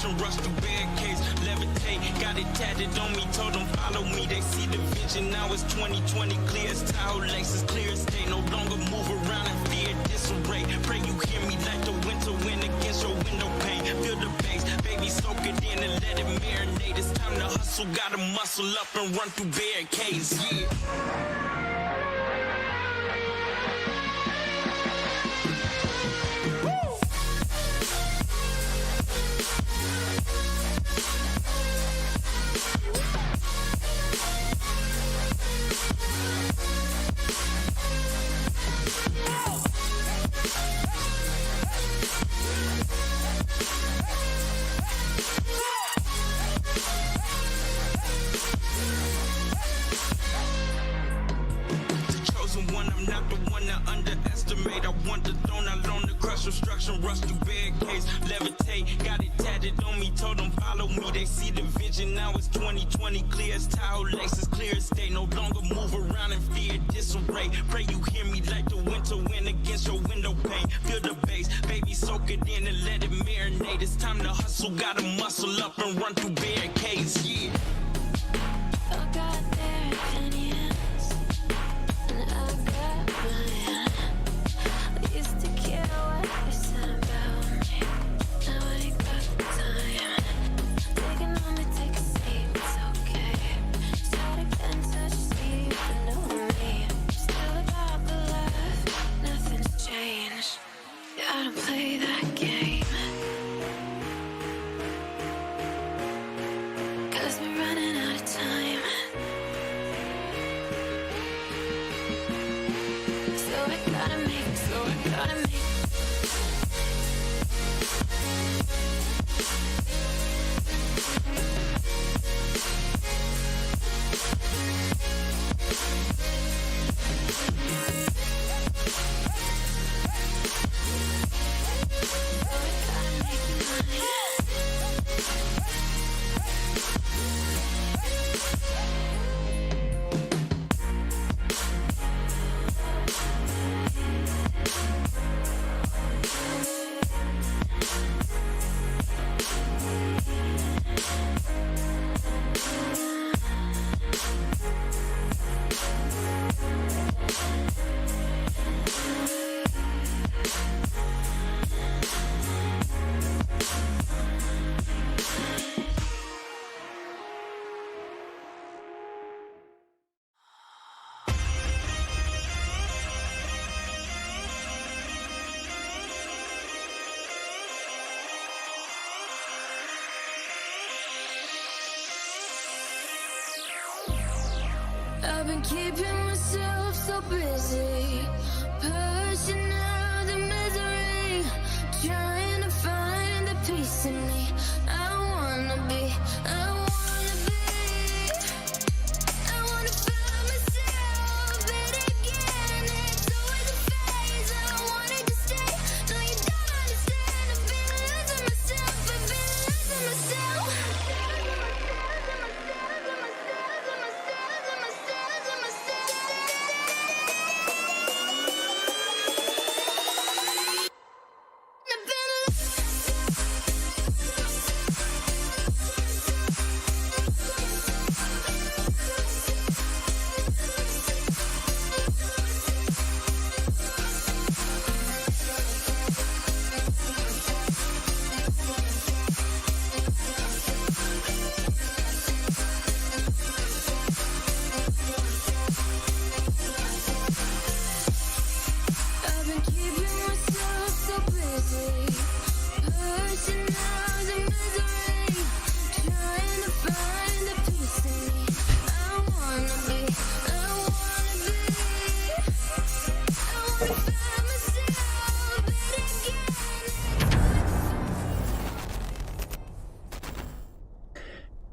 construction, rush through barricades, levitate, got it tatted on me, told them follow me, they see the vision, now it's 2020, clear as tile, laces clear as day, no longer move around in fear, disarray, pray you hear me like the winter wind against your window pane, feel the bass, baby soak it in and let it marinate, it's time to hustle, gotta muscle up and run through barricades, yeah. I'm not the one to underestimate. I want the throne, I loan the crush obstruction, rush through barricades, levitate, got it tatted on me, told them follow me, they see the vision, now it's 2020, clear as tile, laces clear as day, no longer move around in fear, disarray, pray you hear me like the winter wind against your window pane, feel the bass, baby soak it in and let it marinate, it's time to hustle, gotta muscle up and run through barricades, yeah. Oh God, there opinions, and I got mine. I used to care what you said about me. Now I ain't got the time. Taking on me, take a seat, it's okay. Start again, touch sleep, and know me. Still about the life, nothing's changed. Gotta play that game. 'Cause we're running out of time. So I gotta make I've been keeping myself so busy, pushing out the misery, trying to find the peace in me. I wanna be I wanna find myself, but again, it's always a phase. I wanted to stay, no you don't understand. I've been losing myself, I've been losing myself.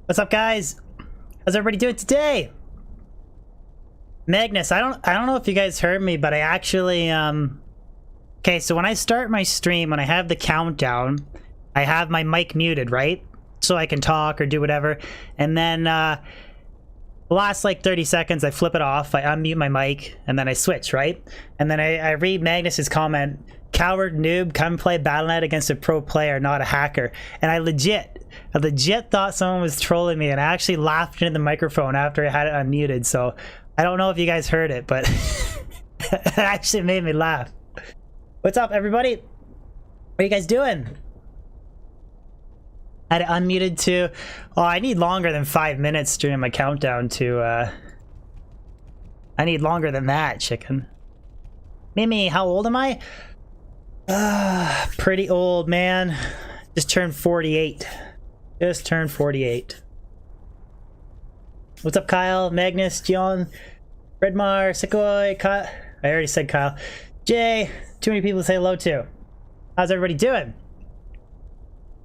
What's up, guys? How's everybody doing today? Magnus, I don't know if you guys heard me, but I actually okay, so when I start my stream, when I have the countdown, I have my mic muted, right? So I can talk or do whatever. And then the last like 30 seconds, I flip it off, I unmute my mic, and then I switch, right? And then I read Magnus's comment Coward noob, come play Battle.net against a pro player, not a hacker. And I legit thought someone was trolling me, and I actually laughed into the microphone after I had it unmuted. So I don't know if you guys heard it, but it actually made me laugh. What's up, everybody? What are you guys doing? I had it unmuted too. Oh, I need longer than 5 minutes during my countdown to I need longer than that, chicken. Mimi, how old am I? Pretty old, man. Just turned 48. Just turned 48. What's up, Kyle, Magnus, John, Redmar, Sikoi, Kyle? I already said Kyle. Jay, too many people to say hello to. How's everybody doing?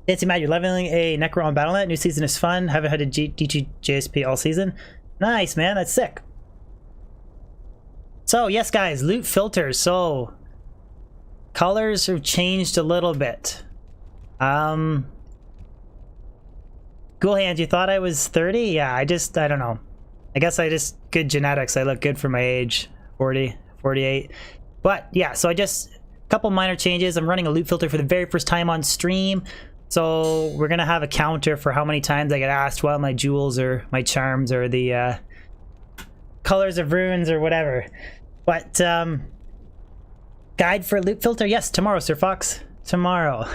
Nancy Matt, you're leveling a Necro on Battle.net. New season is fun. Haven't had a DG JSP all season. Nice, man. That's sick. So, yes, guys, loot filters. So, colors have changed a little bit. Cool Hands, you thought I was 30? Yeah, I don't know. I guess good genetics. I look good for my age. 40, 48. But, yeah, so a couple minor changes. I'm running a loot filter for the very first time on stream. So, we're going to have a counter for how many times I get asked what my jewels or my charms or the colors of runes or whatever. But, guide for loot filter? Yes, tomorrow, Sir Fox. Tomorrow.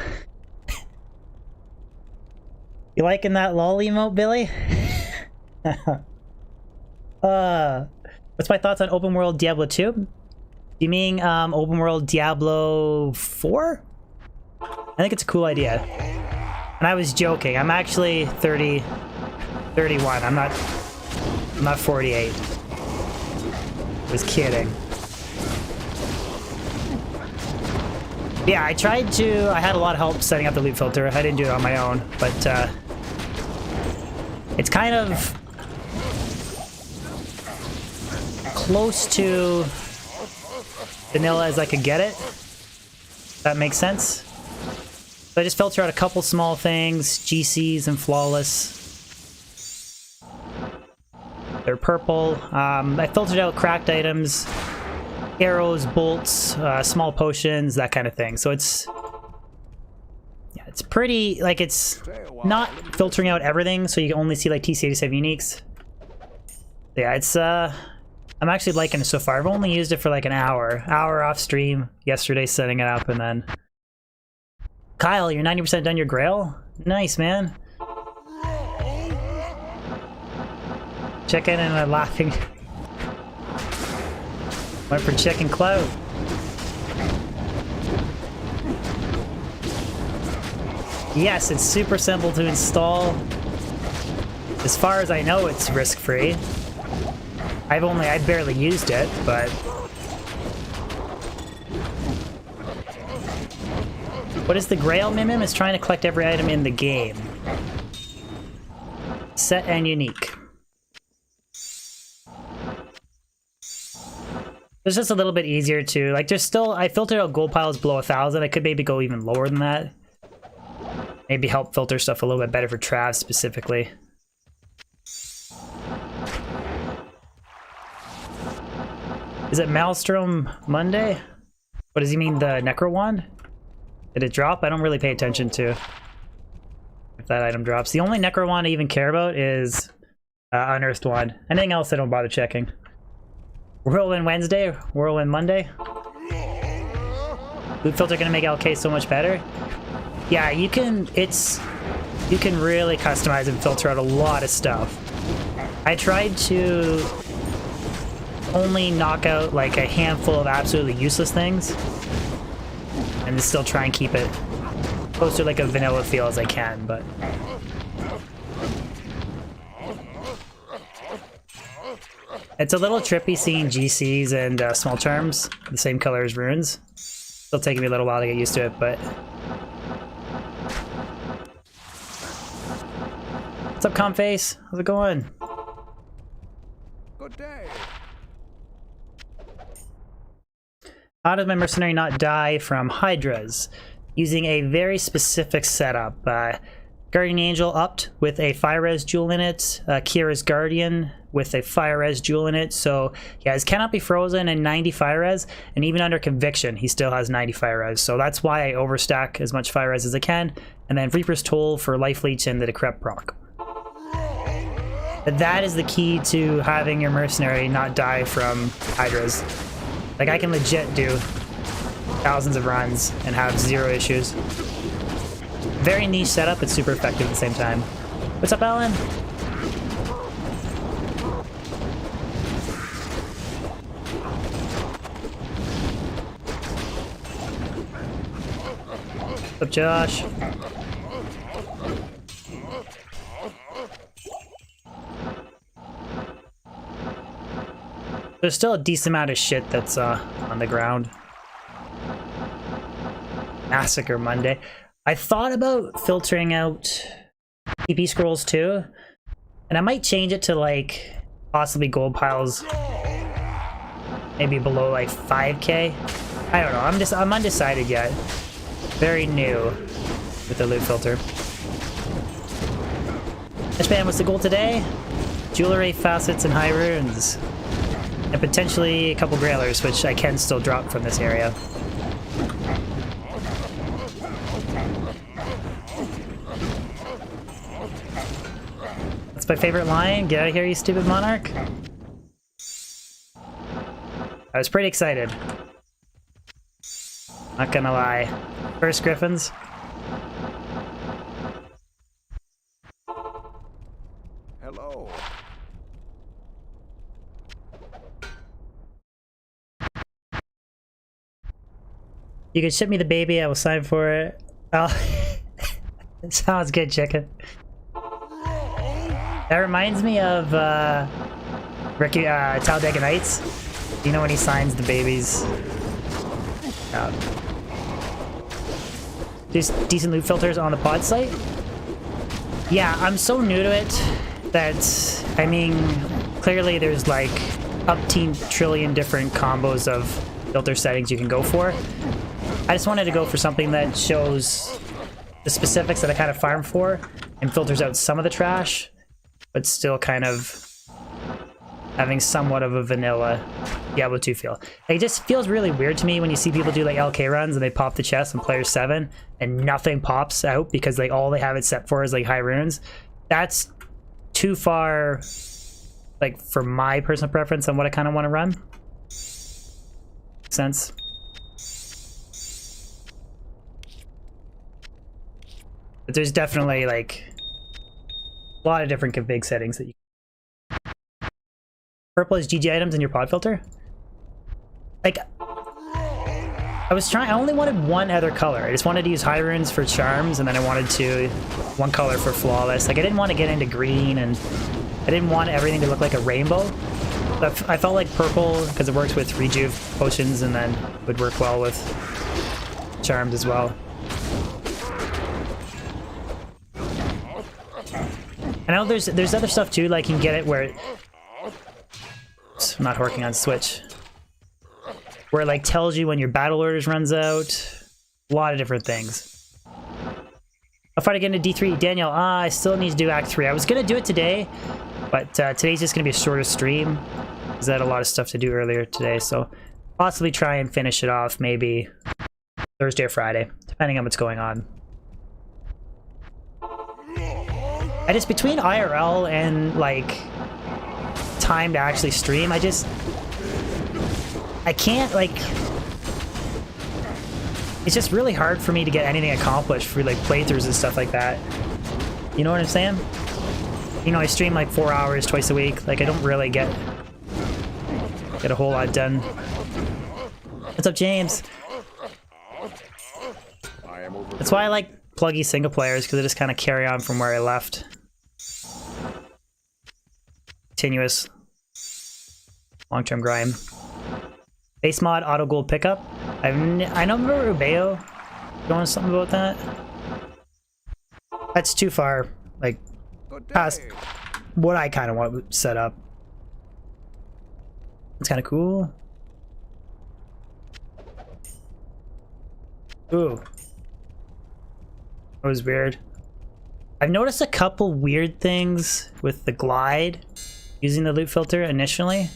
You liking that lol emote, Billy? What's my thoughts on open world Diablo 2? You mean open world Diablo 4? I think it's a cool idea. And I was joking. I'm actually 31. I'm not 48. I was kidding. Yeah, I had a lot of help setting up the loot filter. I didn't do it on my own, but it's kind of close to vanilla as I could get it. That makes sense. So I just filter out a couple small things, GCs and flawless. They're purple. I filtered out cracked items, arrows, bolts, small potions, that kind of thing. So it's pretty, like, it's not filtering out everything, so you can only see like TC87 uniques. Yeah, it's I'm actually liking it so far. I've only used it for like an hour off stream yesterday setting it up, and then Kyle, you're 90% done your grail? Nice, man. Chicken and a laughing. Went for chicken clout. Yes, it's super simple to install. As far as I know, it's risk-free. I barely used it, but what is the Grail, Mimim? Is trying to collect every item in the game. Set and unique. It's just a little bit easier to, like, there's still, I filtered out gold piles below 1,000. I could maybe go even lower than that. Maybe help filter stuff a little bit better for Trav specifically. Is it Maelstrom Monday? What does he mean, the Necro wand? Did it drop? I don't really pay attention to if that item drops. The only Necro wand I even care about is Unearthed wand. Anything else I don't bother checking. Whirlwind Wednesday, Whirlwind Monday. Loot filter gonna make LK so much better. Yeah, you can really customize and filter out a lot of stuff. I tried to only knock out like a handful of absolutely useless things, and still try and keep it close to like a vanilla feel as I can, but it's a little trippy seeing GCs and small charms the same color as runes. Still taking me a little while to get used to it, but what's up, Comface? How's it going? Good day. How does my mercenary not die from hydras? Using a very specific setup. Guardian Angel upped with a fire res jewel in it. Kira's Guardian with a fire res jewel in it. So yeah, his cannot be frozen and 90 fire res, and even under conviction he still has 90 fire res. So that's why I overstack as much fire res as I can, and then Reaper's Toll for life leech and the decrep proc. But that is the key to having your mercenary not die from hydras. Like, I can legit do thousands of runs and have zero issues. Very niche setup, but super effective at the same time. What's up, Alan? What's up, Josh? There's still a decent amount of shit that's on the ground. Massacre Monday. I thought about filtering out TP scrolls too, and I might change it to like possibly gold piles, maybe below like 5k. I don't know. I'm undecided yet. Very new with the loot filter. Fishman, what's the goal today? Jewelry, facets, and high runes. And potentially a couple grailers, which I can still drop from this area. That's my favorite line. Get out of here, you stupid monarch. I was pretty excited. Not gonna lie. First Griffins. Hello. You can ship me the baby, I will sign for it. Oh, sounds good, chicken. That reminds me of Ricky Talladega Nights. You know when he signs the babies. There's decent loot filters on the pod site. Yeah, I'm so new to it that, I mean, clearly there's like up-teen trillion different combos of filter settings you can go for. I just wanted to go for something that shows the specifics that I kind of farm for and filters out some of the trash, but still kind of having somewhat of a vanilla Diablo 2 feel. Like, it just feels really weird to me when you see people do like LK runs and they pop the chest in player 7 and nothing pops out because like all they have it set for is like high runes. That's too far, like, for my personal preference on what I kind of want to run. Makes sense? But there's definitely like a lot of different config settings that you can. Purple is GG items in your pod filter. Like, I only wanted one other color. I just wanted to use high runes for charms, and then I wanted to one color for flawless. Like, I didn't want to get into green, and I didn't want everything to look like a rainbow. But I felt like purple, because it works with rejuve potions, and then would work well with charms as well. I know there's other stuff too, like you can get it where I'm not working on Switch, where it like tells you when your battle orders runs out. A lot of different things. I'll try to get into D3. Daniel, I still need to do Act 3. I was gonna do it today, but today's just gonna be a shorter stream because I had a lot of stuff to do earlier today, so possibly try and finish it off maybe Thursday or Friday, depending on what's going on. I just, between IRL and like time to actually stream, I can't, like, it's just really hard for me to get anything accomplished for like playthroughs and stuff like that. You know what I'm saying? You know, I stream like 4 hours twice a week. Like, I don't really get a whole lot done. What's up, James? That's why I like pluggy single players, because they just kind of carry on from where I left. Continuous long-term grind. Base mod auto gold pickup. I know, remember Rubeo going something about that. That's too far, like, past what I kind of want to set up. It's kind of cool. Ooh. That was weird. I've noticed a couple weird things with the glide using the loot filter initially.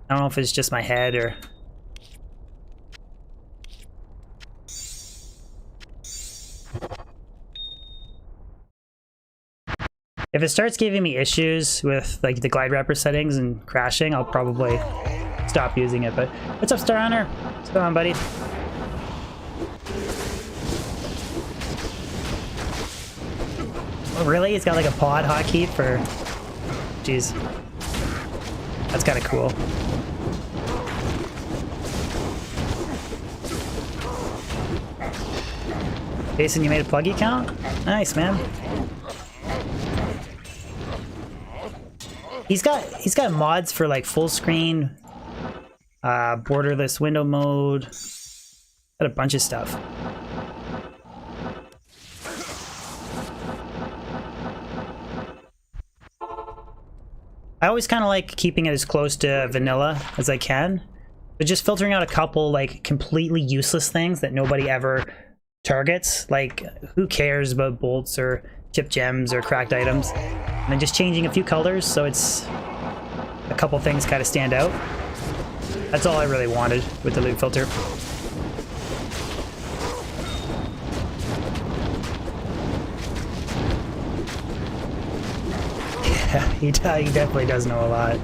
I don't know if it's just my head or... If it starts giving me issues with like the glide wrapper settings and crashing, I'll probably stop using it. But what's up, Star Hunter? What's going on, buddy? Oh, really? It's got like a pod hotkey for... Jeez. That's kind of cool. Jason, you made a pluggy account? Nice, man. He's got mods for like full screen, borderless window mode, got a bunch of stuff. I always kind of like keeping it as close to vanilla as I can, but just filtering out a couple like completely useless things that nobody ever targets. Like, who cares about bolts or chip gems or cracked items? And then just changing a few colors so it's a couple things kind of stand out. That's all I really wanted with the loot filter. Yeah, he definitely does know a lot.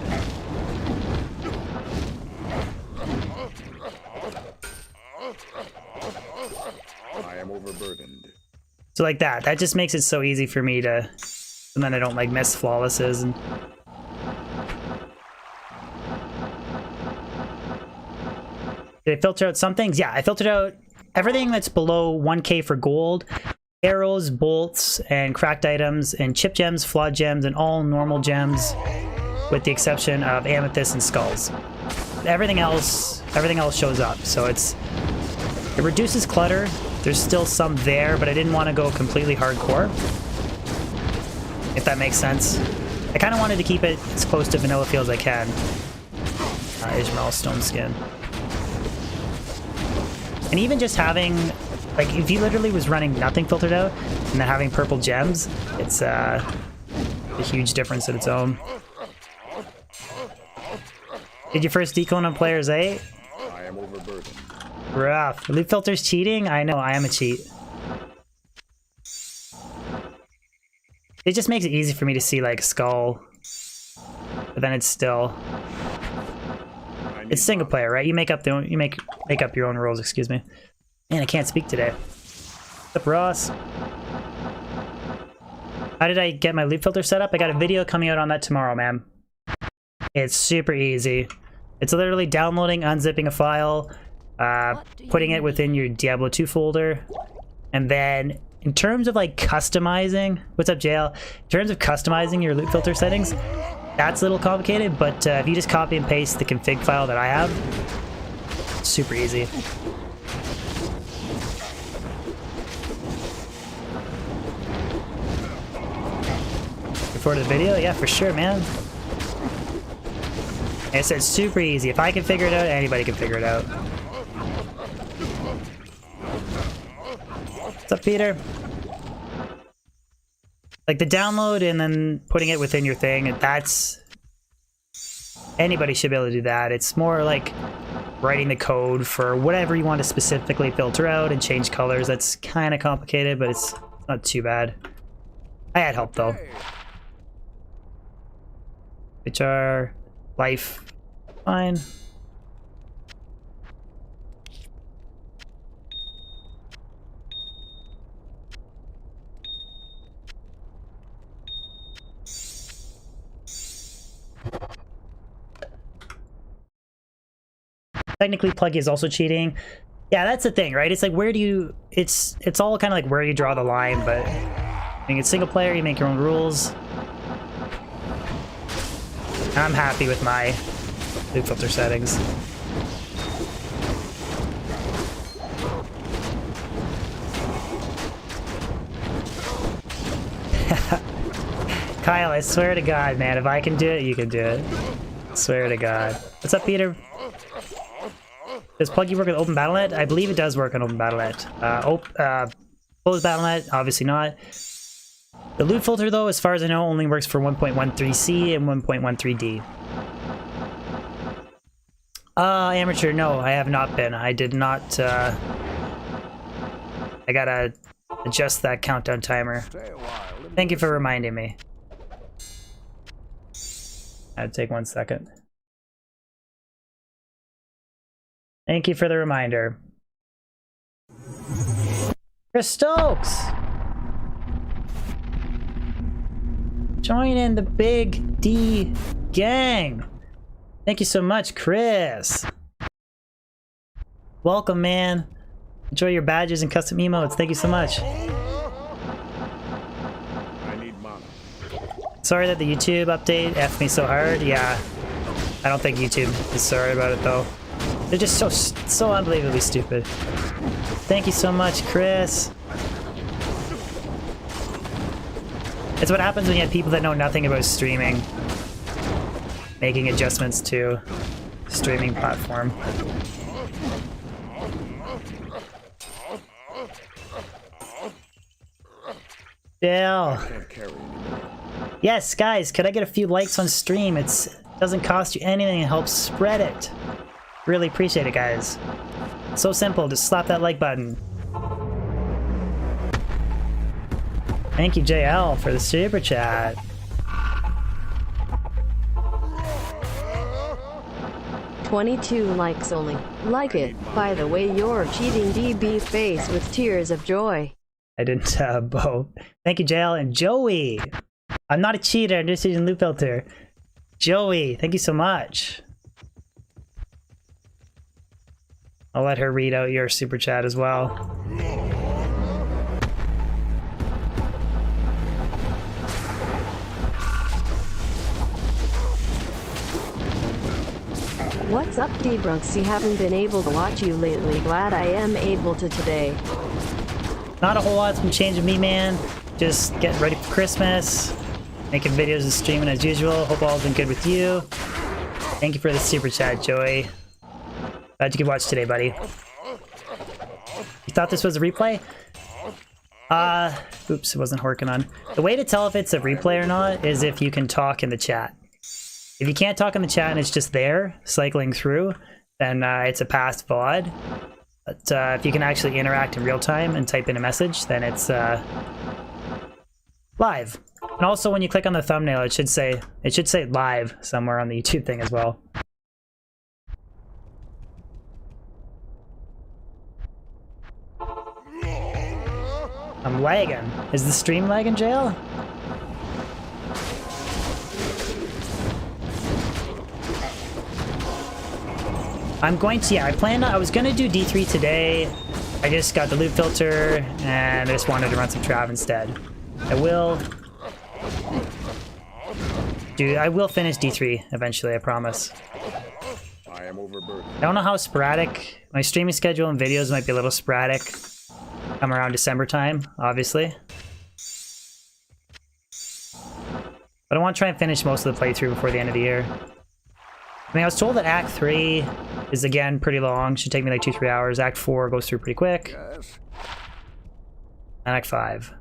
I am overburdened. So like that just makes it so easy for me to, and then I don't like miss flawlesses. And did I filter out some things? Yeah, I filtered out everything that's below 1k for gold, arrows, bolts, and cracked items, and chip gems, flawed gems, and all normal gems, with the exception of amethyst and skulls. Everything else shows up, so it reduces clutter. There's still some there, but I didn't want to go completely hardcore, if that makes sense. I kind of wanted to keep it as close to vanilla feel as I can. Ishmael stone skin. And even just having, like, if he literally was running nothing filtered out, and then having purple gems, it's a huge difference in its own. Did you first decon on players 8? I am overburdened. Rough. Loot filter's cheating? I know, I am a cheat. It just makes it easy for me to see, like, skull. But then it's still... It's single player, right? You make up make up your own rules, excuse me. Man, I can't speak today. What's up, Ross? How did I get my loot filter set up? I got a video coming out on that tomorrow, man. It's super easy. It's literally downloading, unzipping a file, putting it within your Diablo 2 folder, and then in terms of like customizing, what's up, JL? In terms of customizing your loot filter settings, that's a little complicated, but if you just copy and paste the config file that I have, it's super easy. Before the video? Yeah, for sure, man. Like I said, super easy. If I can figure it out, anybody can figure it out. What's up, Peter? Like the download and then putting it within your thing, that's... Anybody should be able to do that. It's more like writing the code for whatever you want to specifically filter out and change colors. That's kind of complicated, but it's not too bad. I had help though. HR, life, fine. Technically, Pluggy is also cheating. Yeah, that's the thing, right? It's like, where do you... It's all kind of like where you draw the line, but... I mean, it's single player, you make your own rules. I'm happy with my loot filter settings. Kyle, I swear to God, man, if I can do it, you can do it. I swear to God. What's up, Peter? Does Pluggy work with Open Battle.net? I believe it does work on Open Battle.net. Closed Battle.net, obviously not. The loot filter, though, as far as I know, only works for 1.13C and 1.13D. Amateur, no, I have not been. I did not, I gotta adjust that countdown timer. Thank you for reminding me. I'd take 1 second. Thank you for the reminder. Chris Stokes! Join in the Big D gang. Thank you so much, Chris. Welcome, man. Enjoy your badges and custom emotes. Thank you so much. I need mana. Sorry that the YouTube update effed me so hard. Yeah, I don't think YouTube is sorry about it though. They're just so unbelievably stupid. Thank you so much, Chris. It's what happens when you have people that know nothing about streaming making adjustments to streaming platform. Yeah. Can't carry anymore. Yes, guys, could I get a few likes on stream? It doesn't cost you anything, it helps spread it. Really appreciate it, guys. So simple, just slap that like button. Thank you, JL, for the super chat. $22 likes only. Like it. By the way, you're cheating DB face with tears of joy. I didn't, Bo. Thank you, JL and Joey. I'm not a cheater, I'm just using loot filter. Joey, thank you so much. I'll let her read out your super chat as well. What's up, D-Brunksy? Haven't been able to watch you lately. Glad I am able to today. Not a whole lot's been changing me, man. Just getting ready for Christmas. Making videos and streaming as usual. Hope all's been good with you. Thank you for the super chat, Joey. Glad you could watch today, buddy. You thought this was a replay? Oops, it wasn't working on. The way to tell if it's a replay or not is if you can talk in the chat. If you can't talk in the chat and it's just there, cycling through, then it's a past VOD. But if you can actually interact in real time and type in a message, then it's live. And also when you click on the thumbnail, it should say live somewhere on the YouTube thing as well. I'm lagging. Is the stream lagging, JL? I'm going to, yeah, I was gonna do D3 today. I just got the loot filter and I just wanted to run some Trav instead. I will finish D3 eventually, I promise. I am overburdened. I don't know how sporadic, my streaming schedule and videos might be a little sporadic. Come around December time, obviously. But I want to try and finish most of the playthrough before the end of the year. I mean, I was told that Act 3 is, again, pretty long. Should take me like 2-3 hours. Act 4 goes through pretty quick. Yes. And Act 5.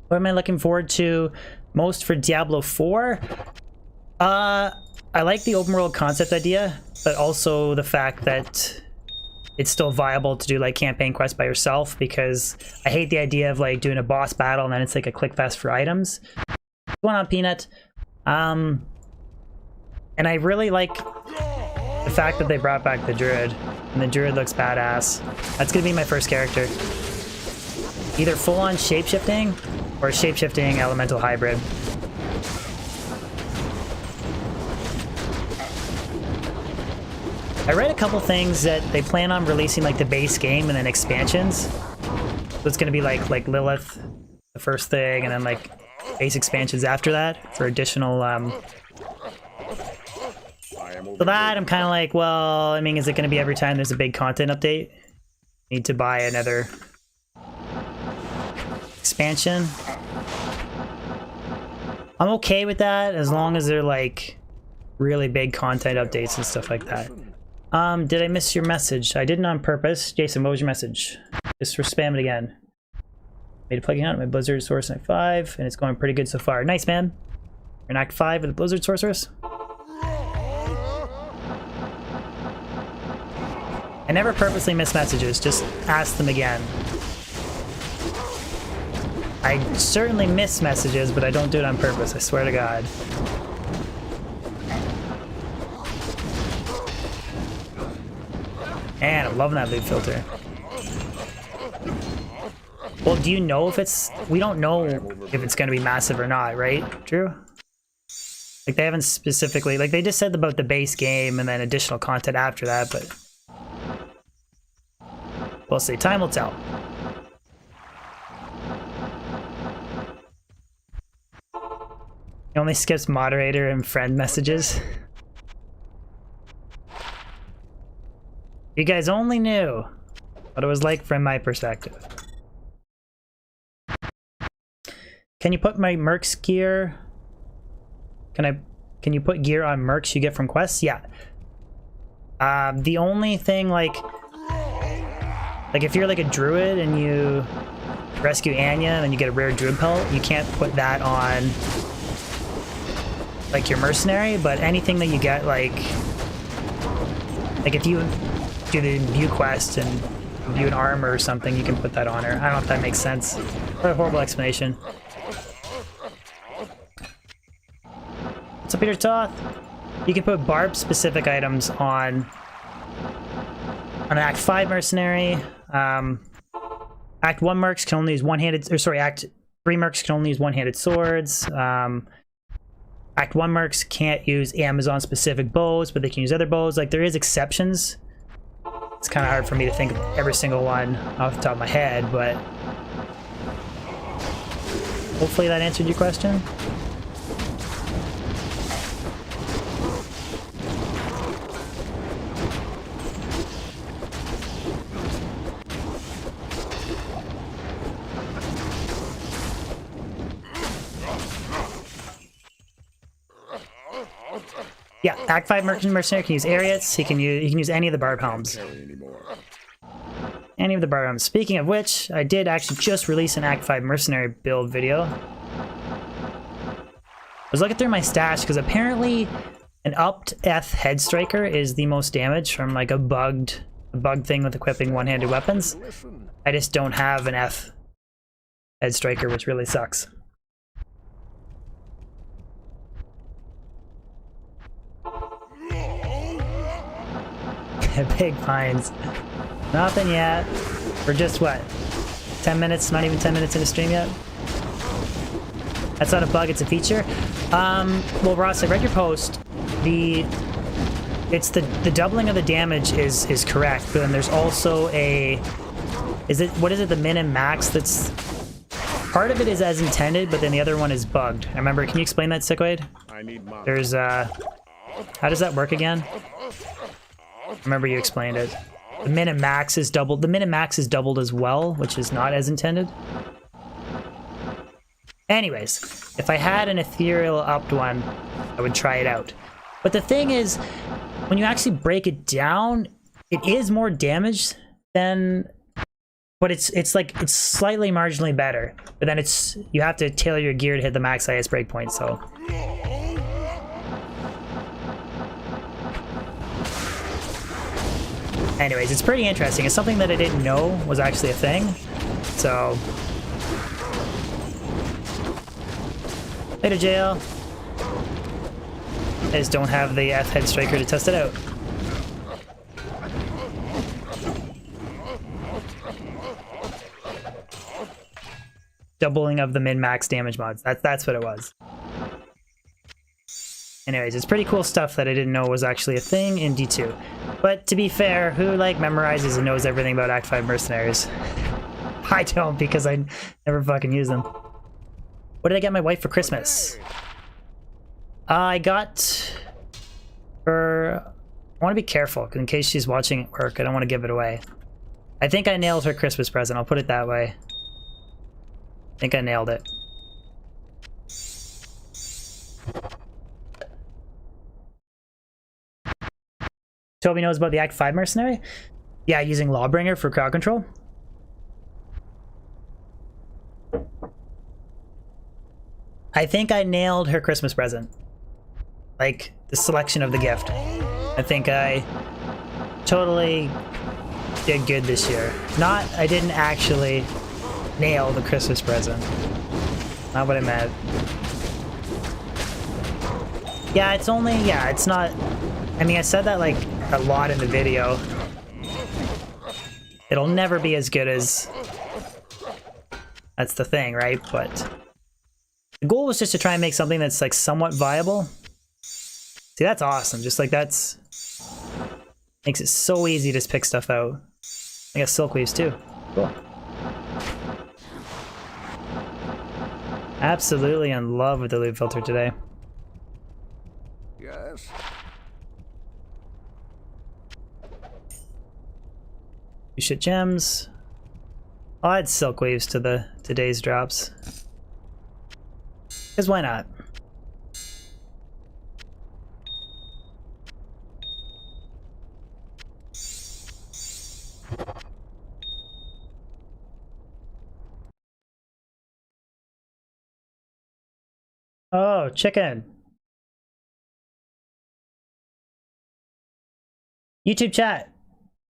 What am I looking forward to most for Diablo 4? I like the open world concept idea, but also the fact that it's still viable to do like campaign quests by yourself, because I hate the idea of like doing a boss battle and then it's like a click fest for items. What's going on, Peanut? And I really like the fact that they brought back the druid, and the druid looks badass. That's gonna be my first character. Either full-on shapeshifting or shapeshifting elemental hybrid. I read a couple things that they plan on releasing like the base game and then expansions. So it's gonna be like Lilith, the first thing, and then like base expansions after that for additional so that I'm kind of like, well, I mean, is it gonna be every time there's a big content update? Need to buy another expansion? I'm okay with that as long as they're like really big content updates and stuff like that. Did I miss your message? I didn't on purpose. Jason, what was your message? Just for spam it again. Made a plugin out of my Blizzard Source in Act 5, and it's going pretty good so far. Nice, man. You're in Act 5 with the Blizzard Sorceress. I never purposely miss messages, just ask them again. I certainly miss messages, but I don't do it on purpose, I swear to God. And I'm loving that loot filter. Well, do you know if it's... We don't know if it's going to be massive or not, right, Drew? Like, they haven't specifically... Like, they just said about the base game and then additional content after that, but... We'll see. Time will tell. He only skips moderator and friend messages. You guys only knew what it was like from my perspective. Can you put my Mercs gear? Can you put gear on Mercs you get from quests? Yeah. The only thing like if you're like a druid and you rescue Anya and then you get a rare druid pelt, you can't put that on like your mercenary, but anything that you get like if you do the view quest and view an armor or something, you can put that on her. I don't know if that makes sense. What a horrible explanation. What's up, Peter Toth? You can put barb specific items on an Act 5 mercenary. Act 1 mercs can only use one-handed, or sorry, Act 3 mercs can only use one-handed swords. Act 1 mercs can't use Amazon specific bows, but they can use other bows. Like, there is exceptions. It's kind of hard for me to think of every single one off the top of my head, but hopefully that answered your question. Yeah, Act 5 mercenary can use Ariats. He can use any of the barb helms. Any of the barb helms. Speaking of which, I did actually just release an Act 5 mercenary build video. I was looking through my stash because apparently an upped F head striker is the most damage from like a bugged thing with equipping one-handed weapons. I just don't have an F head striker, which really sucks. Big pines. Nothing yet. We're just what? 10 minutes? Not even 10 minutes into stream yet? That's not a bug, it's a feature. Well, Ross, I read your post. The doubling of the damage is correct, but then there's also a... What is it, the min and max that's... Part of it is as intended, but then the other one is bugged. I remember, can you explain that, Sickoid? There's, how does that work again? Remember you explained it. The min and max is doubled. The min and max is doubled as well, which is not as intended. Anyways, if I had an ethereal upped one, I would try it out. But the thing is, when you actually break it down, it is more damage than... But it's slightly marginally better. But then you have to tailor your gear to hit the max highest breakpoint, so... Anyways, it's pretty interesting. It's something that I didn't know was actually a thing. So... Later, JL. I just don't have the F head striker to test it out. Doubling of the min-max damage mods. That's what it was. Anyways, it's pretty cool stuff that I didn't know was actually a thing in D2. But to be fair, who like memorizes and knows everything about Act 5 mercenaries? I don't, because I never fucking use them. What did I get my wife for Christmas? I got her... I want to be careful, in case she's watching at work. I don't want to give it away. I think I nailed her Christmas present. I'll put it that way. I think I nailed it. Toby knows about the Act 5 mercenary? Yeah, using Lawbringer for crowd control. I think I nailed her Christmas present. Like, the selection of the gift. I think I totally did good this year. I didn't actually nail the Christmas present. Not what I meant. Yeah, it's not... I mean, I said that, like, a lot in the video. It'll never be as good as... That's the thing, right? But... the goal was just to try and make something that's, like, somewhat viable. See, that's awesome. Just, like, that's... makes it so easy to just pick stuff out. I guess silk weaves, too. Cool. Absolutely in love with the loot filter today. Yes. You shit gems. I'll add silk waves to today's drops. Because why not? Oh, chicken. YouTube chat.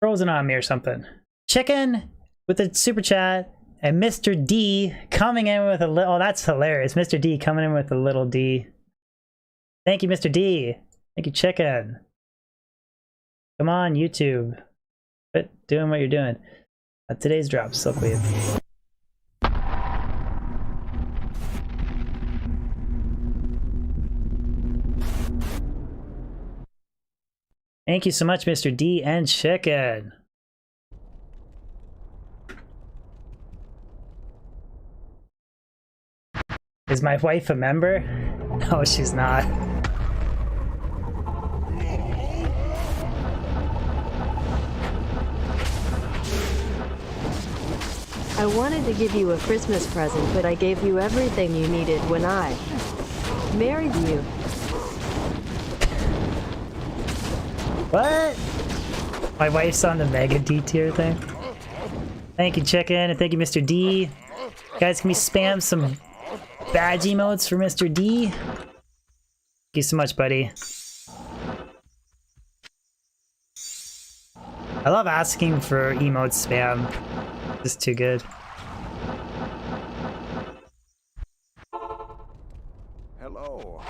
Frozen on me or something. Chicken with a super chat. And Mr. D coming in with a little... oh, that's hilarious. Mr. D coming in with a little D. Thank you, Mr. D. Thank you, chicken. Come on, YouTube. Quit doing what you're doing. Today's drop, Silkweave. Thank you so much, Mr. D and chicken. Is my wife a member? No, she's not. I wanted to give you a Christmas present, but I gave you everything you needed when I married you. What? My wife's on the Mega D tier thing. Thank you, chicken, and thank you, Mr. D. Guys, can we spam some badge emotes for Mr. D? Thank you so much, buddy. I love asking for emote spam. It's too good. Hello.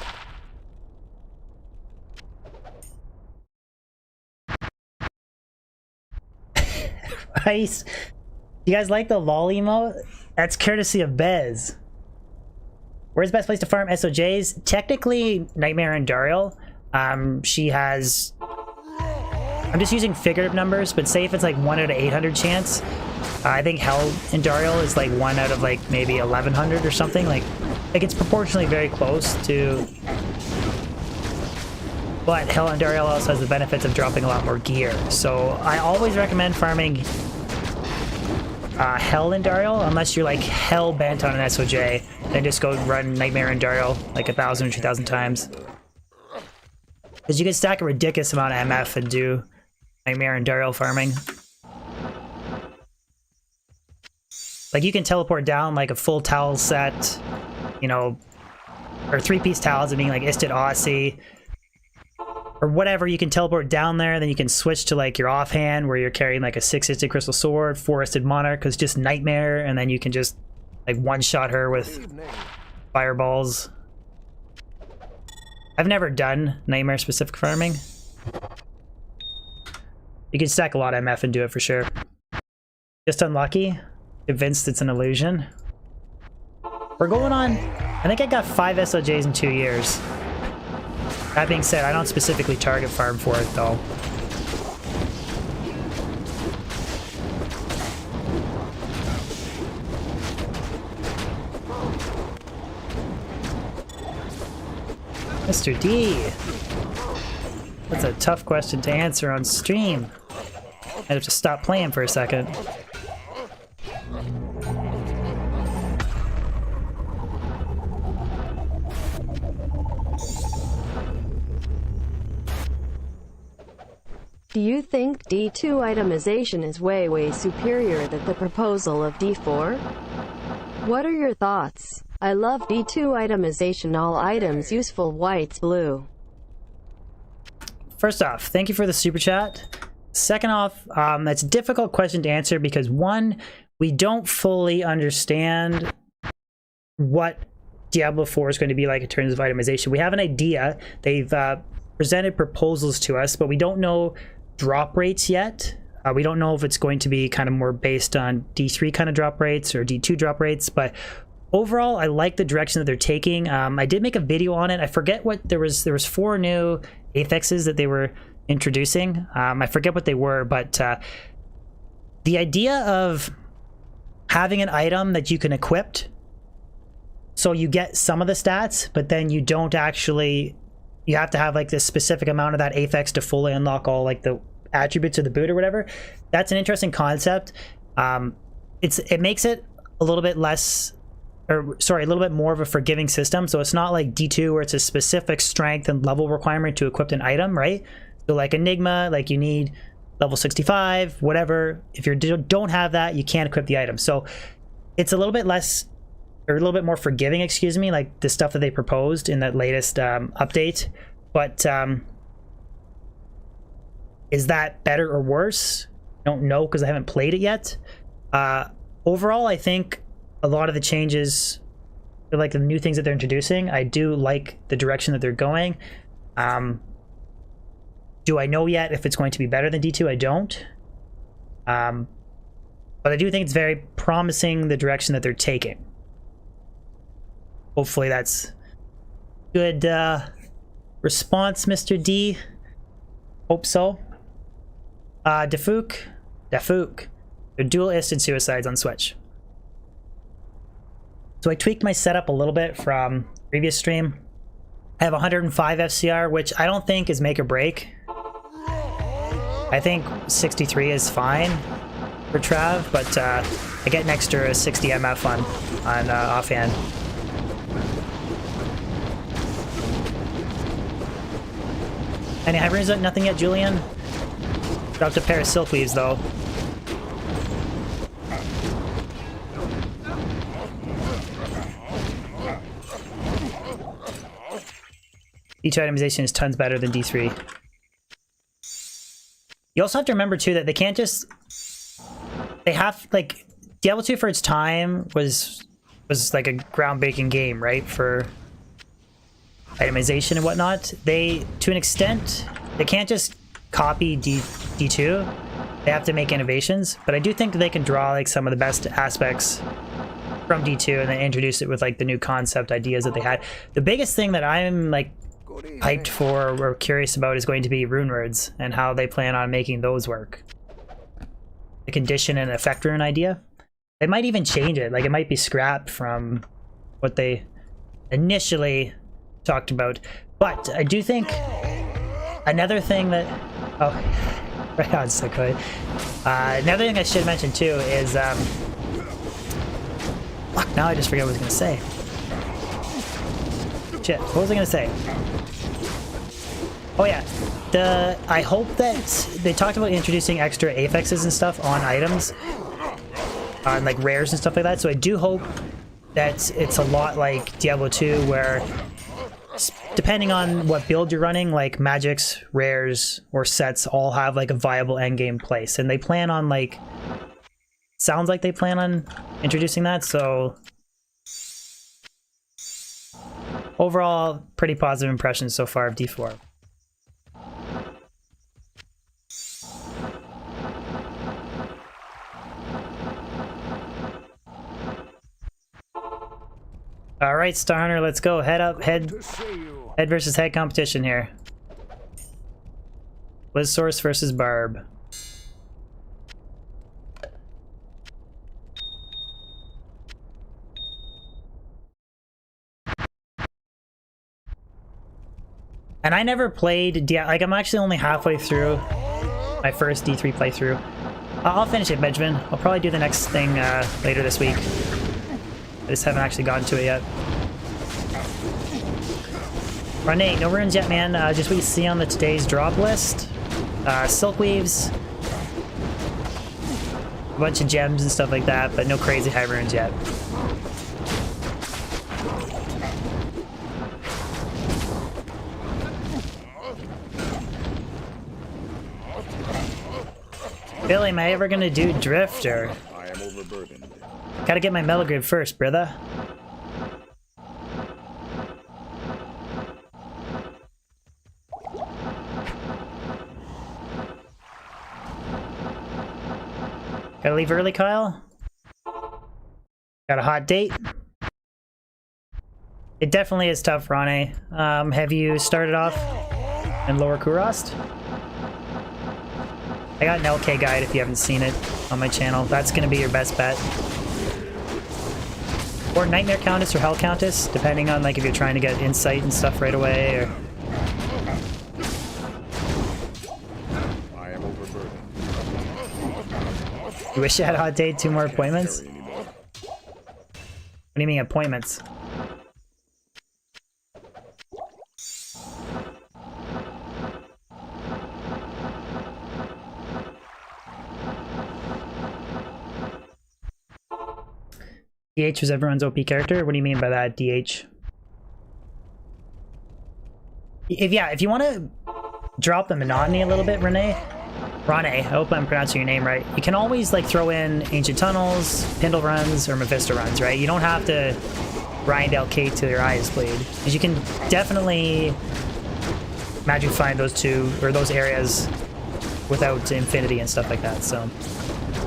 Nice. You guys like the lol emote? That's courtesy of Bez. Where's the best place to farm SOJs? Technically, Nightmare and Dariel. She has... I'm just using figurative numbers, but say if it's like 1 out of 800 chance, I think Hell and Dariel is like 1 out of like maybe 1100 or something. Like it's proportionally very close to... But Hell and Dariel also has the benefits of dropping a lot more gear. So I always recommend farming Hell and Dariel, unless you're like hell bent on an SOJ, then just go run Nightmare and Dariel like 1,000 or 2,000 times. Because you can stack a ridiculous amount of MF and do Nightmare and Dariel farming. Like you can teleport down like a full towel set, you know, or 3-piece towels, I mean like Isted Aussie, or whatever. You can teleport down there, then you can switch to like your offhand where you're carrying like a 6-isted crystal sword, 4-isted monarch, because just Nightmare, and then you can just like one-shot her with fireballs. I've never done Nightmare specific farming. You can stack a lot of MF and do it for sure. Just unlucky. Convinced it's an illusion. We're going on... I think I got 5 SOJs in 2 years. That being said, I don't specifically target farm for it though. Mr. D. That's a tough question to answer on stream. I'd have to stop playing for a second. Do you think D2 itemization is way superior than the proposal of D4? What are your thoughts? I love D2 itemization, all items useful, whites, blue. First off, thank you for the super chat. Second off, that's a difficult question to answer because one, we don't fully understand what Diablo 4 is going to be like in terms of itemization. We have an idea. They've presented proposals to us, but we don't know drop rates yet. We don't know if it's going to be kind of more based on D3 kind of drop rates or D2 drop rates, but overall, I like the direction that they're taking. I did make a video on it. I forget what there was 4 new affixes that they were introducing. I forget what they were, but the idea of having an item that you can equip, so you get some of the stats, but then you don't actually, you have to have like this specific amount of that affix to fully unlock all like the attributes of the boot or whatever. That's an interesting concept. It makes it a little bit less, or sorry, a little bit more of a forgiving system. So it's not like D2 where it's a specific strength and level requirement to equip an item, right? So like Enigma, like you need level 65, whatever. If you don't have that, you can't equip the item. So it's a little bit less, or a little bit more forgiving, excuse me, like the stuff that they proposed in that latest update. But is that better or worse? I don't know because I haven't played it yet. Overall, I think a lot of the changes, like the new things that they're introducing, I do like the direction that they're going. Do I know yet if it's going to be better than D2? I don't. But I do think it's very promising, the direction that they're taking. Hopefully that's good response, Mr. D. Hope so. Dafook. They're dual instant suicides on Switch. So I tweaked my setup a little bit from previous stream. I have 105 FCR, which I don't think is make or break. I think 63 is fine for Trav, but I get an extra 60 MF on offhand. Any high runes? Nothing yet, Julian? Dropped a pair of silk weaves though. Each itemization is tons better than D3. You also have to remember too that they can't just, they have, like, Diablo 2 for its time was like a groundbreaking game, right? For itemization and whatnot. They, to an extent, they can't just copy D2. They have to make innovations, but I do think they can draw like some of the best aspects from D2 and then introduce it with like the new concept ideas that they had. The biggest thing that I'm like hyped for or curious about is going to be rune words and how they plan on making those work. The condition and effect rune idea. They might even change it, like it might be scrapped from what they initially talked about. But I do think another thing that, oh, right on, so good. Another thing I should mention too is, fuck, now I just forget what I was gonna say. Shit, what was I gonna say? Oh yeah, I hope that they talked about introducing extra affixes and stuff on items, on like rares and stuff like that. So I do hope that it's a lot like Diablo 2, where depending on what build you're running, like magics, rares, or sets all have like a viable endgame place, and they plan on like, sounds like they plan on introducing that. So overall, pretty positive impressions so far of D4. All right, Star Hunter, let's go. Head versus head competition here. Blizz Source versus Barb. And I never played like I'm actually only halfway through my first D3 playthrough. I'll finish it, Benjamin. I'll probably do the next thing later this week. I just haven't actually gotten to it yet. Run 8, no runes yet, man. Just what you see on the today's drop list. silk weaves, a bunch of gems and stuff like that, but no crazy high runes yet. Billy, am I ever gonna do Drifter? I am overburdened. Gotta get my metal grid first, brother. Gotta leave early, Kyle? Got a hot date? It definitely is tough, Rane. Have you started off in Lower Kurast? I got an LK guide if you haven't seen it on my channel. That's gonna be your best bet. Or Nightmare Countess or Hell Countess, depending on like if you're trying to get insight and stuff right away, or... I am overburdened. You wish you had a hot date, 2 more appointments? What do you mean appointments? DH was everyone's OP character? What do you mean by that, DH? If you want to drop the monotony a little bit, Rene, I hope I'm pronouncing your name right. You can always like throw in Ancient Tunnels, Pindle runs, or Mephisto runs, right? You don't have to grind LK till your eye is bleed. Because you can definitely magic find those two, or those areas without infinity and stuff like that, so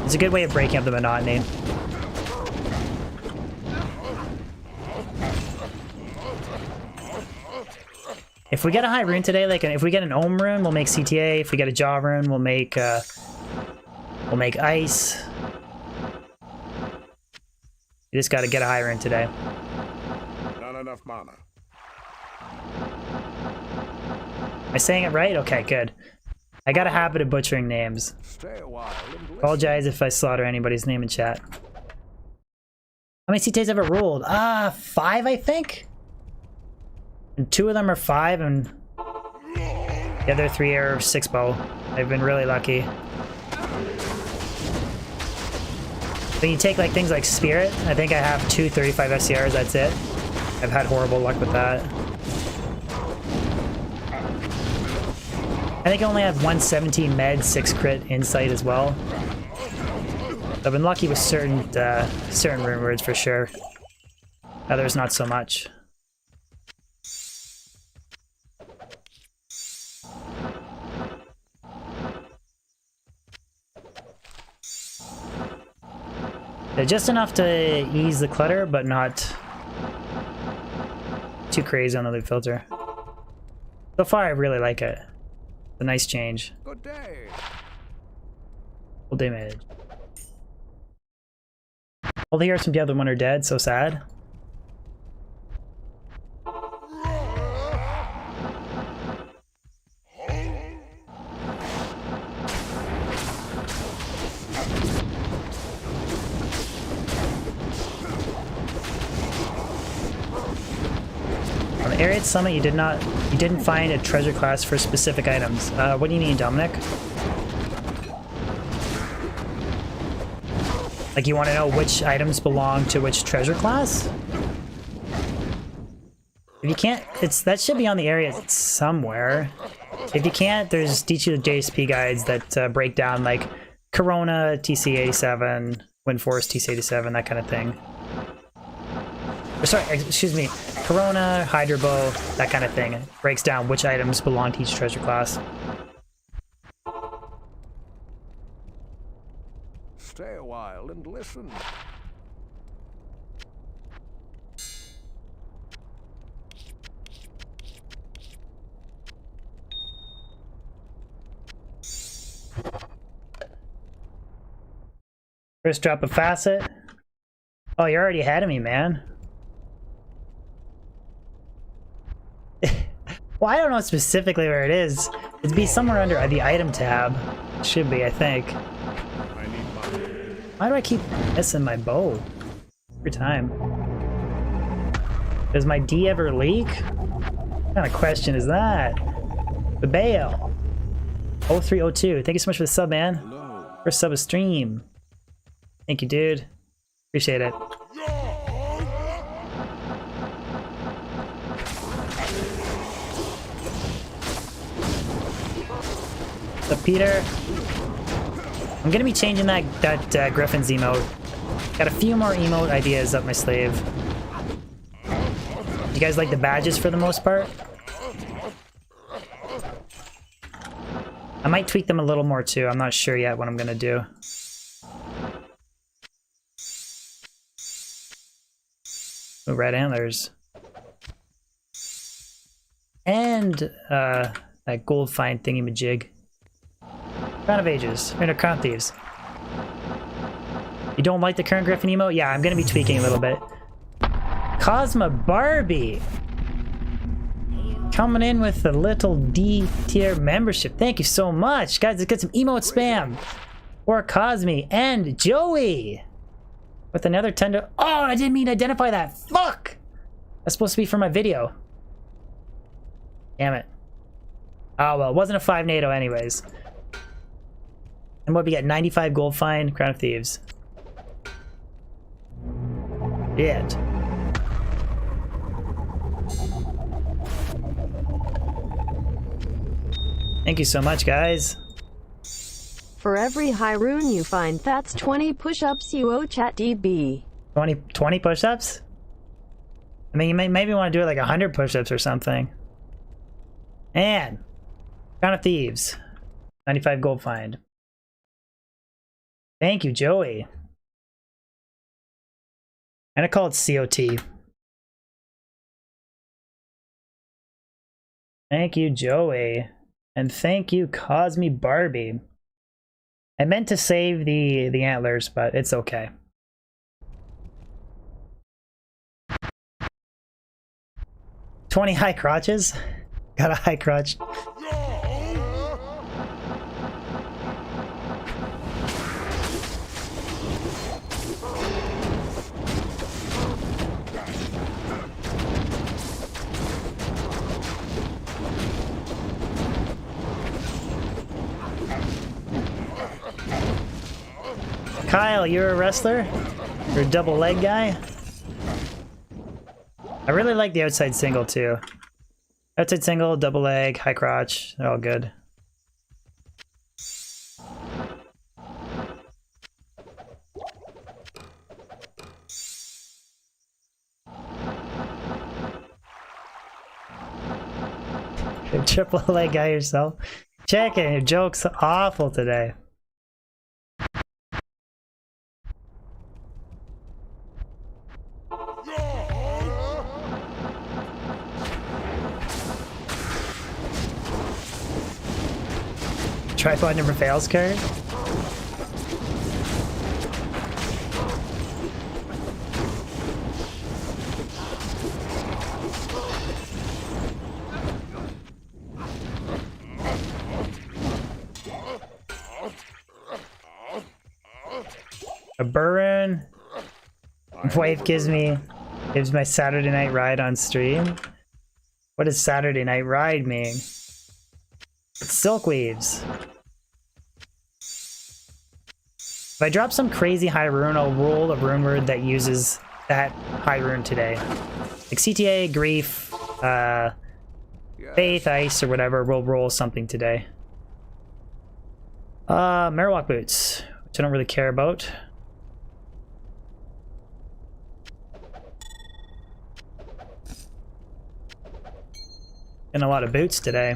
it's a good way of breaking up the monotony. If we get a high rune today, like if we get an Ohm rune, we'll make CTA. If we get a Jaw rune, we'll make ice. You just got to get a high rune today. Not enough mana. Am I saying it right? Okay, good. I got a habit of butchering names. Stay a while and listen. Apologize if I slaughter anybody's name in chat. How many CTAs have it ruled? 5, I think? And 2 of them are 5, and the other 3 are 6-bow. I've been really lucky. When you take like things like Spirit, I think I have 2 35 FCRs, that's it. I've had horrible luck with that. I think I only have 117 med, 6 crit insight as well. I've been lucky with certain rune words for sure. Others not so much. They're just enough to ease the clutter, but not too crazy on the loot filter. So far, I really like it. It's a nice change. Good day. Full damage. All the heroes from Diablo 1 are dead, so sad. On the Ariad Summit, you didn't find a treasure class for specific items. What do you mean, Dominic? Like, you want to know which items belong to which treasure class? If you can't, that should be on the area somewhere. If you can't, there's DHSP guides that break down like Corona TC87, Windforce TC87, that kind of thing. Or sorry, excuse me, Corona, Hydrobow, that kind of thing. It breaks down which items belong to each treasure class. Stay a while and listen. First drop of Facet. Oh, you're already ahead of me, man. Well, I don't know specifically where it is. It'd be somewhere under the item tab. It should be, I think. I need mana. Why do I keep missing my bow every time? Does my D ever leak? What kind of question is that? The bail. 0302. Thank you so much for the sub, man. First sub of stream. Thank you, dude. Appreciate it. So Peter, I'm gonna be changing that Griffin's emote. Got a few more emote ideas up my sleeve. You guys like the badges for the most part? I might tweak them a little more too. I'm not sure yet what I'm gonna do. Oh, red antlers. And that gold find thingy-majig. Crown of Ages. Or no, Crown Thieves. You don't like the current Griffin emote? Yeah, I'm gonna be tweaking a little bit. Cosma Barbie! Coming in with a little D tier membership. Thank you so much. Guys, let's get some emote spam. Or Cosme and Joey! With another $10. Oh, I didn't mean to identify that. Fuck! That's supposed to be for my video. Damn it. Oh well, it wasn't a 5 NATO anyways. And what we get? 95 gold fine, Crown of Thieves. Shit. Thank you so much, guys. For every high rune you find, that's 20 push-ups you owe ChatDB. 20 push-ups? I mean, you maybe want to do it like 100 push-ups or something. And Crown of Thieves. 95 gold find. Thank you, Joey. And I call it COT. Thank you, Joey. And thank you, Cosme Barbie. I meant to save the antlers, but it's okay. $20 high crotches? Got a high crotch. Kyle, you're a wrestler? You're a double leg guy? I really like the outside single too. Outside single, double leg, high crotch, they're all good. You're a triple leg guy yourself? Check it, your joke's awful today. Tripod never fails card. A Burren. Wife gives my Saturday night ride on stream. What does Saturday night ride mean? It's silk weaves. If I drop some crazy high rune, I'll roll a rune word that uses that high rune today. Like CTA, Grief, Faith, Ice, or whatever, we'll roll something today. Marowak boots, which I don't really care about. And a lot of boots today.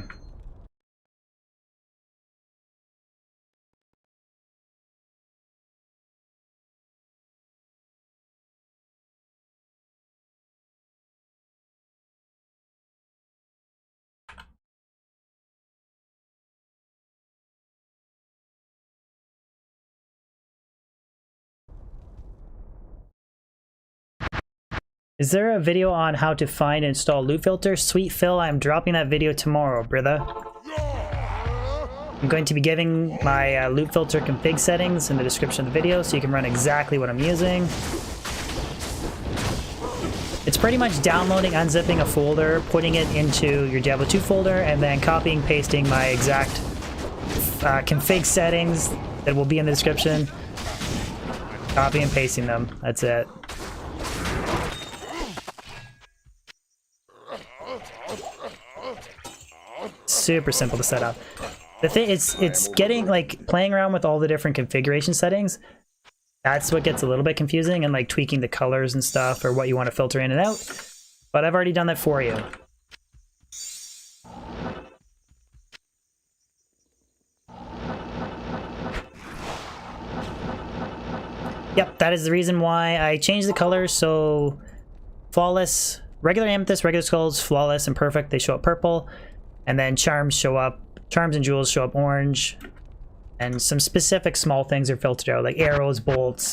Is there a video on how to find and install loot filter? Sweet Phil, I'm dropping that video tomorrow, brother. I'm going to be giving my loot filter config settings in the description of the video so you can run exactly what I'm using. It's pretty much downloading, unzipping a folder, putting it into your Diablo 2 folder, and then copying, pasting my exact config settings that will be in the description. Copy and pasting them. That's it. Super simple to set up. The thing it's getting like playing around with all the different configuration settings. That's what gets a little bit confusing, and like tweaking the colors and stuff or what you want to filter in and out. But I've already done that for you. Yep, that is the reason why I changed the colors. So flawless, regular amethyst, regular skulls, flawless and perfect, they show up purple. And then charms and jewels show up orange. And some specific small things are filtered out, like arrows, bolts,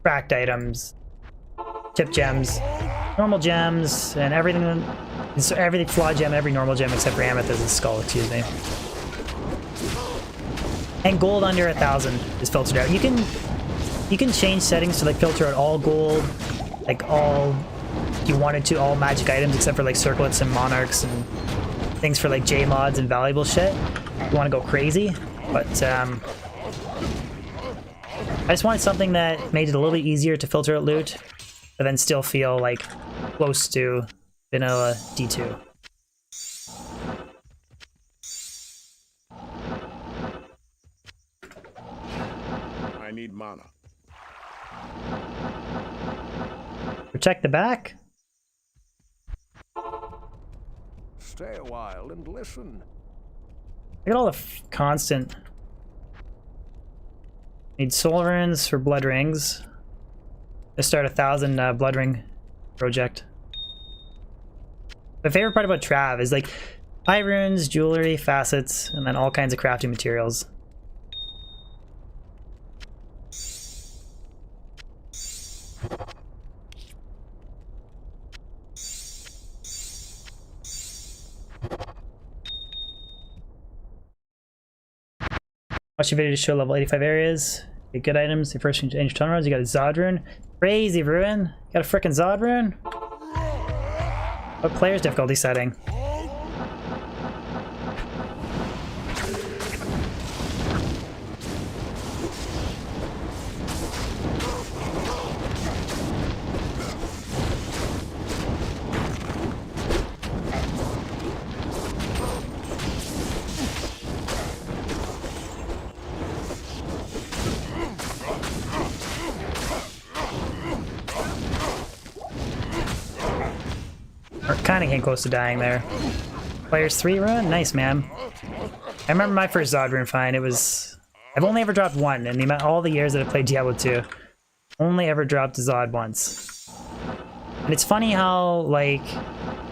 cracked items, tip gems, normal gems, and everything flawed gem, every normal gem except for amethyst and skull, excuse me. And gold under 1,000 is filtered out. You can change settings to like filter out all gold, like all, if you wanted to, all magic items except for like circlets and monarchs and things for like J mods and valuable shit. If you want to go crazy, but I just wanted something that made it a little bit easier to filter out loot, but then still feel like close to vanilla D2. I need mana. Protect the back. Stay a while and listen. I got all the constant. Need soul runes for blood rings. Let's start 1,000 blood ring project. My favorite part about Trav is like eye runes, jewelry, facets, and then all kinds of crafting materials. Watch your video to show level 85 areas. Get good items. Your first change turnarounds. You got a Zod rune. Crazy Rune. Got a frickin' Zod rune. What player's difficulty setting? Kinda came close to dying there. Players 3 rune? Nice, man. I remember my first Zod rune find. It was... I've only ever dropped one in all the years that I've played Diablo 2. Only ever dropped a Zod once. And it's funny how, like,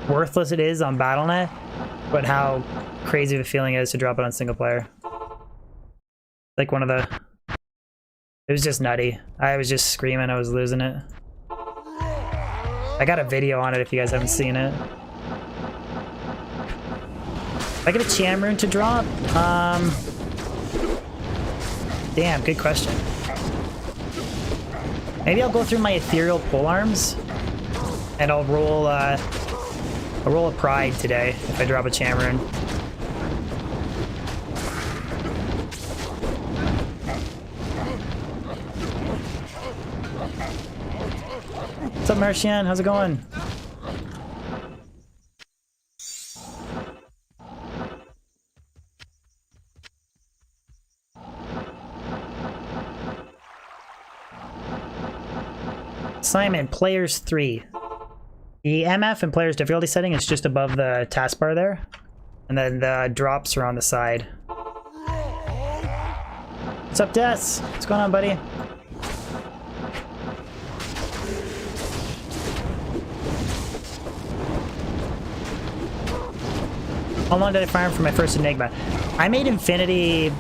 worthless it is on Battle.net, but how crazy of a feeling it is to drop it on single player. Like one of the... It was just nutty. I was just screaming I was losing it. I got a video on it if you guys haven't seen it. If I get a Cham rune to drop? Damn, good question. Maybe I'll go through my ethereal polearms and I'll roll a pride today if I drop a Cham rune. What's up, Martian? How's it going? Assignment, players 3. The MF and players difficulty setting is just above the taskbar there. And then the drops are on the side. What's up, Des? What's going on, buddy? How long did I farm for my first Enigma? I made Infinity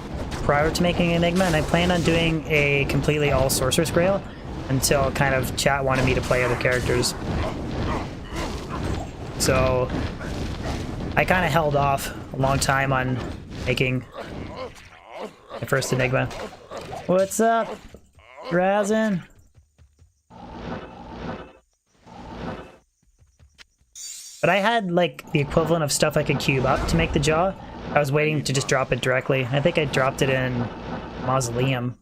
prior to making Enigma, and I plan on doing a completely all Sorceress Grail until kind of chat wanted me to play other characters. So I kind of held off a long time on making my first Enigma. What's up, Razin? But I had like the equivalent of stuff I could cube up to make the jaw, I was waiting to just drop it directly. I think I dropped it in Mausoleum.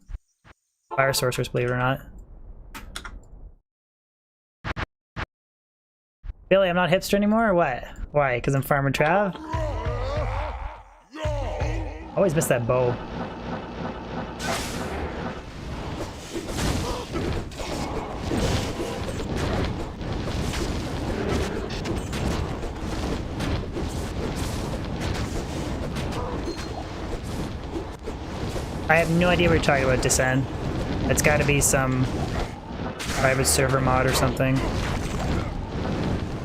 Fire Sorceress, believe it or not. Billy, I'm not hipster anymore, or what? Why? Because I'm farming Trav? Always miss that bow. I have no idea what you're talking about, Descend. It's gotta be some private server mod or something.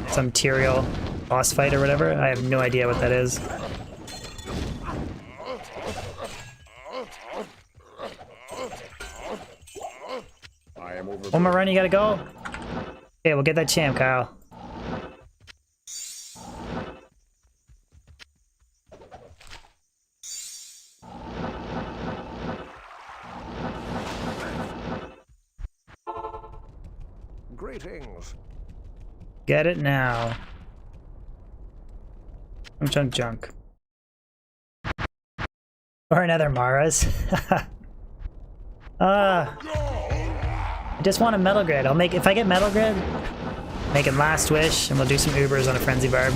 Some Tyrael boss fight or whatever. I have no idea what that is. One more run, you gotta go? Okay, we'll get that champ, Kyle. Greetings. Get it now. Junk. Or another Mara's. I just want a metal grid. I'll make, if I get metal grid, make it last wish, and we'll do some Ubers on a frenzy barb.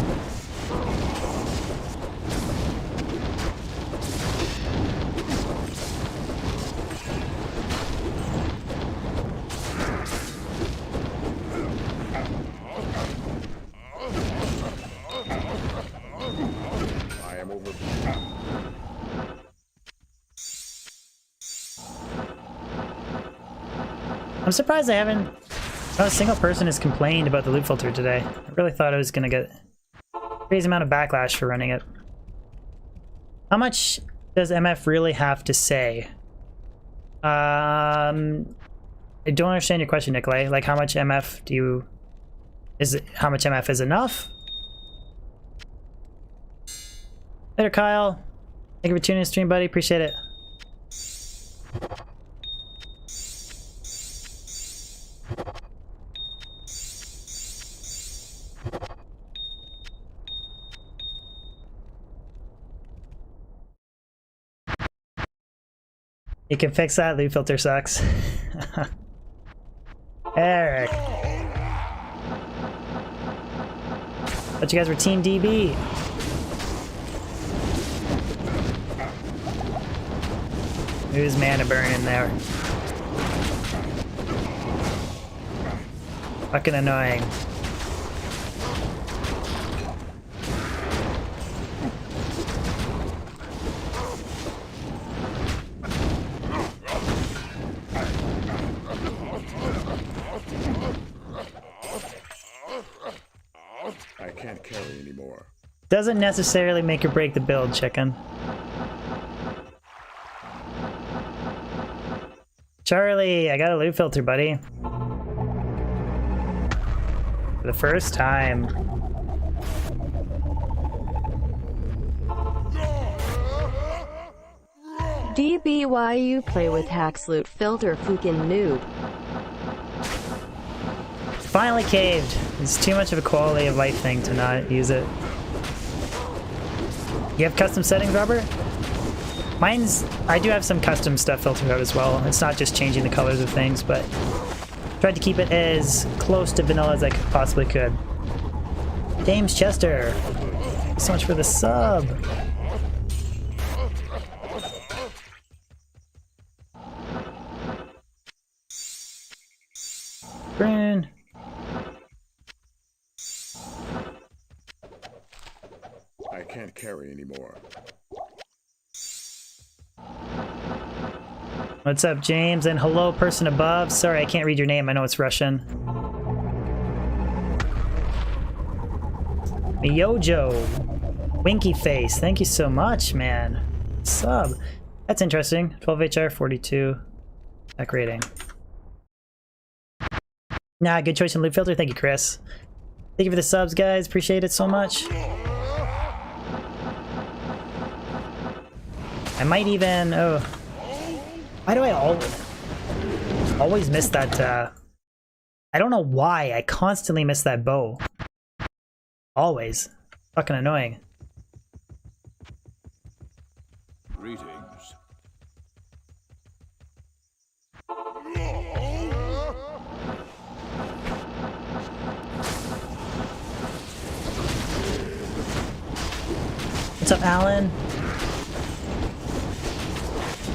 I'm surprised I haven't. Not a single person has complained about the loot filter today. I really thought I was gonna get a crazy amount of backlash for running it. How much does MF really have to say? I don't understand your question, Nikolai. Like, how much MF do you? Is it how much MF is enough? Later, Kyle. Thank you for tuning in the stream, buddy. Appreciate it. You can fix that. Loot filter sucks. Eric. Thought you guys were Team DB. Who's mana burning there? Fucking annoying. I can't carry anymore. Doesn't necessarily make or break the build, chicken. Charlie, I got a loot filter, buddy. For the first time. DBYU play with hacks loot filter fucking noob. Finally caved. It's too much of a quality of life thing to not use it. You have custom settings, Robert? Mine's... I do have some custom stuff filtered out as well. It's not just changing the colors of things, but... tried to keep it as close to vanilla as I possibly could. James Chester. Thanks so much for the sub. Rune. I can't carry anymore. What's up, James? And hello, person above. Sorry, I can't read your name. I know it's Russian. Yojo. Winky face. Thank you so much, man. Sub. That's interesting. 12 HR, 42. Tech rating. Nah, good choice in loot filter. Thank you, Chris. Thank you for the subs, guys. Appreciate it so much. I might even... oh. Why do I always miss that, I don't know why. I constantly miss that bow. Always. Fucking annoying. Greetings. What's up, Alan?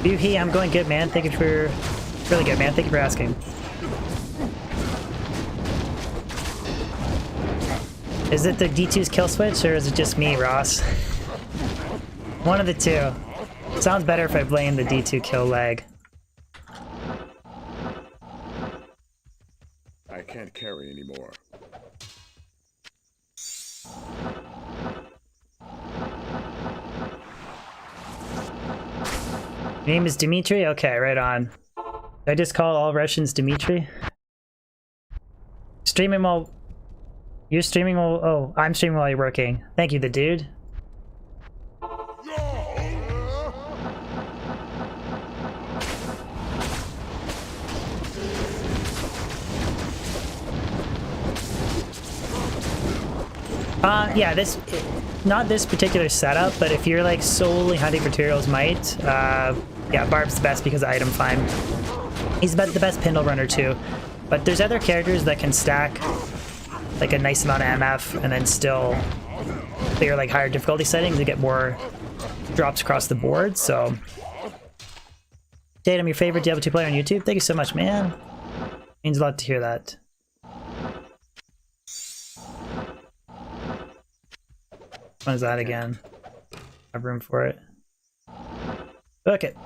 Buhi, I'm going good, man. Thank you for... Really good, man. Thank you for asking. Is it the D2's kill switch, or is it just me, Ross? One of the two. Sounds better if I blame the D2 kill lag. I can't carry anymore. Your name is Dimitri? Okay, right on. Did I just call all Russians Dimitri? Streaming while... You're streaming while... Oh, I'm streaming while you're working. Thank you, the dude. Yeah, this... Not this particular setup, but if you're like solely hunting for Tyrell's Might, yeah, Barb's the best because of item find. He's the best Pindle runner too. But there's other characters that can stack like a nice amount of MF and then still clear like higher difficulty settings and get more drops across the board, so... Jade, I'm your favorite Diablo 2 player on YouTube. Thank you so much, man. Means a lot to hear that. What is that again? I have room for it. Book it.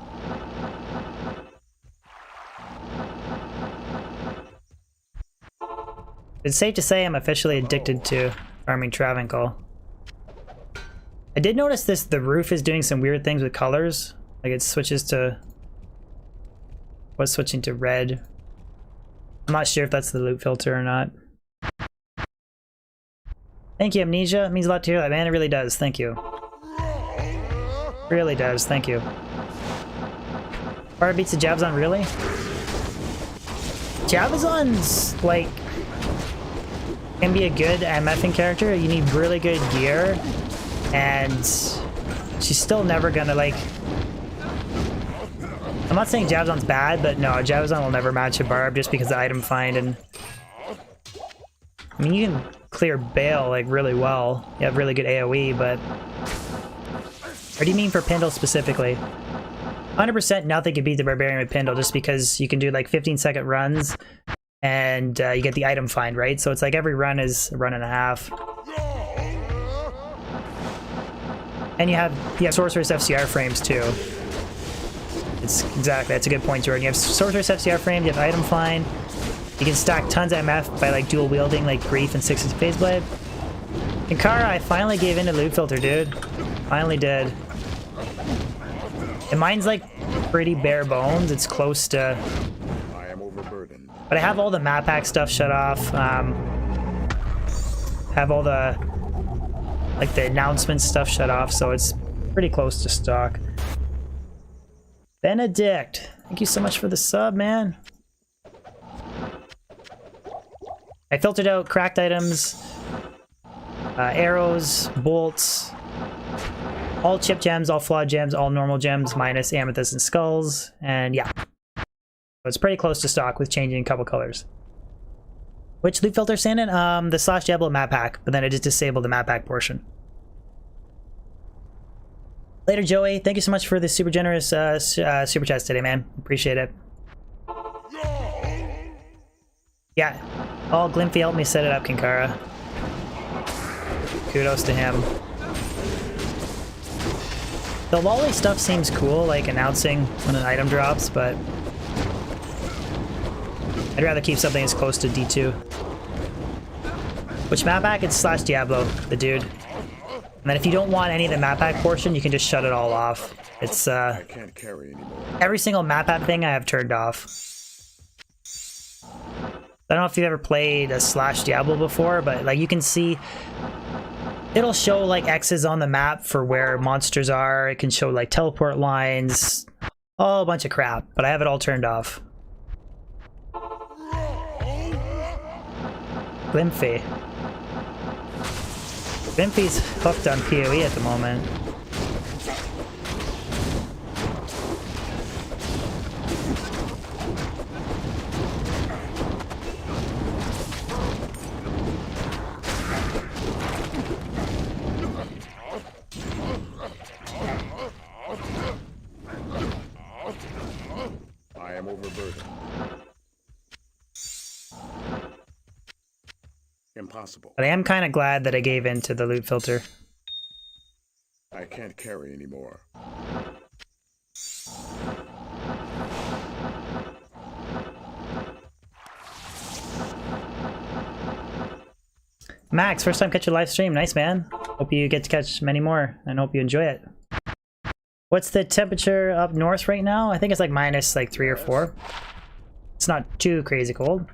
It's safe to say I'm officially addicted to farming Travincle. I did notice the roof is doing some weird things with colors. Like it switches to... Was switching to red. I'm not sure if that's the loot filter or not. Thank you, Amnesia. It means a lot to hear that, man. It really does. Thank you. Really does. Thank you. Bar beats the Javazon, really? Javazon's, like... can be a good MFing character. You need really good gear. And... she's still never gonna, like... I'm not saying Javazon's bad, but no, Javazon will never match a Barb just because of item find and... I mean, you can clear Bale, like, really well. You have really good AoE, but... What do you mean for Pindle specifically? 100% nothing can beat the Barbarian with Pindle just because you can do, like, 15-second runs and you get the item find, right? So it's like every run is a run and a half. And you have Sorceress FCR frames, too. It's exactly, that's a good point, Jordan. You have Sorceress FCR frames, you have item find. You can stack tons of MF by like dual wielding like Grief and 6 Phase Blade. Kinkara, I finally gave in to loot filter, dude. Finally did. And mine's like pretty bare bones. It's close to... I am overburdened. But I have all the map pack stuff shut off. Have all the... like the announcement stuff shut off, so it's pretty close to stock. Benedict, thank you so much for the sub, man. I filtered out cracked items, arrows, bolts, all chip gems, all flawed gems, all normal gems, minus amethyst and skulls, and yeah. So it's pretty close to stock with changing a couple colors. Which loot filter stand in? The / Diablo map pack, but then I just disabled the map pack portion. Later, Joey. Thank you so much for the super generous super chats today, man. Appreciate it. Yeah. Oh, Glimpy helped me set it up, Kinkara. Kudos to him. The lolly stuff seems cool, like announcing when an item drops, but... I'd rather keep something as close to D2. Which map pack? It's / Diablo, the dude. And then if you don't want any of the map pack portion, you can just shut it all off. It's, I can't carry anymore. every single map pack thing I have turned off. I don't know if you've ever played a / Diablo before, but, like, you can see... It'll show, like, X's on the map for where monsters are. It can show, like, teleport lines. A whole bunch of crap, but I have it all turned off. Glimpy. Glimpy's hooked on PoE at the moment. impossible. But I am kind of glad that I gave in to the loot filter. I can't carry anymore. Max, first time catch a live stream. Nice, man. Hope you get to catch many more and hope you enjoy it. What's the temperature up north right now? I think it's like minus like 3 or 4. It's not too crazy cold.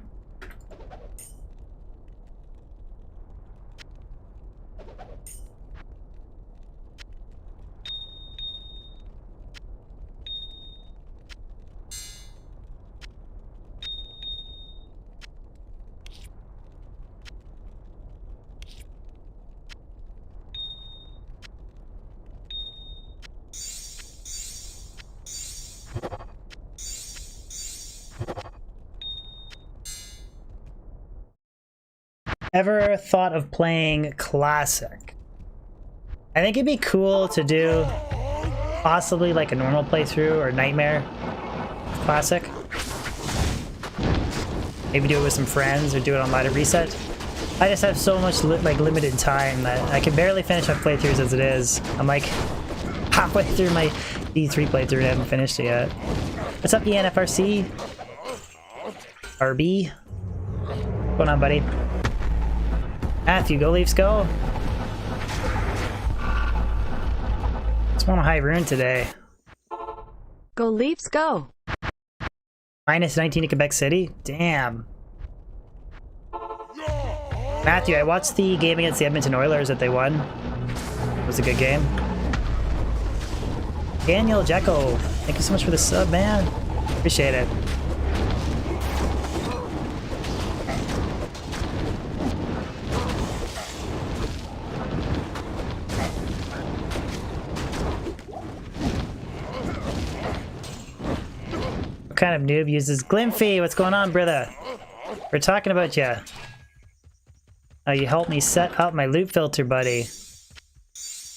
Ever thought of playing Classic? I think it'd be cool to do possibly like a normal playthrough or Nightmare Classic. Maybe do it with some friends or do it on lighter reset. I just have so much like limited time that I can barely finish up playthroughs as it is. I'm like halfway through my D3 playthrough and I haven't finished it yet. What's up, ENFRC? RB? What's going on, buddy? Matthew, go Leafs, go! Just want a high rune today. Go Leafs, go! Minus 19 to Quebec City? Damn. Matthew, I watched the game against the Edmonton Oilers that they won. It was a good game. Daniel Jecko, thank you so much for the sub, man. Appreciate it. What kind of noob uses Glimphy? What's going on, brother? We're talking about you. Oh, you helped me set up my loot filter, buddy.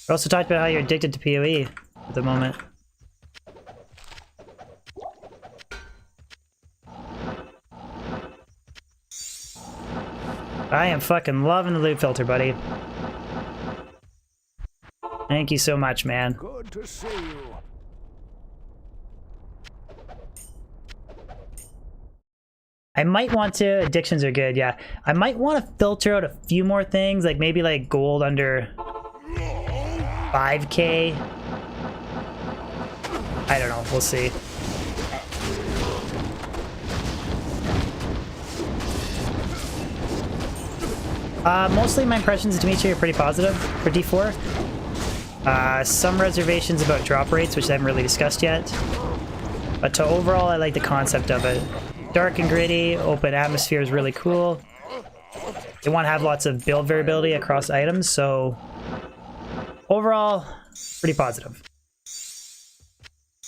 We also talked about how you're addicted to PoE at the moment. I am fucking loving the loot filter, buddy. Thank you so much, man. Good to see you. I might want to, addictions are good, yeah. I might want to filter out a few more things, like maybe like gold under 5k. I don't know, we'll see. Mostly my impressions of Dimitri are pretty positive for D4. Some reservations about drop rates, which I haven't really discussed yet. But to overall, I like the concept of it. Dark and gritty, open atmosphere is really cool. They want to have lots of build variability across items, so overall, pretty positive.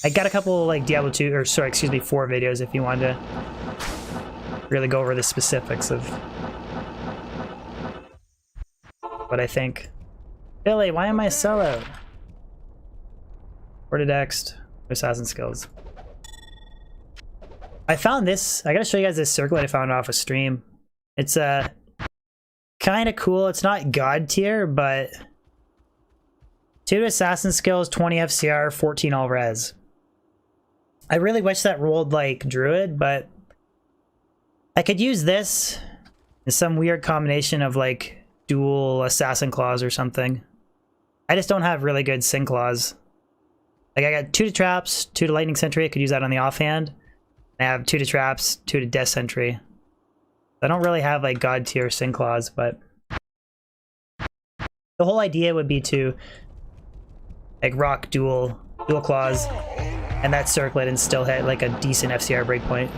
I got a couple like Diablo 2, or sorry, excuse me, 4 videos if you wanted to really go over the specifics of what I think. Billy, why am I a sellout? Word of Dext, assassin skills. I found this. I gotta show you guys this circlet I found off a stream. It's kind of cool. It's not god tier, but 2 assassin skills, 20 FCR, 14 all res. I really wish that rolled like druid, but I could use this in some weird combination of like dual assassin claws or something. I just don't have really good sin claws. Like I got 2 to traps, 2 to lightning sentry. I could use that on the offhand. I have 2 to traps, 2 to death sentry. I don't really have like god tier sin claws, but the whole idea would be to like rock dual claws and that circlet and still hit like a decent FCR breakpoint.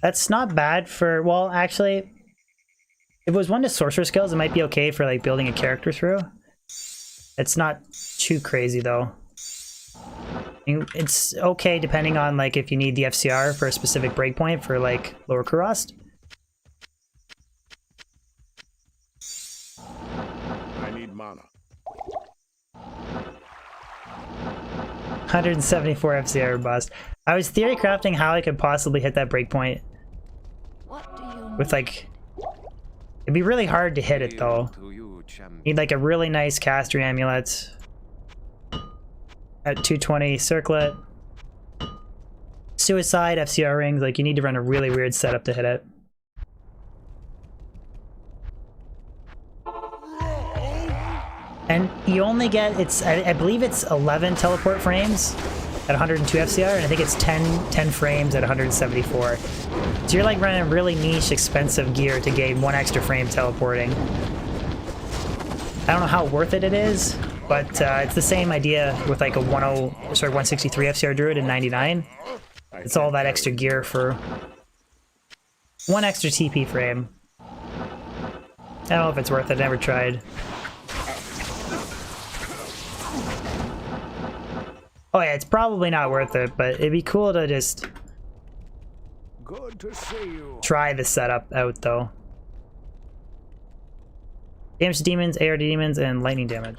That's not bad for, well, actually, if it was 1 to sorcerer skills, it might be okay for like building a character through. It's not too crazy though. It's okay depending on like if you need the FCR for a specific breakpoint for like lower Kurost. I need mana. 174 FCR bust. I was theory crafting how I could possibly hit that breakpoint What do you with like... It'd be really hard to hit it though. Need like a really nice caster amulet. At 220 circlet. Suicide, FCR rings, like you need to run a really weird setup to hit it. And you only get, I believe it's 11 teleport frames at 102 FCR, and I think it's 10 frames at 174. So you're like running really niche, expensive gear to gain 1 extra frame teleporting. I don't know how worth it is, but it's the same idea with like a 163 FCR Druid in 99. It's all that extra gear for 1 extra TP frame. I don't know if it's worth it, I never tried. Oh yeah, it's probably not worth it, but it'd be cool to just Good to see you. try the setup out though. Damage to demons, AR to demons, and lightning damage.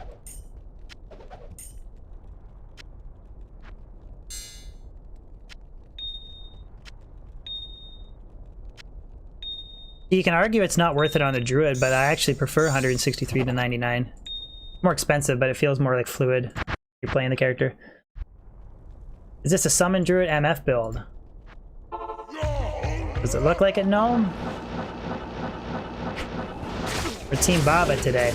You can argue it's not worth it on the druid, but I actually prefer 163 to 99. More expensive, but it feels more like fluid when you're playing the character. Is this a summon druid MF build? Does it look like it? No. We're Team Baba today.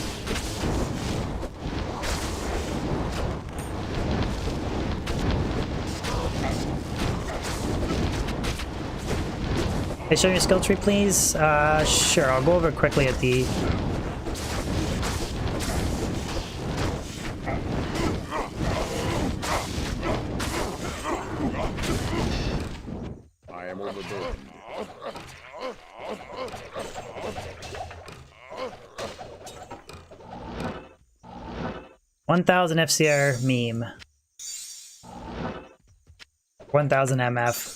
Can I show you a skill tree, please? Sure, I'll go over quickly at the... I am overburdened. 1,000 FCR meme. 1,000 MF.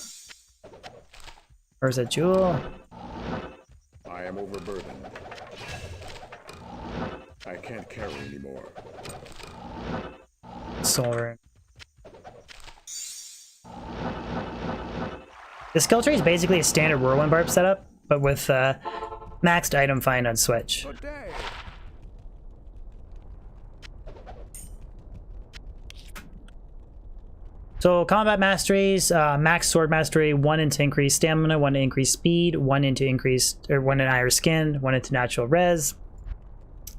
Where's that jewel? I am overburdened. I can't carry anymore. Soul Rune. The skill tree is basically a standard Whirlwind Barb setup, but with maxed item find on Switch. Good day. So combat masteries, max sword mastery, 1 into increased stamina, 1 to increase speed, 1 into increased, or 1 in higher skin, 1 into natural res.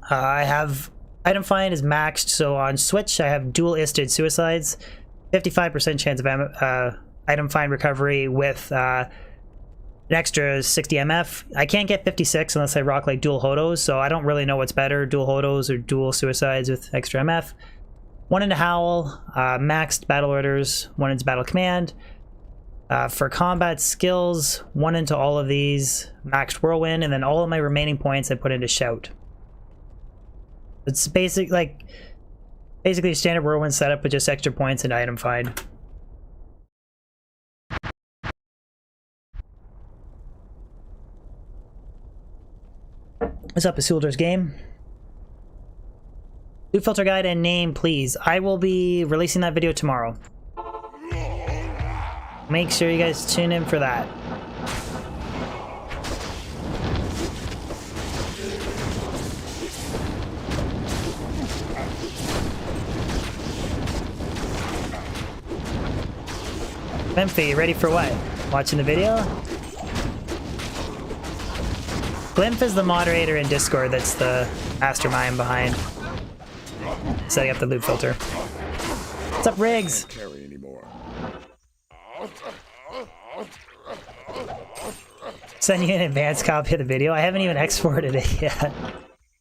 I have item find is maxed, so on Switch I have dual-isted suicides, 55% chance of item find recovery with an extra 60 MF. I can't get 56 unless I rock like dual hodos, so I don't really know what's better, dual hodos or dual suicides with extra MF. 1 into Howl, maxed battle orders, 1 into battle command. For combat skills, 1 into all of these, maxed Whirlwind, and then all of my remaining points I put into Shout. It's basically a standard Whirlwind setup with just extra points and item find. What's up, Isildur's game? Loot filter guide and name, please. I will be releasing that video tomorrow. Make sure you guys tune in for that. Glimphy, you ready for what? Watching the video? Glimph is the moderator in Discord that's the mastermind behind setting up the loot filter. What's up, Riggs? Can't carry anymore. Send you an advanced copy of the video. I haven't even exported it yet.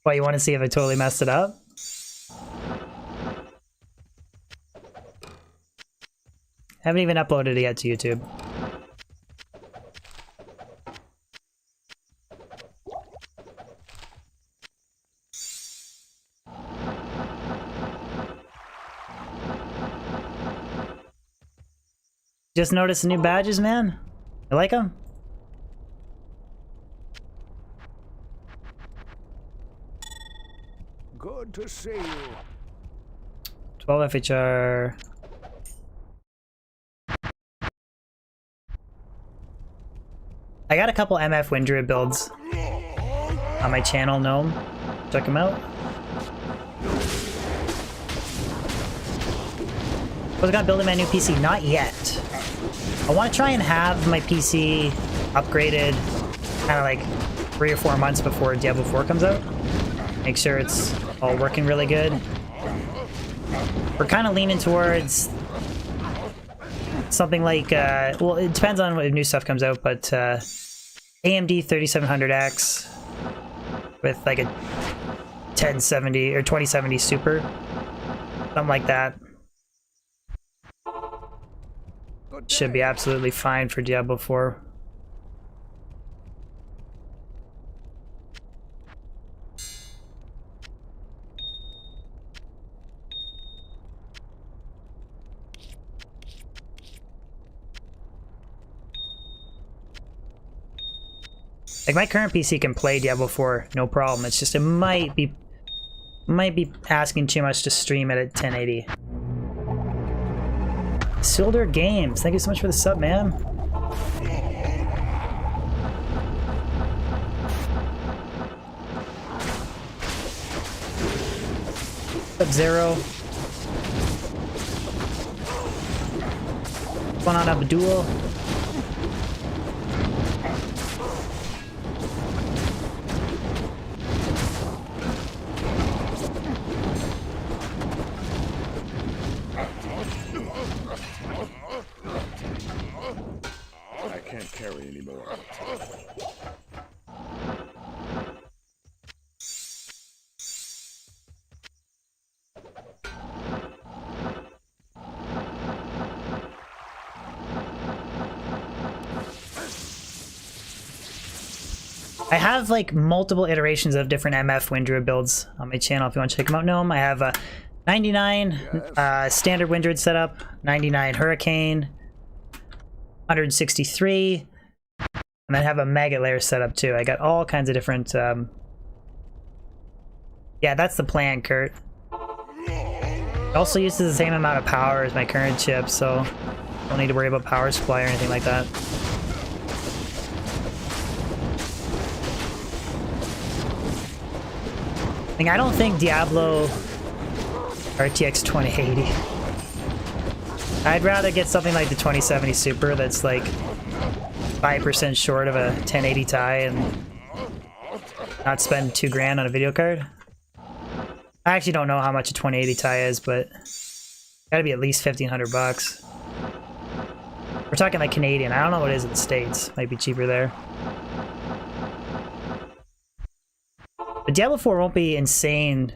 Why, you want to see if I totally messed it up? Haven't even uploaded it yet to YouTube. Just noticed the new badges, man? You like them? Good to see you. 12 FHR. I got a couple MF Windruid builds on my channel, Gnome. Check them out. Was gonna build my new PC? Not yet. I want to try and have my PC upgraded kind of like 3 or 4 months before Diablo 4 comes out. Make sure it's all working really good. We're kind of leaning towards something like, well, it depends on what new stuff comes out, but AMD 3700X with like a 1070 or 2070 Super, something like that. Should be absolutely fine for Diablo 4. Like my current PC can play Diablo 4, no problem. It's just it might be asking too much to stream it at 1080. Silder Games, thank you so much for the sub, man. Sub-Zero. Fun on Abdul. I can't carry anymore. I have like multiple iterations of different MF Windruid builds on my channel if you want to check them out. Gnome, I have a 99 standard Windruid setup, 99 Hurricane, 163, and then I have a Maggot Layer setup too. I got all kinds of different yeah, that's the plan, Kurt. It also uses the same amount of power as my current chip, so don't need to worry about power supply or anything like that. I don't think Diablo RTX 2080. I'd rather get something like the 2070 Super that's like 5% short of a 1080 Ti and not spend $2 grand on a video card. I actually don't know how much a 2080 Ti is, but gotta be at least 1,500 bucks. We're talking like Canadian. I don't know what it is in the States. Might be cheaper there. But Diablo 4 won't be insane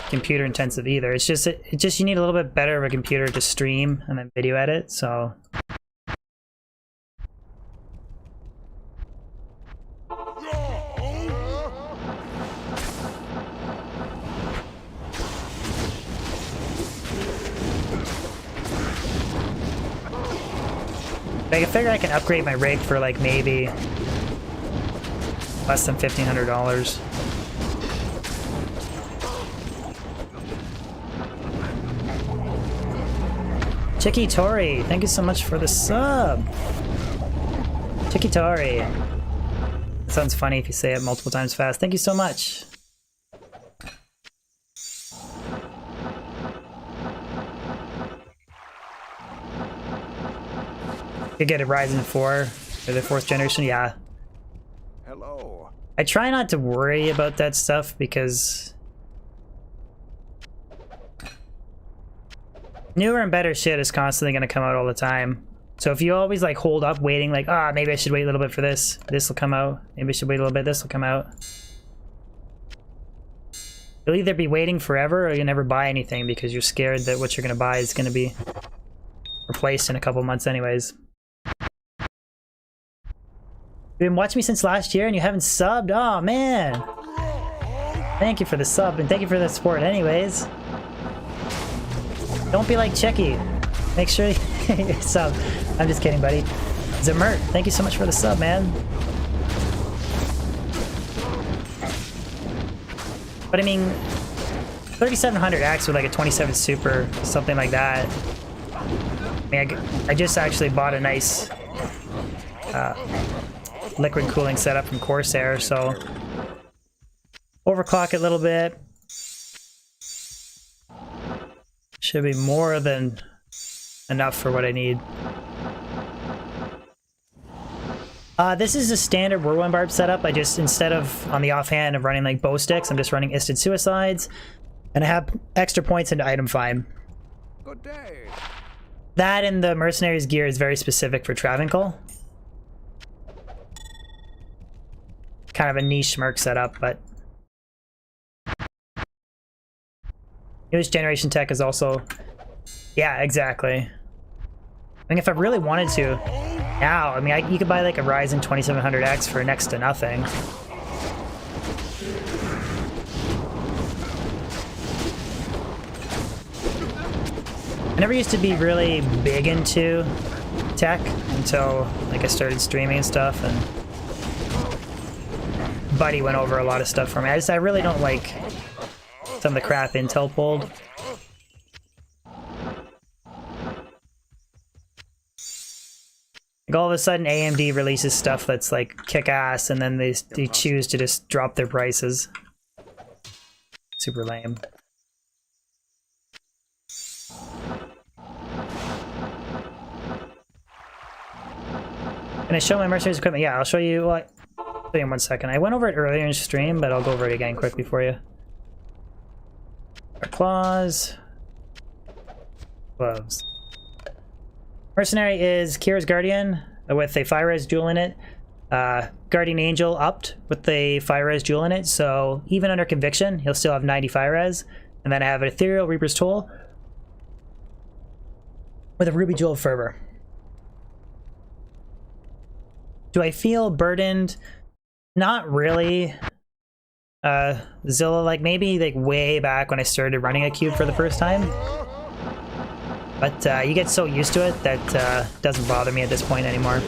computer intensive either. It's just you need a little bit better of a computer to stream and then video edit, so I figure I can upgrade my rig for like maybe less than $1,500. Chicky Tori, thank you so much for the sub. Chicky Tori. It sounds funny if you say it multiple times fast. Thank you so much. Could get a Ryzen 4 or the 4th generation, yeah. Hello. I try not to worry about that stuff because newer and better shit is constantly going to come out all the time. So if you always like hold up waiting like, maybe I should wait a little bit for this. This will come out. Maybe I should wait a little bit. This will come out. You'll either be waiting forever or you'll never buy anything because you're scared that what you're going to buy is going to be replaced in a couple months anyways. You've been watching me since last year and you haven't subbed? Oh man! Thank you for the sub and thank you for the support anyways. Don't be like Checky. Make sure you sub. I'm just kidding, buddy. Zamert, thank you so much for the sub, man. But I mean, 3700 X with like a 27 super, something like that. I mean, I just actually bought a nice liquid cooling setup from Corsair, so overclock it a little bit. Should be more than enough for what I need. This is a standard Whirlwind Barb setup. I just, instead of on the offhand of running like bow sticks, I'm just running instant suicides, and I have extra points into item find. Good day. That and the mercenaries gear is very specific for Travancore. Kind of a niche merc setup, but newest generation tech is also, yeah, exactly. I mean, if I really wanted to, now, I mean, you could buy like a Ryzen 2700X for next to nothing. I never used to be really big into tech until like I started streaming and stuff, and Buddy went over a lot of stuff for me. I really don't like some of the crap Intel pulled. Like all of a sudden AMD releases stuff that's like kick-ass, and then they choose to just drop their prices. Super lame. Can I show my mercenaries equipment? Yeah, I'll show you. Well, I'll show you in 1 second. I went over it earlier in stream, but I'll go over it again quickly for you. Our claws. Gloves. Mercenary is Kira's Guardian with a Fire-Res jewel in it. Guardian Angel upped with the Fire-Res jewel in it, so even under Conviction, he'll still have 90 Fire-Res. And then I have an Ethereal Reaper's Toll with a Ruby Jewel of Fervor. Do I feel burdened? Not really. Zilla, like maybe like way back when I started running a cube for the first time. But you get so used to it that doesn't bother me at this point anymore.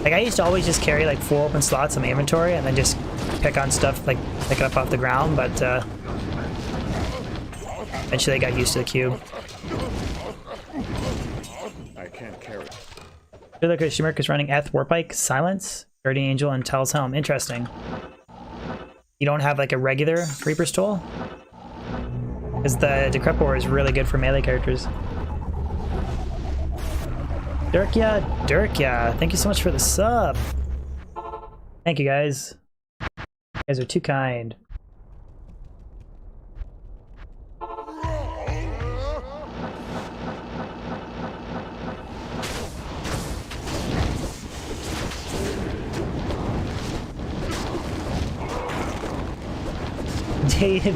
Like I used to always just carry like 4 open slots in my inventory and then just pick on stuff, like pick it up off the ground, but eventually I got used to the cube. I can't carry. Look at Shimmerk is running Eth Warpike, Silence, Guardian Angel, and Tal's Helm. Interesting. You don't have like a regular Reaper's Toll? Because the Decrepor is really good for melee characters. Dirkya, thank you so much for the sub. Thank you guys. You guys are too kind.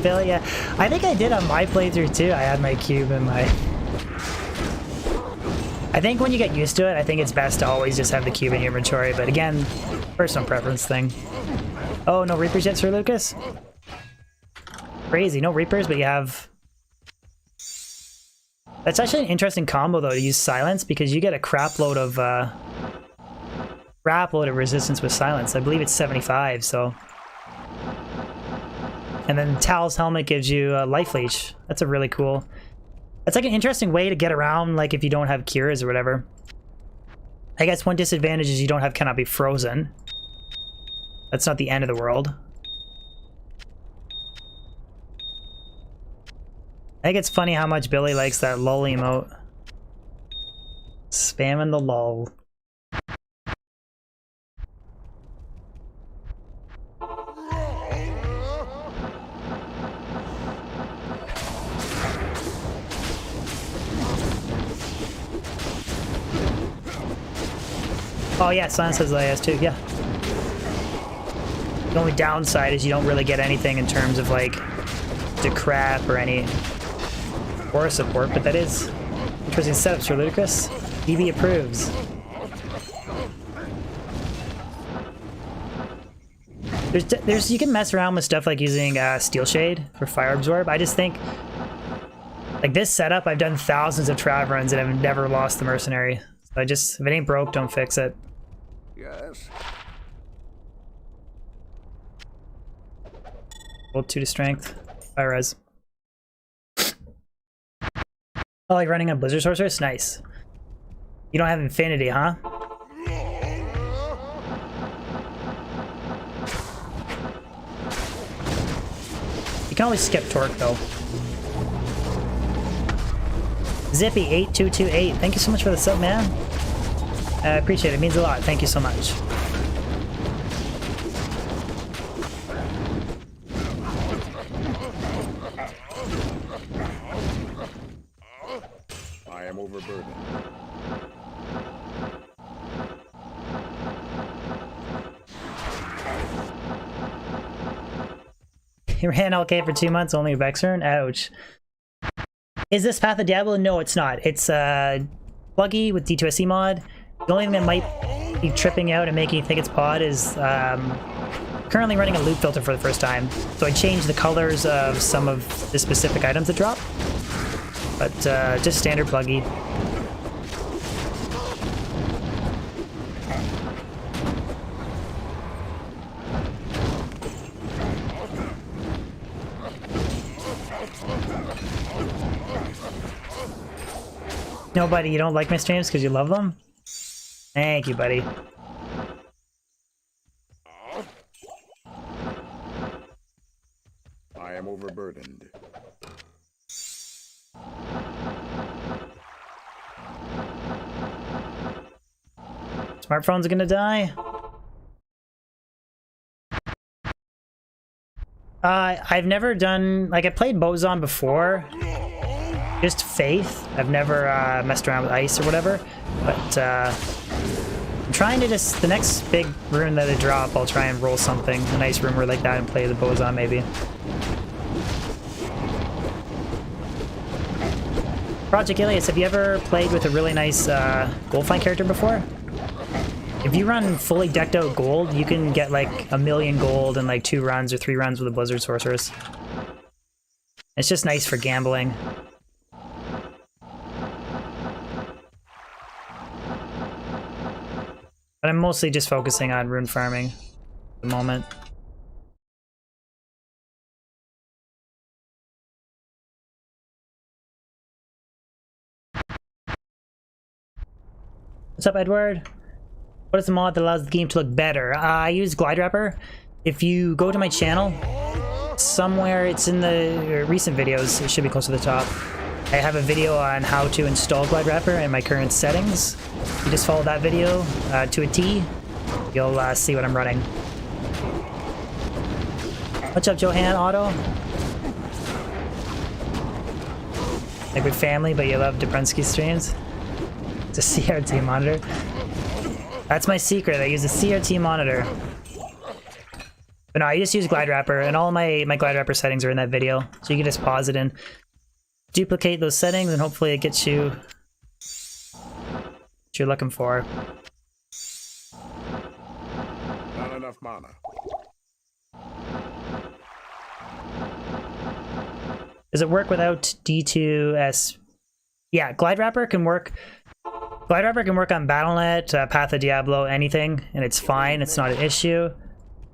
Bill, yeah. I think I did on my playthrough too. I had my cube in my... I think when you get used to it, I think it's best to always just have the cube in your inventory, but again, personal preference thing. Oh, no Reapers yet, Sir Lucas? Crazy, no Reapers, but you have... That's actually an interesting combo though, to use Silence, because you get a crap load of resistance with Silence. I believe it's 75, so... And then Tal's Helmet gives you a Life Leech. That's a really cool... That's like an interesting way to get around, like if you don't have cures or whatever. I guess one disadvantage is you don't have Cannot Be Frozen. That's not the end of the world. I think it's funny how much Billy likes that lull emote. Spamming the lull. Oh yeah, Silence has IS too, yeah. The only downside is you don't really get anything in terms of like the crap or any aura support, but that is interesting setups for Ludicrous. EV approves. There's you can mess around with stuff like using Steel Shade for Fire Absorb. I just think Like this setup, I've done thousands of Trav runs and I've never lost the mercenary. So I just, if it ain't broke, don't fix it. Yes. Roll 2 to strength. Fire res. I like running on Blizzard Sorceress? Nice. You don't have Infinity, huh? You can always skip Torque, though. Zippy8228, thank you so much for the sub, man. I appreciate it. It means a lot. Thank you so much. I am overburdened. He ran LK for 2 months, only a Vexern? Ouch. Is this Path of Diablo? No, it's not. It's pluggy with D2SE mod. The only thing that might be tripping out and making you think it's pod is currently running a loot filter for the first time. So I changed the colors of some of the specific items that drop. But just standard pluggy. No, buddy, you don't like my streams because you love them? Thank you, buddy. I am overburdened. Smartphone's gonna die? I've never done... Like, I played Bozon before. Just Faith. I've never messed around with Ice or whatever. But I'm trying to just... The next big rune that I drop, I'll try and roll something. A nice rune like that and play the Bozon, maybe. Project Ilias, have you ever played with a really nice Goldfind character before? If you run fully decked out gold, you can get like 1,000,000 gold in like 2 runs or 3 runs with a Blizzard Sorceress. It's just nice for gambling. But I'm mostly just focusing on rune farming at the moment. What's up, Edward? What is the mod that allows the game to look better? I use Glide Wrapper. If you go to my channel, somewhere it's in the recent videos, it should be close to the top. I have a video on how to install Glide Wrapper in my current settings. You just follow that video to a T, you'll see what I'm running. What's up, Johan Otto? Like with family, but you love Deprensky streams? It's a CRT monitor. That's my secret. I use a CRT monitor. But no, I just use Glide Wrapper, and all my Glide Wrapper settings are in that video. So you can just pause it and duplicate those settings, and hopefully it gets you what you're looking for. Not enough mana. Does it work without D2S? Yeah, Glide Wrapper can work. Glide Wrapper can work on Battle.net, Path of Diablo, anything, and it's fine. It's not an issue.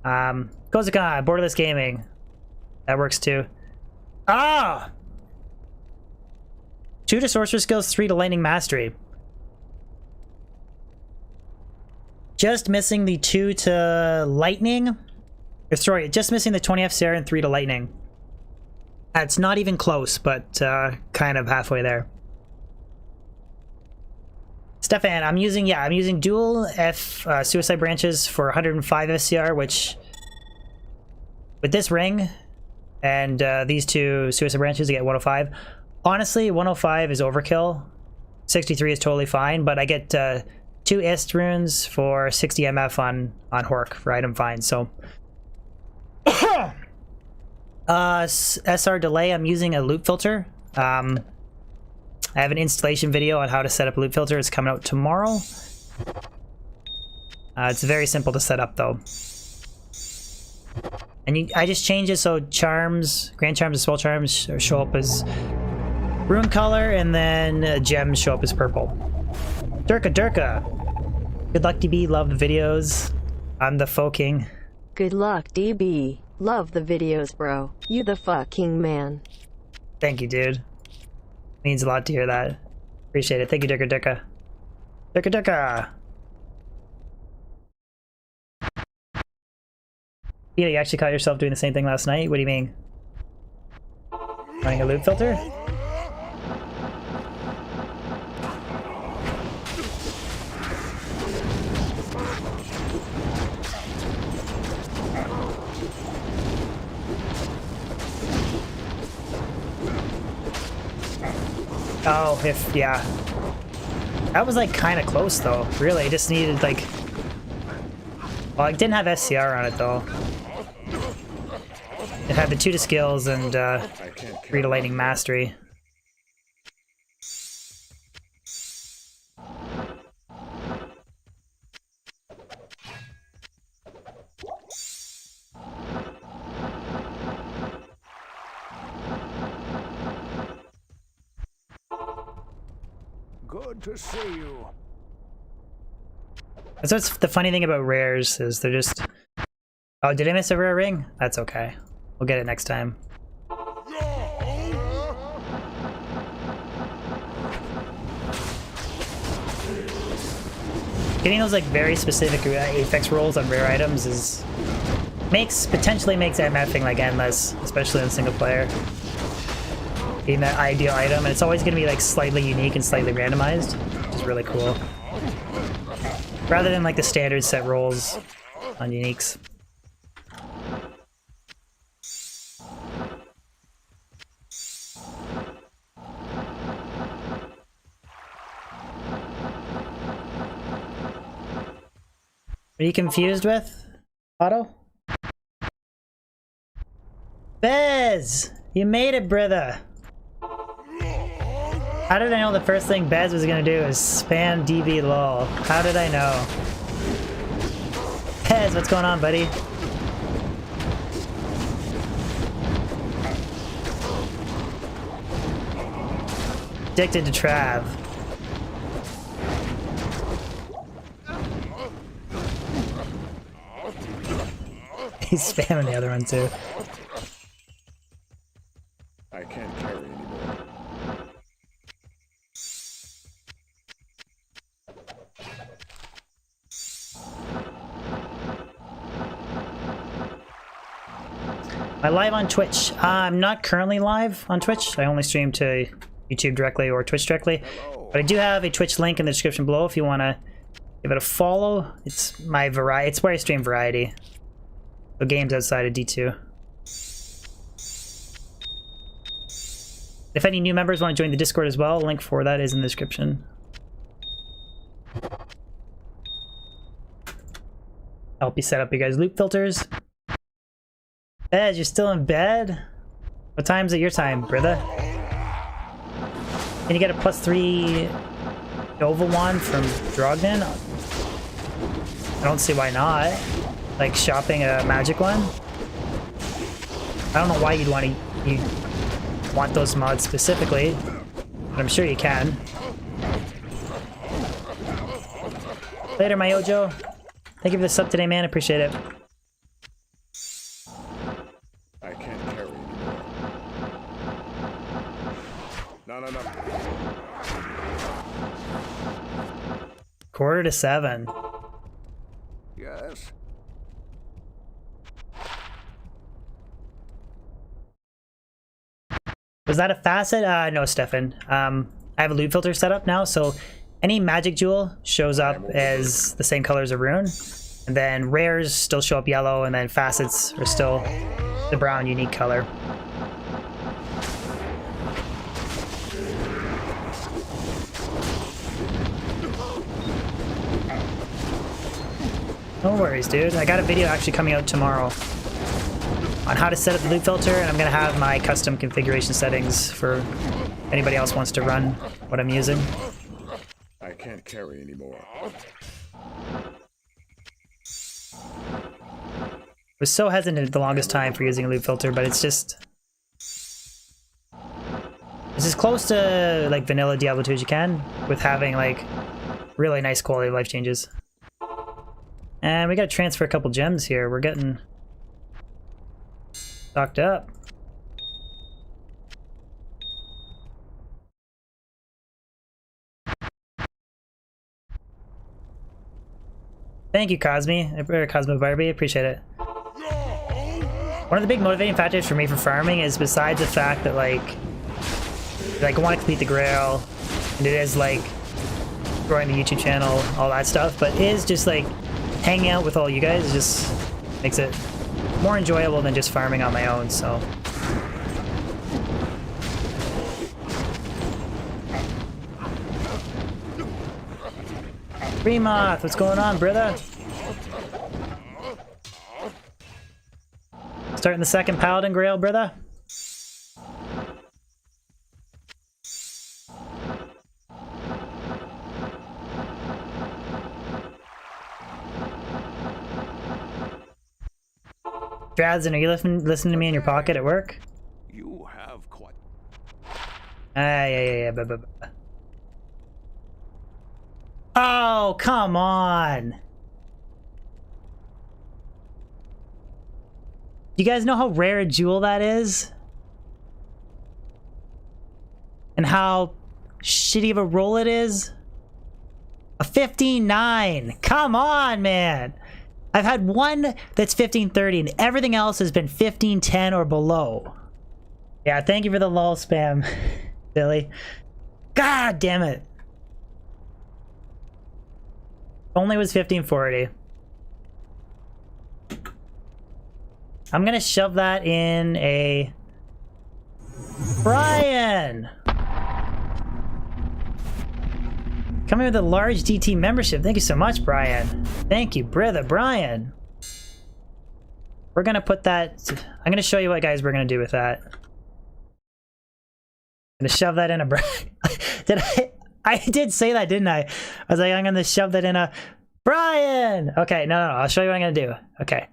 Kozaka, Borderless Gaming. That works too. Ah! 2 to Sorcerer Skills, 3 to Lightning Mastery. Just missing the 2 to Lightning. Or sorry, just missing the 20 FCR and 3 to Lightning. It's not even close, but kind of halfway there. Stefan, I'm using dual F suicide branches for 105 SCR, which with this ring and these 2 suicide branches, I get 105. Honestly, 105 is overkill. 63 is totally fine, but I get 2 Ist runes for 60 MF on Hork for item find. So SR delay, I'm using a loop filter. I have an installation video on how to set up a loop filter. It's coming out tomorrow. It's very simple to set up though. And I just change it so charms, grand charms and spell charms show up as rune color, and then gems show up as purple. Durka Durka. Good luck, DB. Love the videos. I'm the Faux King. Good luck, DB. Love the videos, bro. You the fucking man. Thank you, dude. Means a lot to hear that. Appreciate it. Thank you, Durka Durka. Durka Durka. Yeah, you actually caught yourself doing the same thing last night? What do you mean? Running a loop filter? Oh, yeah. That was like kind of close though. Really, I just needed like... Well, it didn't have SCR on it though. It had the 2 to skills and 3 to lightning mastery. Good to see you. That's what's the funny thing about rares is they're just... Oh, did I miss a rare ring? That's okay. We'll get it next time. Getting those like very specific effects rolls on rare items is potentially makes MFing like endless, especially in single player. Getting that ideal item, and it's always going to be like slightly unique and slightly randomized, which is really cool. Rather than like the standard set rolls on uniques. Are you confused with, Otto? Bez! You made it, brother! How did I know the first thing Bez was gonna do is spam DB lol? How did I know? Bez, what's going on, buddy? Addicted to Trav. He's spamming the other one too. I can't carry anymore. Am I live on Twitch? I'm not currently live on Twitch. I only stream to YouTube directly or Twitch directly. But I do have a Twitch link in the description below if you want to give it a follow. It's my variety. It's where I stream variety. So games outside of D2. If any new members want to join the Discord as well, link for that is in the description. Help you set up your guys' loop filters. Ed, you're still in bed? What time is it your time, brother? Can you get a +3 Nova wand from Drogden? I don't see why not. Like shopping a magic one? I don't know why you'd want those mods specifically, but I'm sure you can. Later, my Ojo. Thank you for the sub today, man. Appreciate it. I can't carry anymore. Not enough. 6:45. Yes. Was that a facet? No, Stefan. I have a loot filter set up now, so any magic jewel shows up as the same color as a rune, and then rares still show up yellow, and then facets are still the brown unique color. No worries, dude. I got a video actually coming out tomorrow on how to set up the loot filter, and I'm gonna have my custom configuration settings for anybody else wants to run what I'm using. I can't carry anymore. I was so hesitant the longest time for using a loot filter, but it's just... This is close to like vanilla Diablo 2 as you can, with having like really nice quality of life changes. And we gotta transfer a couple gems here. We're getting stocked up. Thank you, Cosmo Barbie. Appreciate it. One of the big motivating factors for me for farming is, besides the fact that like I want to complete the Grail, and it is like growing the YouTube channel, all that stuff, but is just like hanging out with all you guys just makes it more enjoyable than just farming on my own. So Remoth, what's going on, brother? Starting the second Paladin Grail, brother? Drazen, are you listening to me in your pocket at work? You have quite. Yeah. Oh, come on! You guys know how rare a jewel that is? And how shitty of a roll it is? A 15-9! Come on, man! I've had one that's 15-30 and everything else has been 15-10 or below. Yeah, thank you for the lol spam, Billy. God damn it. Only was 15-40. I'm gonna shove that in a... Brian! Coming with a large DT membership. Thank you so much, Brian. Thank you, brother Brian. We're gonna put that... I'm gonna show you what, guys, we're gonna do with that. I'm gonna shove that in a... Did I did say that, didn't I? I was like, I'm gonna shove that in a... Brian! Okay, no, I'll show you what I'm gonna do. Okay.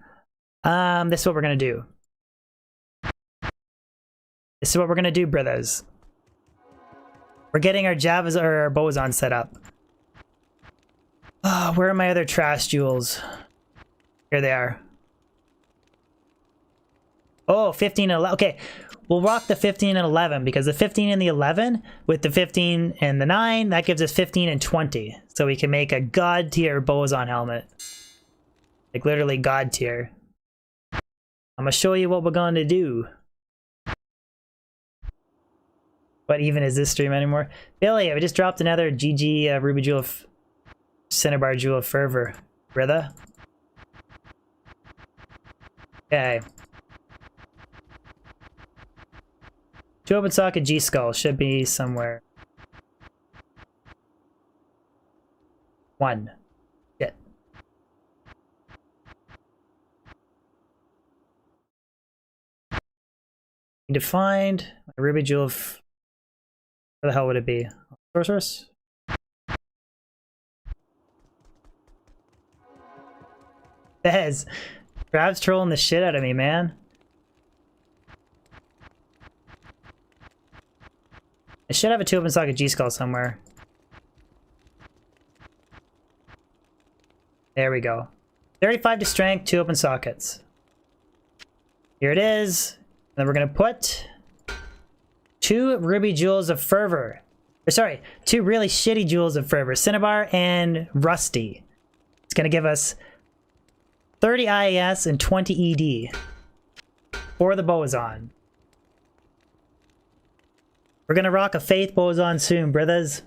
This is what we're gonna do. This is what we're gonna do, brothers. We're getting our Javas or our Bozon set up. Oh, where are my other trash jewels? Here they are. Oh, 15 and 11. Okay, we'll rock the 15 and 11 because the 15 and the 11 with the 15 and the 9, that gives us 15 and 20. So we can make a god tier Bozon helmet. Like literally god tier. I'm gonna show you what we're going to do. What even is this stream anymore? Billy, I just dropped another GG Ruby Jewel of Cinnabar Jewel of Fervor. Brother? Okay. 2 open socket G Skull should be somewhere. 1. Shit. Need to find my Ruby Jewel of... Where the hell would it be? Sorceress? Bez! Trav's trolling the shit out of me, man. I should have a 2 open socket G-Skull somewhere. There we go. 35 to strength, 2 open sockets. Here it is. Then we're gonna put 2 Ruby Jewels of Fervor. Or sorry, 2 really shitty Jewels of Fervor. Cinnabar and Rusty. It's gonna give us 30 IAS and 20 ED. For the Bozon. We're gonna rock a Faith Bozon soon, brothers.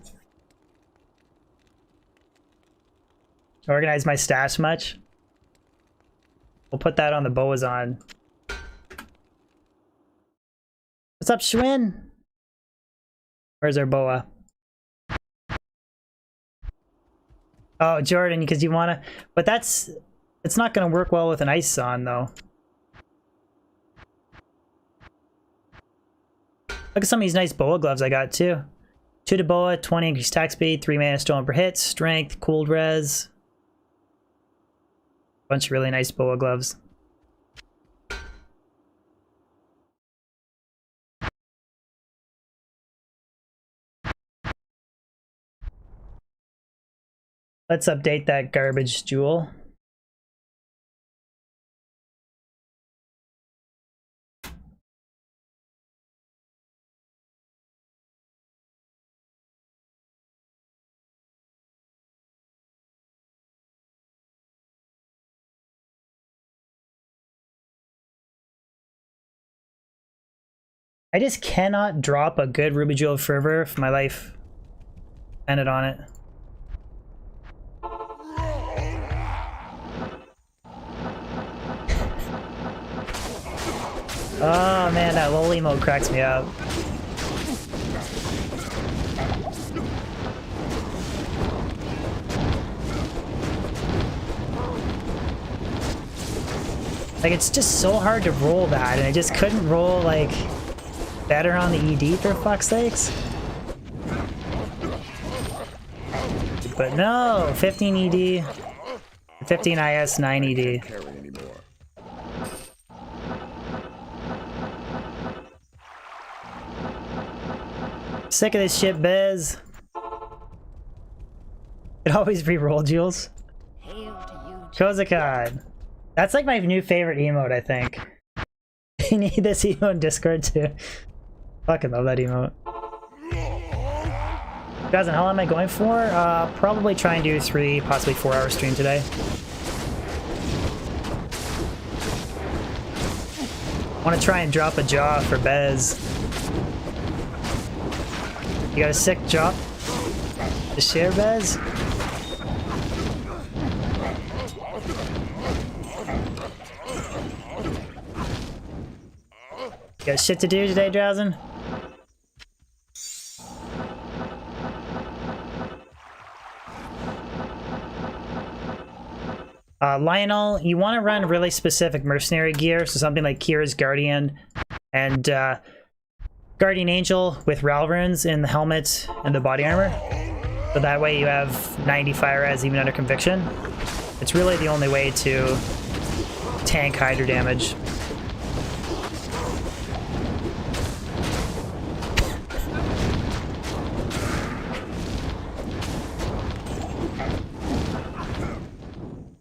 Organize my stash much? We'll put that on the Bozon. What's up, Schwinn? Where's our boa? Oh, Jordan, because you wanna... But that's... It's not gonna work well with an ice on, though. Look at some of these nice boa gloves I got, too. 2 to boa, 20 increased attack speed, 3 mana stolen per hit, strength, cooled res. Bunch of really nice boa gloves. Let's update that garbage jewel. I just cannot drop a good Ruby Jewel of Fervor if my life depended on it. Oh man, that lol emote cracks me up. Like, it's just so hard to roll that, and I just couldn't roll, like, better on the ED for fuck's sakes. But no, 15 ED, 15 IS, 9 ED. Carry anymore. Sick of this shit, Bez. It always re-roll Jules. Kozakad. That's like my new favorite emote, I think. You need this emote in Discord too. Fucking love that emote. Guys, and how long am I going for? Probably try and do 3, possibly 4 hour stream today. Want to try and drop a jaw for Bez. You got a sick jaw to share, Bez? You got shit to do today, Drowsin? Lionel, you want to run really specific mercenary gear, so something like Kira's Guardian and Guardian Angel with Ral runes in the helmet and the body armor. So that way you have 90 fire res even under conviction. It's really the only way to tank Hydra damage.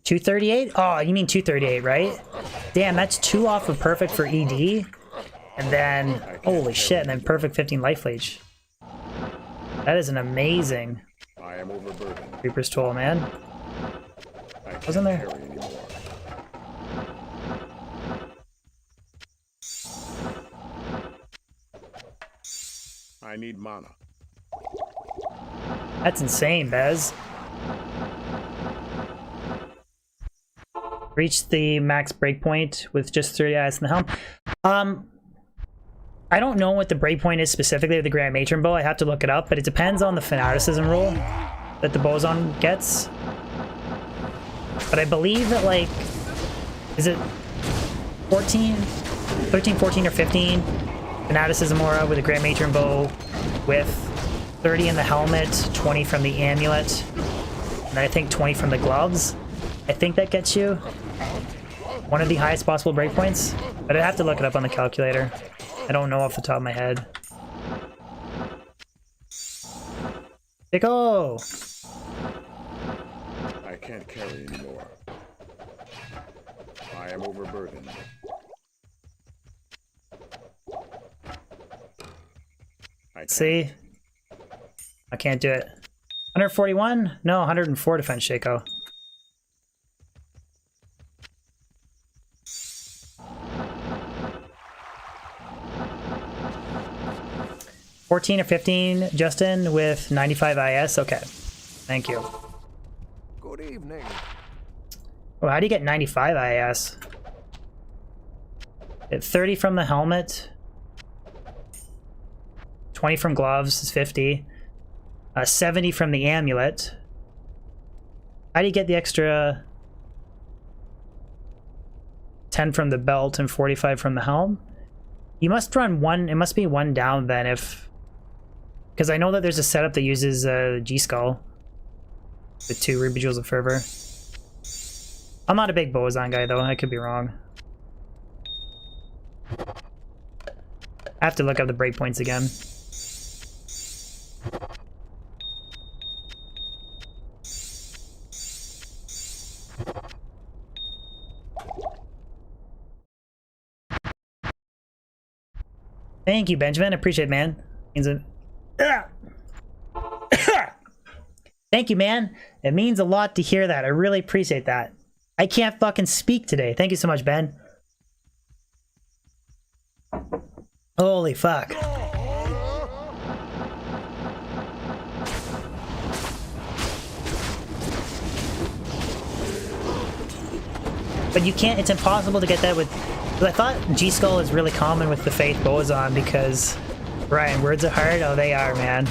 $238? Oh, you mean 238, right? Damn, that's 2 off of perfect for ED. And then, holy shit, and then perfect 15 life leech. That is an amazing I am overburdened. Reaper's Toll, man. Wasn't there? Carry anymore. I need mana. That's insane, Bez. Reach the max breakpoint with just 30 eyes in the helm. I don't know what the breakpoint is specifically with the Grand Matron bow. I have to look it up, but it depends on the fanaticism rule that the boson gets. But I believe that, like, is it 13, 14, or 15 fanaticism aura with a Grand Matron bow with 30 in the helmet, 20 from the amulet, and I think 20 from the gloves. I think that gets you one of the highest possible breakpoints, but I'd have to look it up on the calculator. I don't know off the top of my head. Pickle! I can't carry anymore. I am overburdened. See? I can't do it. 141? No, 104 defense, Shaco. $14 or $15, Justin, with 95 IS? Okay. Thank you. Good evening. Oh, how do you get 95 IS? Get 30 from the helmet. 20 from gloves is 50. 70 from the amulet. How do you get the extra 10 from the belt and 45 from the helm? You must run one, it must be one down then if... Because I know that there's a setup that uses G-Skull with 2 Ruby Jewels of Fervor. I'm not a big boson guy though, I could be wrong. I have to look up the breakpoints again. Thank you, Benjamin. Appreciate it, man. Means it. Thank you, man. It means a lot to hear that. I really appreciate that. I can't fucking speak today. Thank you so much, Ben. Holy fuck. But you can't, it's impossible to get that with, I thought G-Skull is really common with the Faith Boson because, Ryan, Words of Heart, oh they are, man.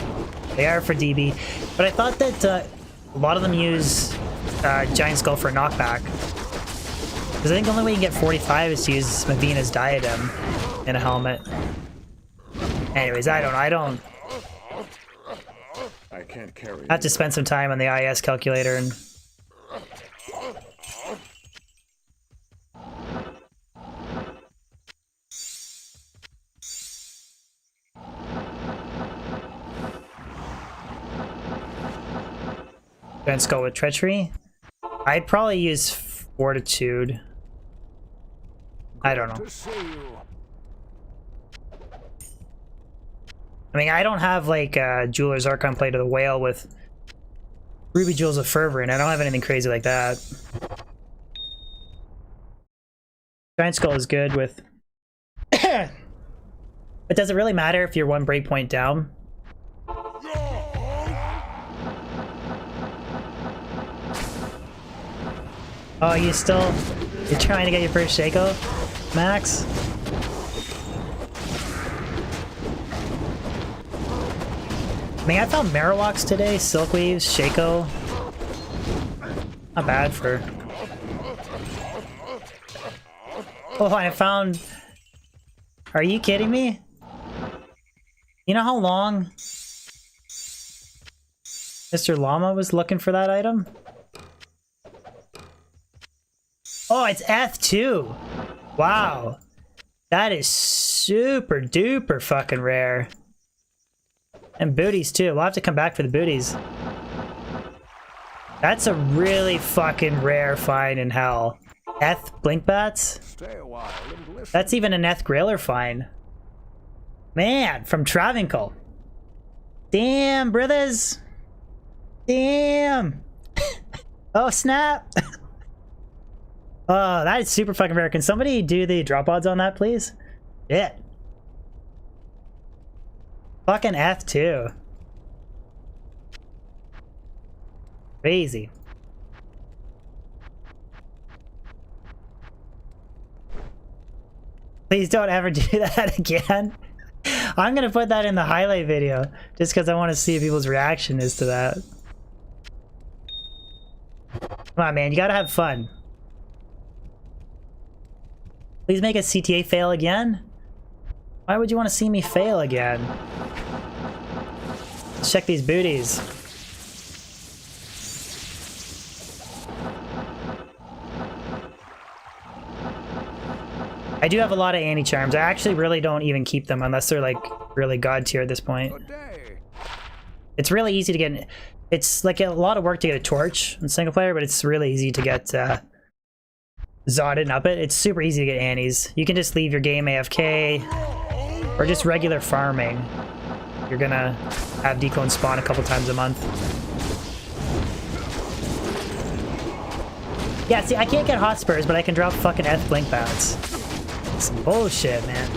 They are for DB. But I thought that a lot of them use Giant Skull for knockback. Because I think the only way you can get 45 is to use Mavina's Diadem in a helmet. Anyways, I can't carry. have to spend some time on the IS calculator and... Giant Skull with Treachery? I'd probably use Fortitude. I don't know. I mean, I don't have like Jeweler's Archon Plate of the Whale with Ruby Jewels of Fervor, and I don't have anything crazy like that. Giant Skull is good with... But does it really matter if you're one breakpoint down? Oh, you're trying to get your first Shaco, Max? I mean, I found Marowaks today, Silkweaves, Shaco. Not bad for... Oh, I found... Are you kidding me? You know how long Mr. Llama was looking for that item? Oh, it's F2. Wow. That is super duper fucking rare. And booties too. We'll have to come back for the booties. That's a really fucking rare find in hell. Eth Blinkbats? Stay a while and listen. That's even an Eth Grailer find. Man, from Travinkel. Damn, brothers. Damn. Oh, snap. Oh, that is super fucking rare. Can somebody do the drop odds on that, please? Yeah. Fucking F2. Crazy. Please don't ever do that again. I'm gonna put that in the highlight video just because I want to see people's reaction is to that. Come on, man, you gotta have fun. Please make a CTA fail again? Why would you want to see me fail again? Let's check these booties. I do have a lot of anti-charms. I actually really don't even keep them unless they're like really god tier at this point. Good day. It's really easy to get... It's like a lot of work to get a torch in single player, but it's really easy to get Zodded and up it. It's super easy to get annies. You can just leave your game AFK or just regular farming. You're gonna have declone spawn a couple times a month. Yeah, see, I can't get Hotspurs, but I can drop fucking Eth Blinkbats. Some bullshit, man.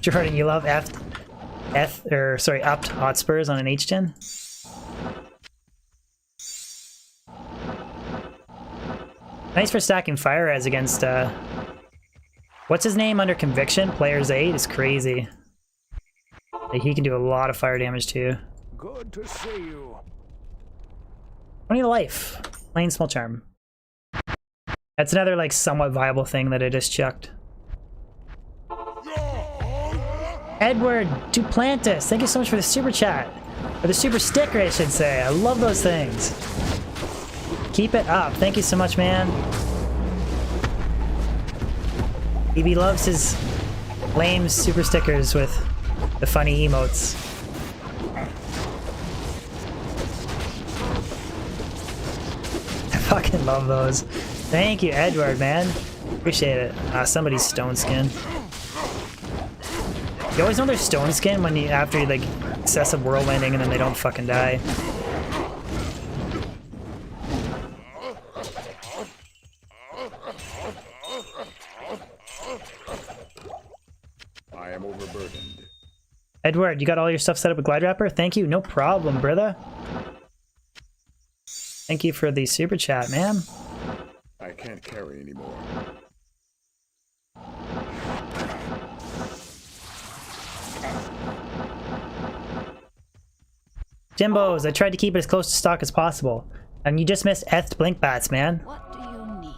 Jordan, you love upped Hotspurs on an H-gen? Nice for stacking fire as against what's his name under Conviction? Players 8 is crazy. Like, he can do a lot of fire damage too. Good to see you. 20 life. Plain small charm. That's another like somewhat viable thing that I just chucked. Edward Duplantis, thank you so much for the super chat. Or the super sticker, I should say. I love those things. Keep it up. Thank you so much, man. EB loves his lame super stickers with the funny emotes. fucking love those. Thank you, Edward, man. Appreciate it. Somebody's stone skin. You always know they're stone skin when you after you like excessive whirlwinding and then they don't fucking die. I am overburdened. Edward, you got all your stuff set up with Glide Wrapper? Thank you, no problem, brother. Thank you for the super chat, man. I can't carry anymore. Jimbos, I tried to keep it as close to stock as possible. And you just missed Eth Blink Bats, man. What do you need?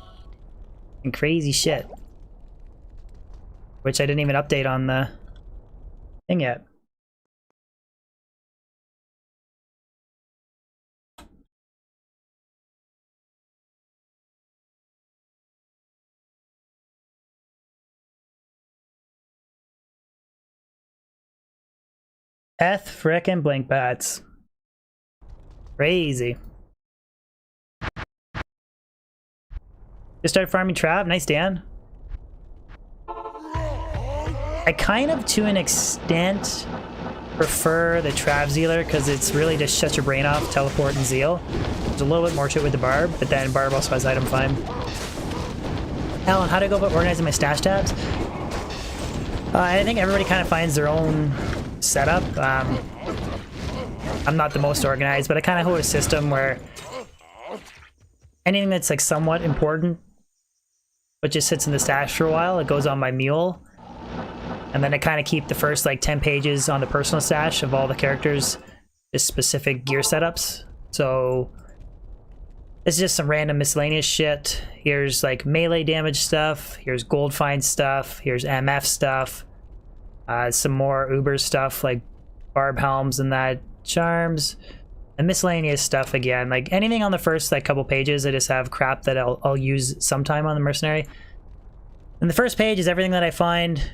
And crazy shit. Which I didn't even update on the thing yet. Eth frickin' Blink Bats. Crazy. Just started farming Trav. Nice, Dan. I kind of, to an extent, prefer the Trav Zealer because it's really just shut your brain off, teleport, and zeal. There's a little bit more to it with the Barb, but then Barb also has item find. Alan, how do I go about organizing my stash tabs? I think everybody kind of finds their own setup. I'm not the most organized, but I kind of hold a system where anything that's like somewhat important but just sits in the stash for a while, it goes on my mule. And then I kind of keep the first like 10 pages on the personal stash of all the characters, just specific gear setups. So it's just some random miscellaneous shit. Here's like melee damage stuff. Here's gold find stuff. Here's MF stuff. Some more Uber stuff like barb helms and that, charms, and miscellaneous stuff again. Like anything on the first like couple pages, I just have crap that I'll use sometime on the mercenary. And the first page is everything that I find.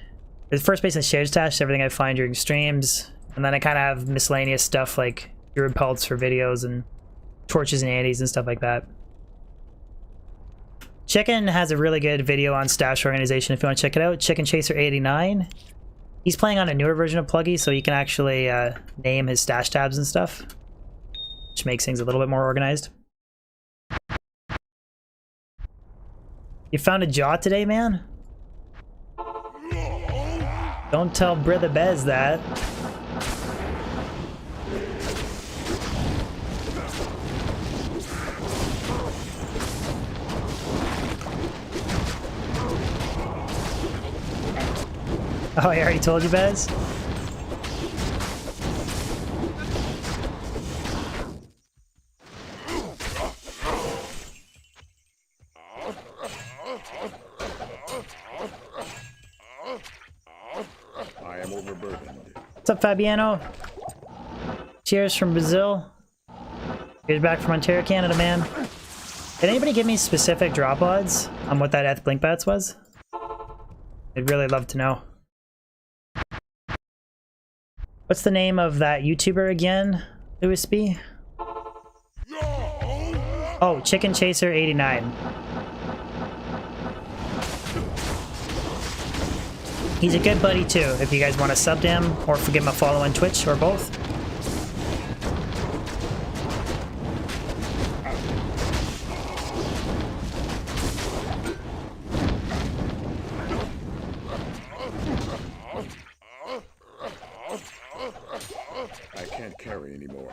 The first page is shared stash, everything I find during streams. And then I kind of have miscellaneous stuff like Druid pelts for videos and torches and antes and stuff like that. Chicken has a really good video on stash organization if you want to check it out. Chicken Chaser 89. He's playing on a newer version of Pluggy, so he can actually name his stash tabs and stuff, which makes things a little bit more organized. You found a jaw today, man? Don't tell Brother Bez that. Oh, I already told you, Bez? I am overburdened. What's up, Fabiano? Cheers from Brazil. Here's back from Ontario, Canada, man. Did anybody give me specific drop odds on what that Eth Blink Bats was? I'd really love to know. What's the name of that YouTuber again, Louis B? Oh, Chicken Chaser 89. He's a good buddy too, if you guys want to sub to him or give him a follow on Twitch or both. I can't carry anymore.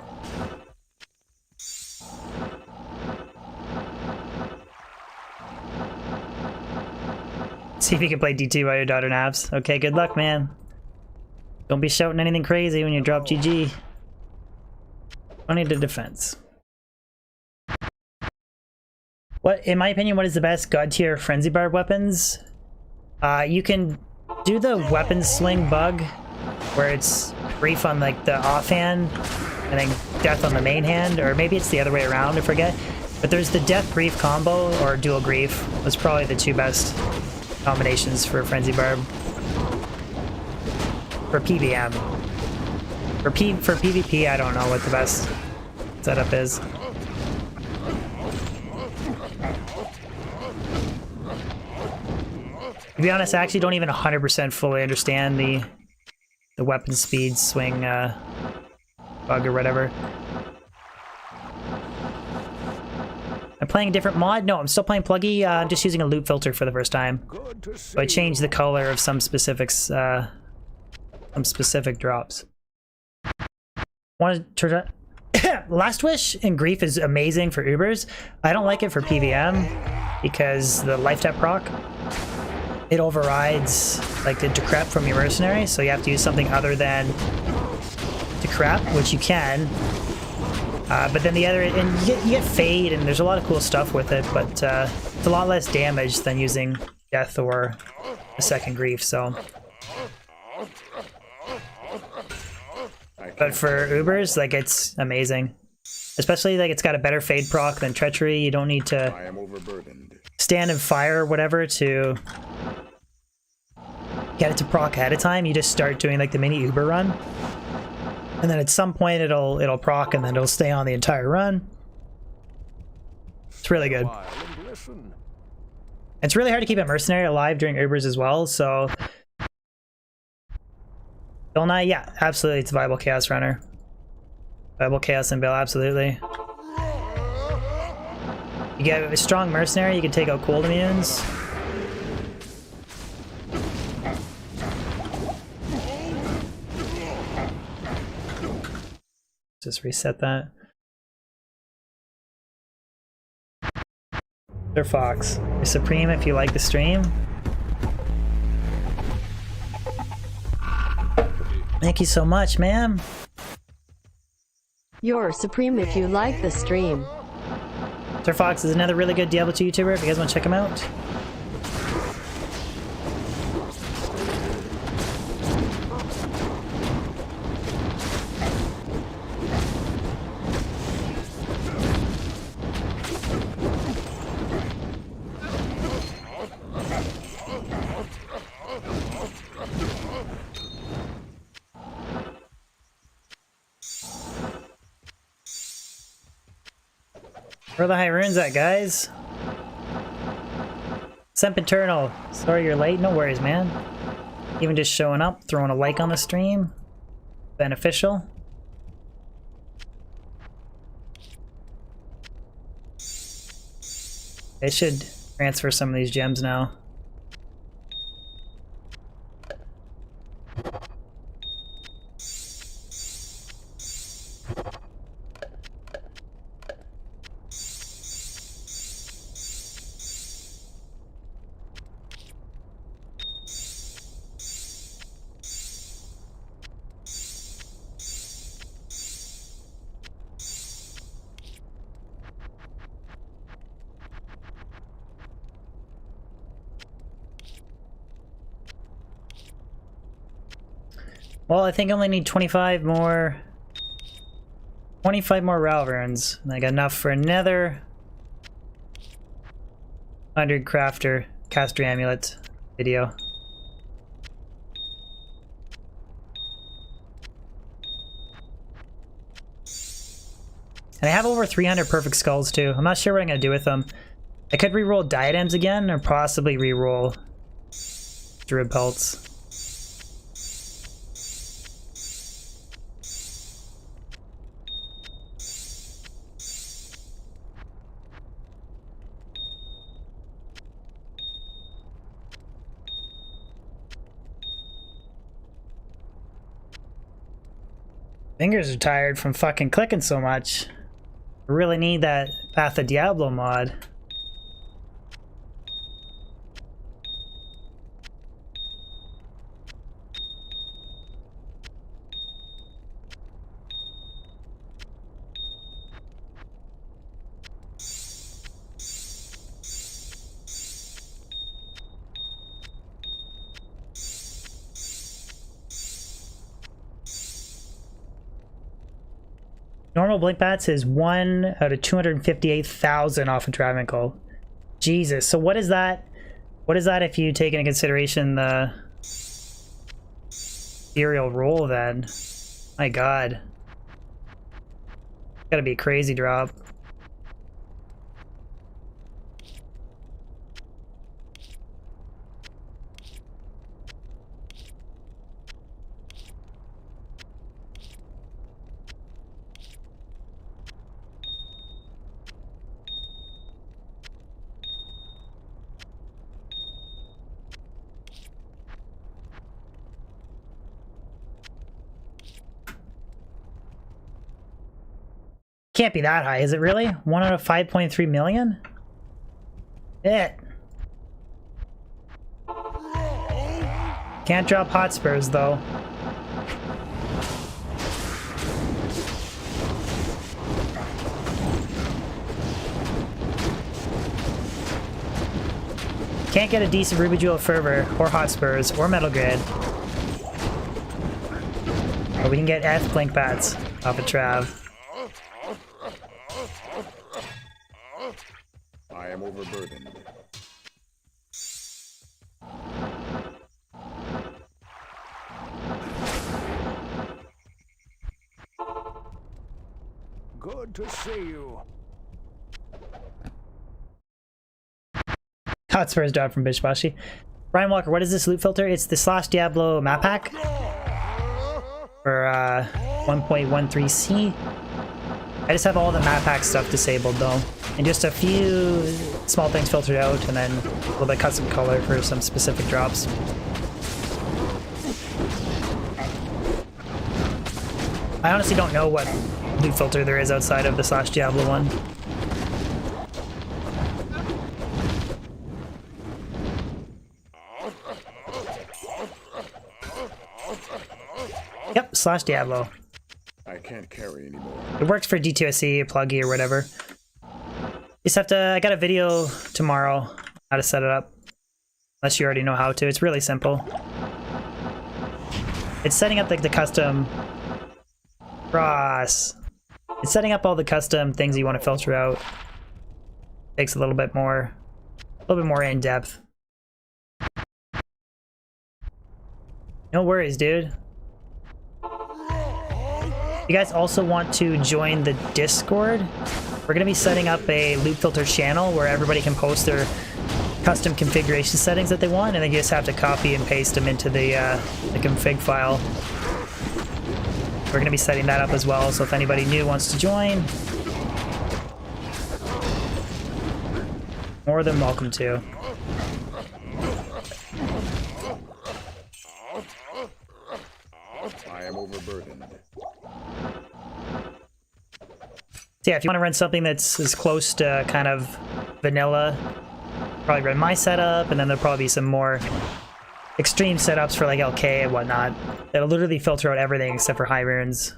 See if you can play DT while your daughter naps. Okay, good luck, man. Don't be shouting anything crazy when you drop GG. 20 to defense. What, in my opinion, what is the best god tier frenzy barb weapons? You can do the weapon sling bug, where it's brief on like the offhand and then death on the main hand, or maybe it's the other way around, I forget. But there's the death grief combo or dual grief. Those probably the two best combinations for frenzy barb. For PVM. For PvP, I don't know what the best setup is. be honest, I actually don't even 100% fully understand the weapon speed swing bug or whatever. I'm playing a different mod? No, I'm still playing Pluggy. I'm just using a loop filter for the first time. Good to see So I changed the you. color of some specifics, some specific drops. Wanted to Last Wish in Grief is amazing for Ubers. I don't like it for PVM because the life tap proc, it overrides like the decrep from your mercenary, so you have to use something other than decrep, which you can. But then the other, and you get fade, and there's a lot of cool stuff with it, but it's a lot less damage than using death or a second grief. So, but for Ubers, like, it's amazing. Especially like it's got a better fade proc than treachery. You don't need to I am overburdened. stand and fire or whatever to get it to proc ahead of time. You just start doing like the mini Uber run. And then at some point it'll proc and then it'll stay on the entire run. It's really good. While and listen. It's really hard to keep a mercenary alive during Ubers as well, so Bill Nye, yeah, absolutely, it's a viable chaos runner. Viable chaos and Bill, absolutely. You get a strong mercenary, you can take out cold immunes. Just reset that. Sir Fox, you're supreme if you like the stream. Thank you so much, ma'am. You're supreme if you like the stream. Sir Fox is another really good Diablo 2 YouTuber if you guys want to check him out. Where are the high runes at, guys? Sempiternal, sorry you're late. No worries, man. Even just showing up, throwing a like on the stream. Beneficial. I should transfer some of these gems now. Well, I think I only need 25 more Ralph runes. And I got enough for another 100 crafter caster amulet video. And I have over 300 perfect skulls too. I'm not sure what I'm gonna do with them. I could reroll diadems again, or possibly reroll druid pelts. Fingers are tired from fucking clicking so much. I really need that Path of Diablo mod. Normal blink bats is 1 out of 258,000 off of Travincoal. Jesus. So what is that? What is that if you take into consideration the aerial roll then? My god. Gotta be a crazy drop. Can't be that high, is it really? 1 out of 5.3 million? It. Can't drop Hotspurs though. Can't get a decent Ruby Jewel Fervor, or Hotspurs, or Metal Grid. But we can get F Blink Bats off of Trav. I am overburdened. Good to see you. Hotspurs dropped from Bishbashi. Brian Walker, what is this loot filter? It's the Slash Diablo map pack for 1.13c. I just have all the map pack stuff disabled though, and just a few small things filtered out, and then a little bit custom color for some specific drops. I honestly don't know what loot filter there is outside of the Slash Diablo one. Yep, Slash Diablo. I can't carry anymore. It works for D2SE, pluggy, or whatever. Just have to, I got a video tomorrow how to set it up. Unless you already know how to. It's really simple. It's setting up like the custom Ross. It's setting up all the custom things you want to filter out. Takes a little bit more in depth. No worries, dude. You guys also want to join the Discord? We're going to be setting up a loot filter channel where everybody can post their custom configuration settings that they want, and then you just have to copy and paste them into the config file. We're going to be setting that up as well, so if anybody new wants to join, more than welcome to. I am overburdened. So yeah, if you want to run something that's as close to kind of vanilla, probably run my setup, and then there'll probably be some more extreme setups for like LK and whatnot. That'll literally filter out everything except for high runes.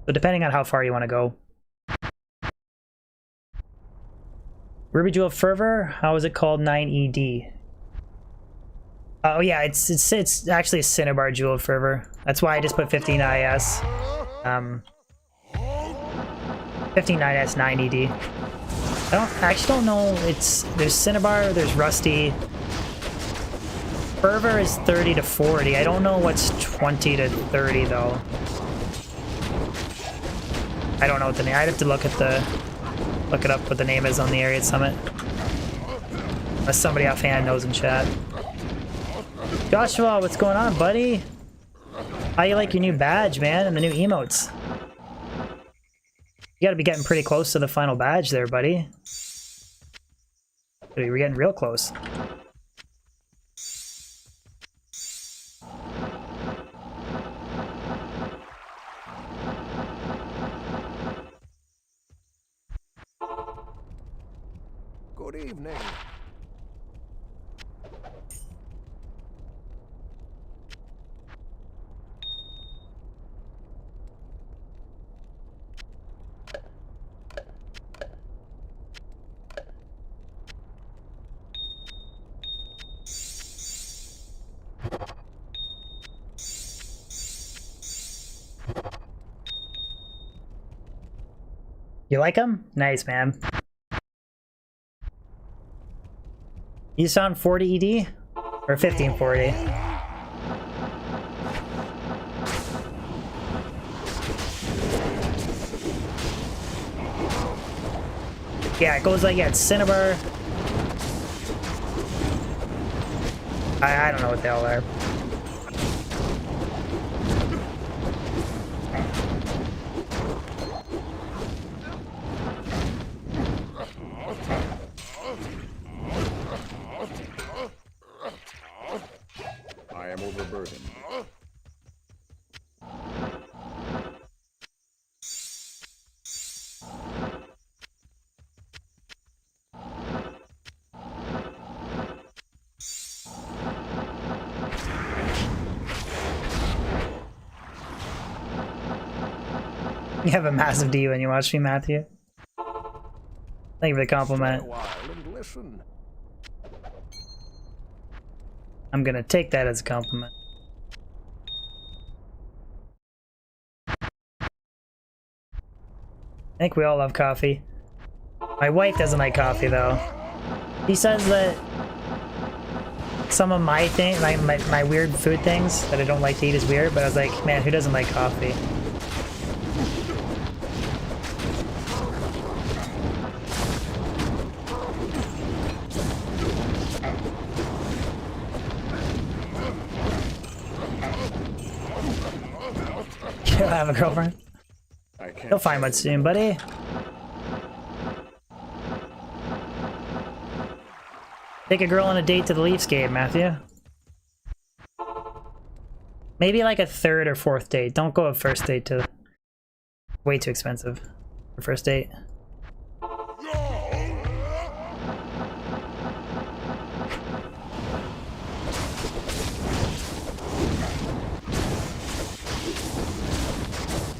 So depending on how far you want to go. Ruby Jewel Fervor, how is it called? 9ED. Oh yeah, it's actually a Cinnabar Jewel Fervor. That's why I just put 15 IS. 15 IS 9ED. I actually don't know. There's Cinnabar, there's Rusty. Fervor is 30 to 40. I don't know what's 20 to 30 though. I don't know what the name. I'd have to look it up what the name is on the Area Summit. Unless somebody offhand knows in chat. Joshua, what's going on, buddy? How you like your new badge, man, and the new emotes? You gotta be getting pretty close to the final badge there, buddy. Dude, we're getting real close. Good evening. You like him? Nice, man. You sound 40 ED? Or 1540? Yeah, it goes like, yeah, it's Cinnabar. I don't know what they all are. I am overburdened. You have a massive D when you watch me, Matthew. Thank you for the compliment. Stay a while and listen. I'm gonna take that as a compliment. I think we all love coffee. My wife doesn't like coffee though. He says that some of my thing, like my weird food things that I don't like to eat is weird, but I was like, man, who doesn't like coffee? You'll have a girlfriend? I can't You'll find one soon, buddy. Take a girl on a date to the Leafs game, Matthew. Maybe like a third or fourth date. Don't go a first date to... Way too expensive for first date.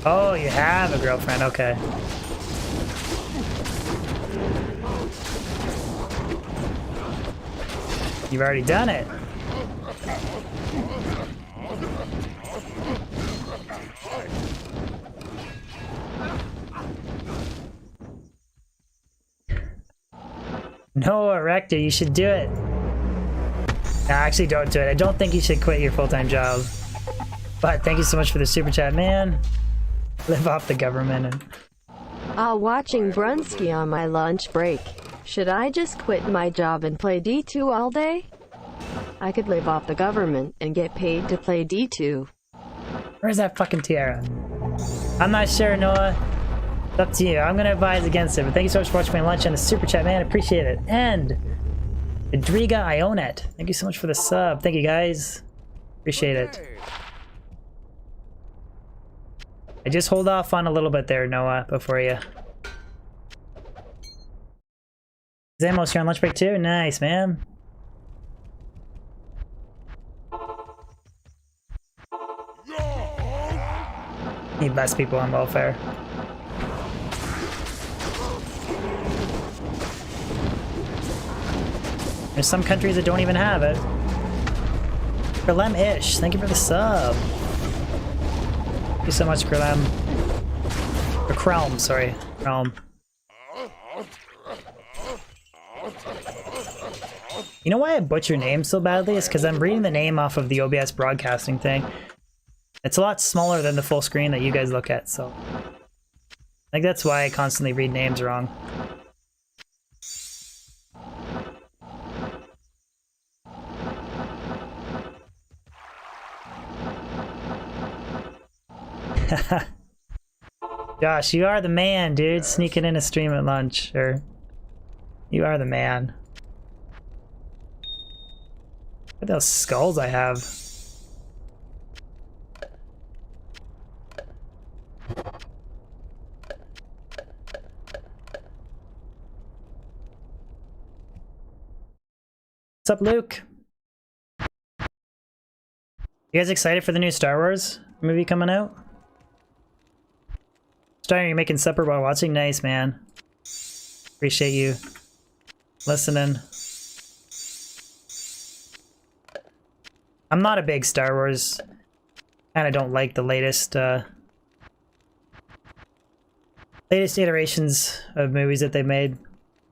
Oh, you have a girlfriend, okay. You've already done it. No, Rector, you should do it. No, actually don't do it. I don't think you should quit your full-time job. But thank you so much for the super chat, man. Live off the government and... Watching Brunsky on my lunch break. Should I just quit my job and play D2 all day? I could live off the government and get paid to play D2. Where's that fucking tiara? I'm not sure, Noah. It's up to you. I'm gonna advise against it, but thank you so much for watching my lunch and the super chat, man. Appreciate it. And Adriga, I own it. Thank you so much for the sub. Thank you, guys. Appreciate it. Hey, I just hold off on a little bit there, Noah, before you. Zamos, you're on lunch break too? Nice, man. Need less people on welfare. There's some countries that don't even have it. Krelem-ish, thank you for the sub. Thank you so much, Krelem. Or Krelm, sorry. Krelm. You know why I butcher names so badly? It's because I'm reading the name off of the OBS broadcasting thing. It's a lot smaller than the full screen that you guys look at, so... I think that's why I constantly read names wrong. Josh, you are the man, dude. Sneaking in a stream at lunch, or... You are the man. Look at those skulls I have. What's up, Luke? You guys excited for the new Star Wars movie coming out? Star, you're making supper while watching? Nice, man. Appreciate you listening. I'm not a big Star Wars. Kinda don't like the latest iterations of movies that they made.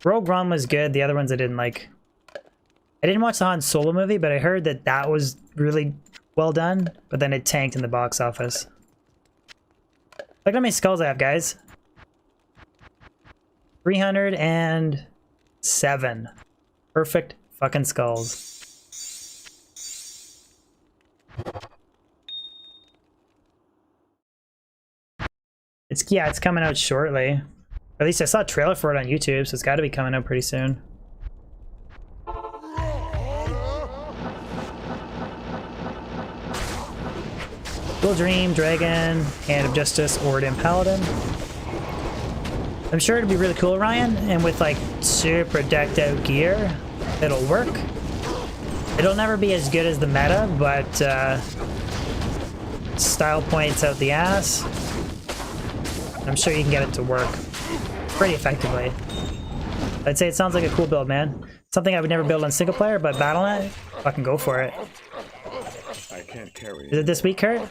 Rogue One was good, the other ones I didn't like. I didn't watch the Han Solo movie, but I heard that that was really well done, but then it tanked in the box office. Look how many skulls I have, guys. 307. Perfect fucking skulls. It's coming out shortly. At least I saw a trailer for it on YouTube, so it's got to be coming out pretty soon. Dual Dream, Dragon, Hand of Justice, Orden, Paladin. I'm sure it'll be really cool, Ryan, and with like super decked out gear, it'll work. It'll never be as good as the meta, but style points out the ass. I'm sure you can get it to work pretty effectively. I'd say it sounds like a cool build, man. Something I would never build on single player, but Battle.net, fucking go for it. I can't carry. Is it this week, Kurt?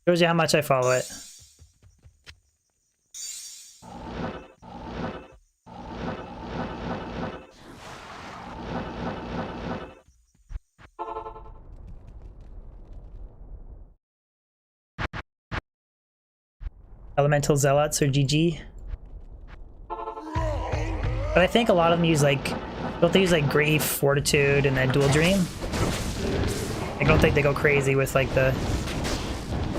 Shows you how much I follow it. Elemental Zealots or GG. But I think a lot of them use like, don't they use like Grief, Fortitude, and then Dual Dream? I don't think they go crazy with like the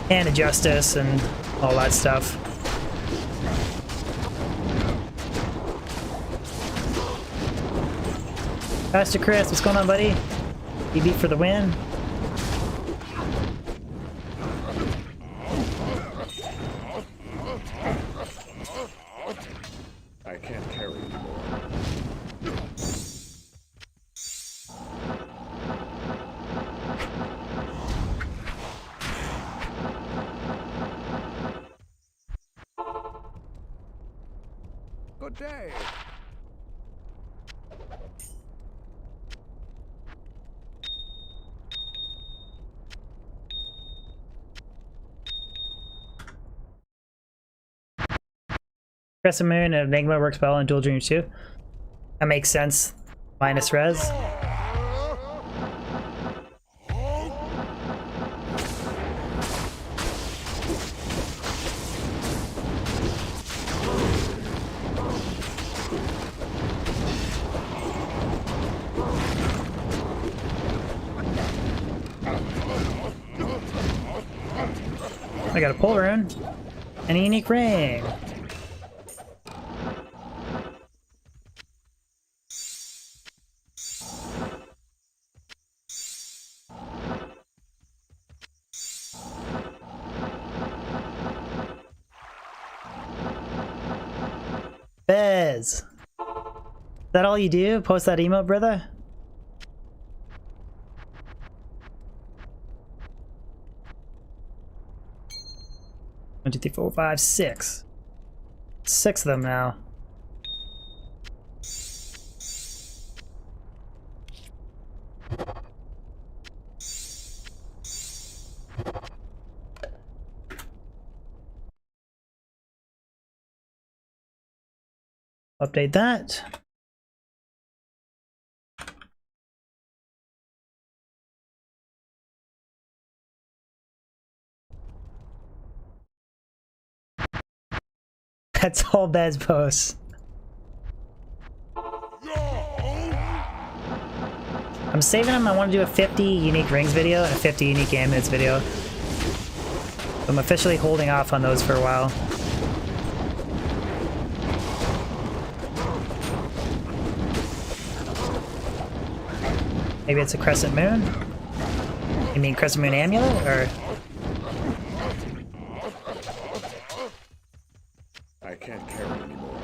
Hand of Justice and all that stuff. Pastor Chris, what's going on, buddy? You beat for the win. I can't carry anymore. Good day. Crescent Moon and Enigma works well in Dual Dream too. That makes sense. Minus res. I got a pull rune and a unique ring. Bez! Is that all you do? Post that emote, brother? One, two, three, four, five, six. 6 of them now. Update that. That's all Bez posts. I'm saving them. I want to do a 50 unique rings video and a 50 unique amulets video. So I'm officially holding off on those for a while. Maybe it's a Crescent Moon? You mean Crescent Moon Amulet, or? I can't carry anymore.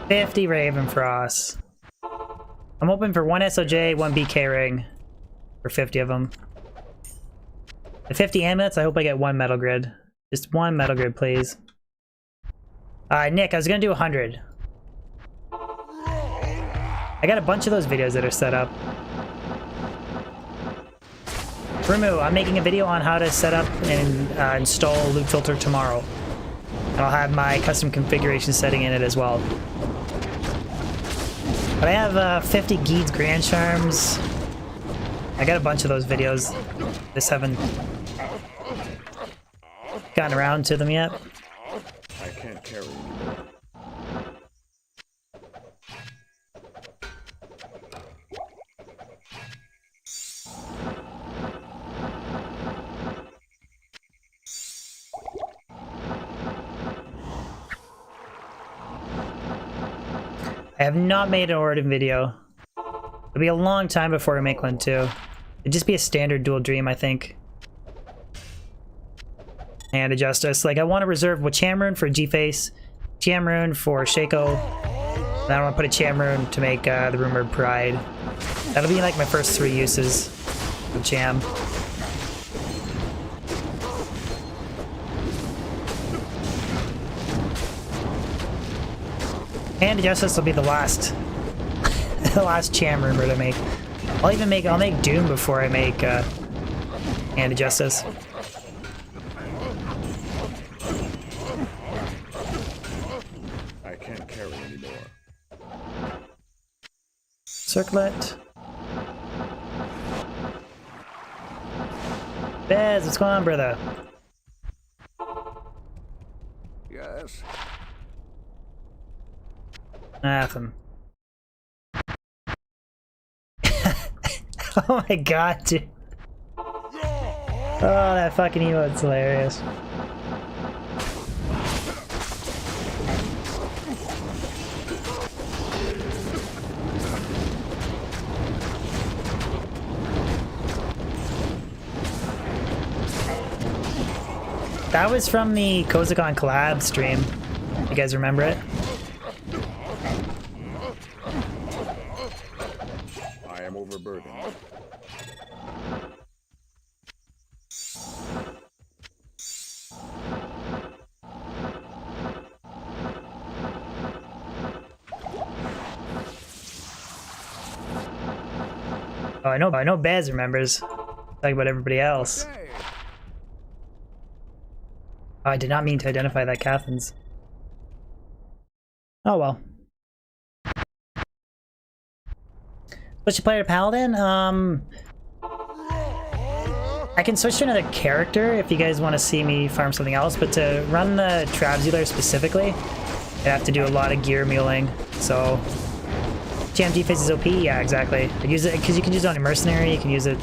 $50 Ravenfrost. I'm hoping for 1 SOJ, 1 BK ring. For 50 of them. The 50 amulets, I hope I get 1 metal grid. Just 1 metal grid, please. Nick, I was gonna do 100. I got a bunch of those videos that are set up. Rune, I'm making a video on how to set up and install Loot Filter tomorrow. And I'll have my custom configuration setting in it as well. But I have 50 Geed's Grand Charms. I got a bunch of those videos. Just haven't gotten around to them yet. I can't carry anymore. I have not made an Origin video. It'll be a long time before I make one too. It'd just be a standard Dual Dream, I think. And a Justice. Like, I want to reserve Wacham Rune for G-Face, Jam Rune for Shaco, And I want to put a Cham Rune to make the Rumored Pride. That'll be like my first 3 uses of Cham. And Justice will be the last, the last Cham Rumor to make. I'll make Doom before I make Hand of Justice. I can't carry anymore. Circlet. Bez, what's going on, brother? Yes. Nothing. Oh my god, dude. Oh, that fucking emote's hilarious. That was from the Kozakon collab stream. You guys remember it? I am overburdened. Oh, I know Bez remembers. Talking about everybody else. Day. Oh, I did not mean to identify that Catherine's. Oh well. Switch to player to Paladin? I can switch to another character if you guys want to see me farm something else, but to run the Trav specifically, I have to do a lot of gear muling, so... Jam defense is OP? Yeah, exactly. I use it because you can use it on a mercenary, you can use it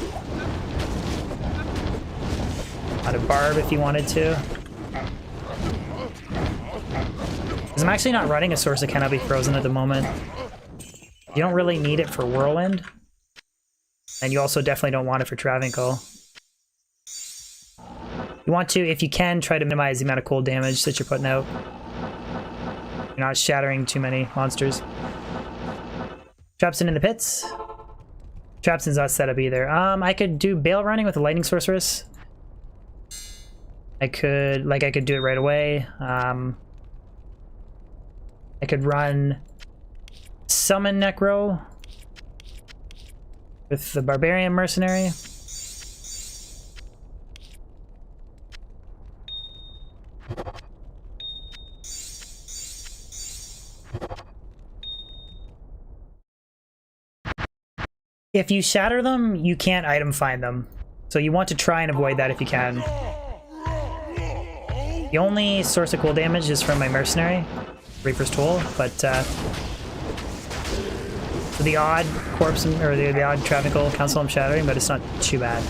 on a barb if you wanted to. Because I'm actually not running a source that cannot be frozen at the moment. You don't really need it for Whirlwind. And you also definitely don't want it for Travincle. You want to, if you can, try to minimize the amount of cold damage that you're putting out. You're not shattering too many monsters. Trapson in the pits. Trapson's not set up either. I could do Bale running with a Lightning Sorceress. I could do it right away. I could run Summon Necro with the Barbarian Mercenary. If you shatter them, you can't item find them. So you want to try and avoid that if you can. The only source of cool damage is from my Mercenary, Reaper's Toll, but the odd corpse, or the odd Travincle Council I'm shattering, but it's not too bad.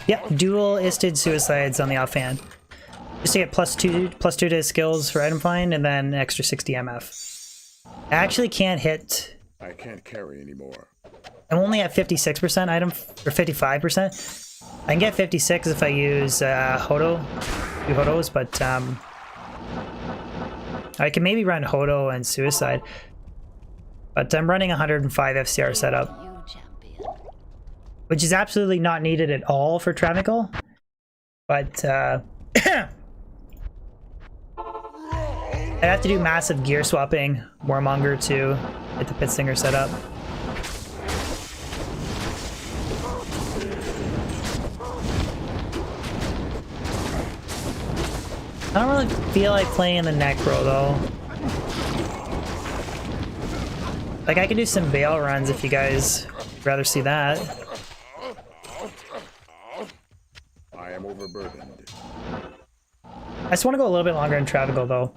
Yep, dual isted suicides on the offhand. Just to get plus two to skills for item find, and then extra 60 MF. I actually can't hit. I can't carry anymore. I'm only at 56% item, or 55%. I can get 56 if I use Hodo, do Hodos, but I can maybe run Hodo and Suicide. But I'm running 105 FCR setup, which is absolutely not needed at all for Travincle. But I'd have to do massive gear swapping, Warmonger to get the Pit Stinger set up. I don't really feel like playing the Necro though. Like I could do some Bale runs if you guys would rather see that. I am overburdened. I just want to go a little bit longer in Travingle though.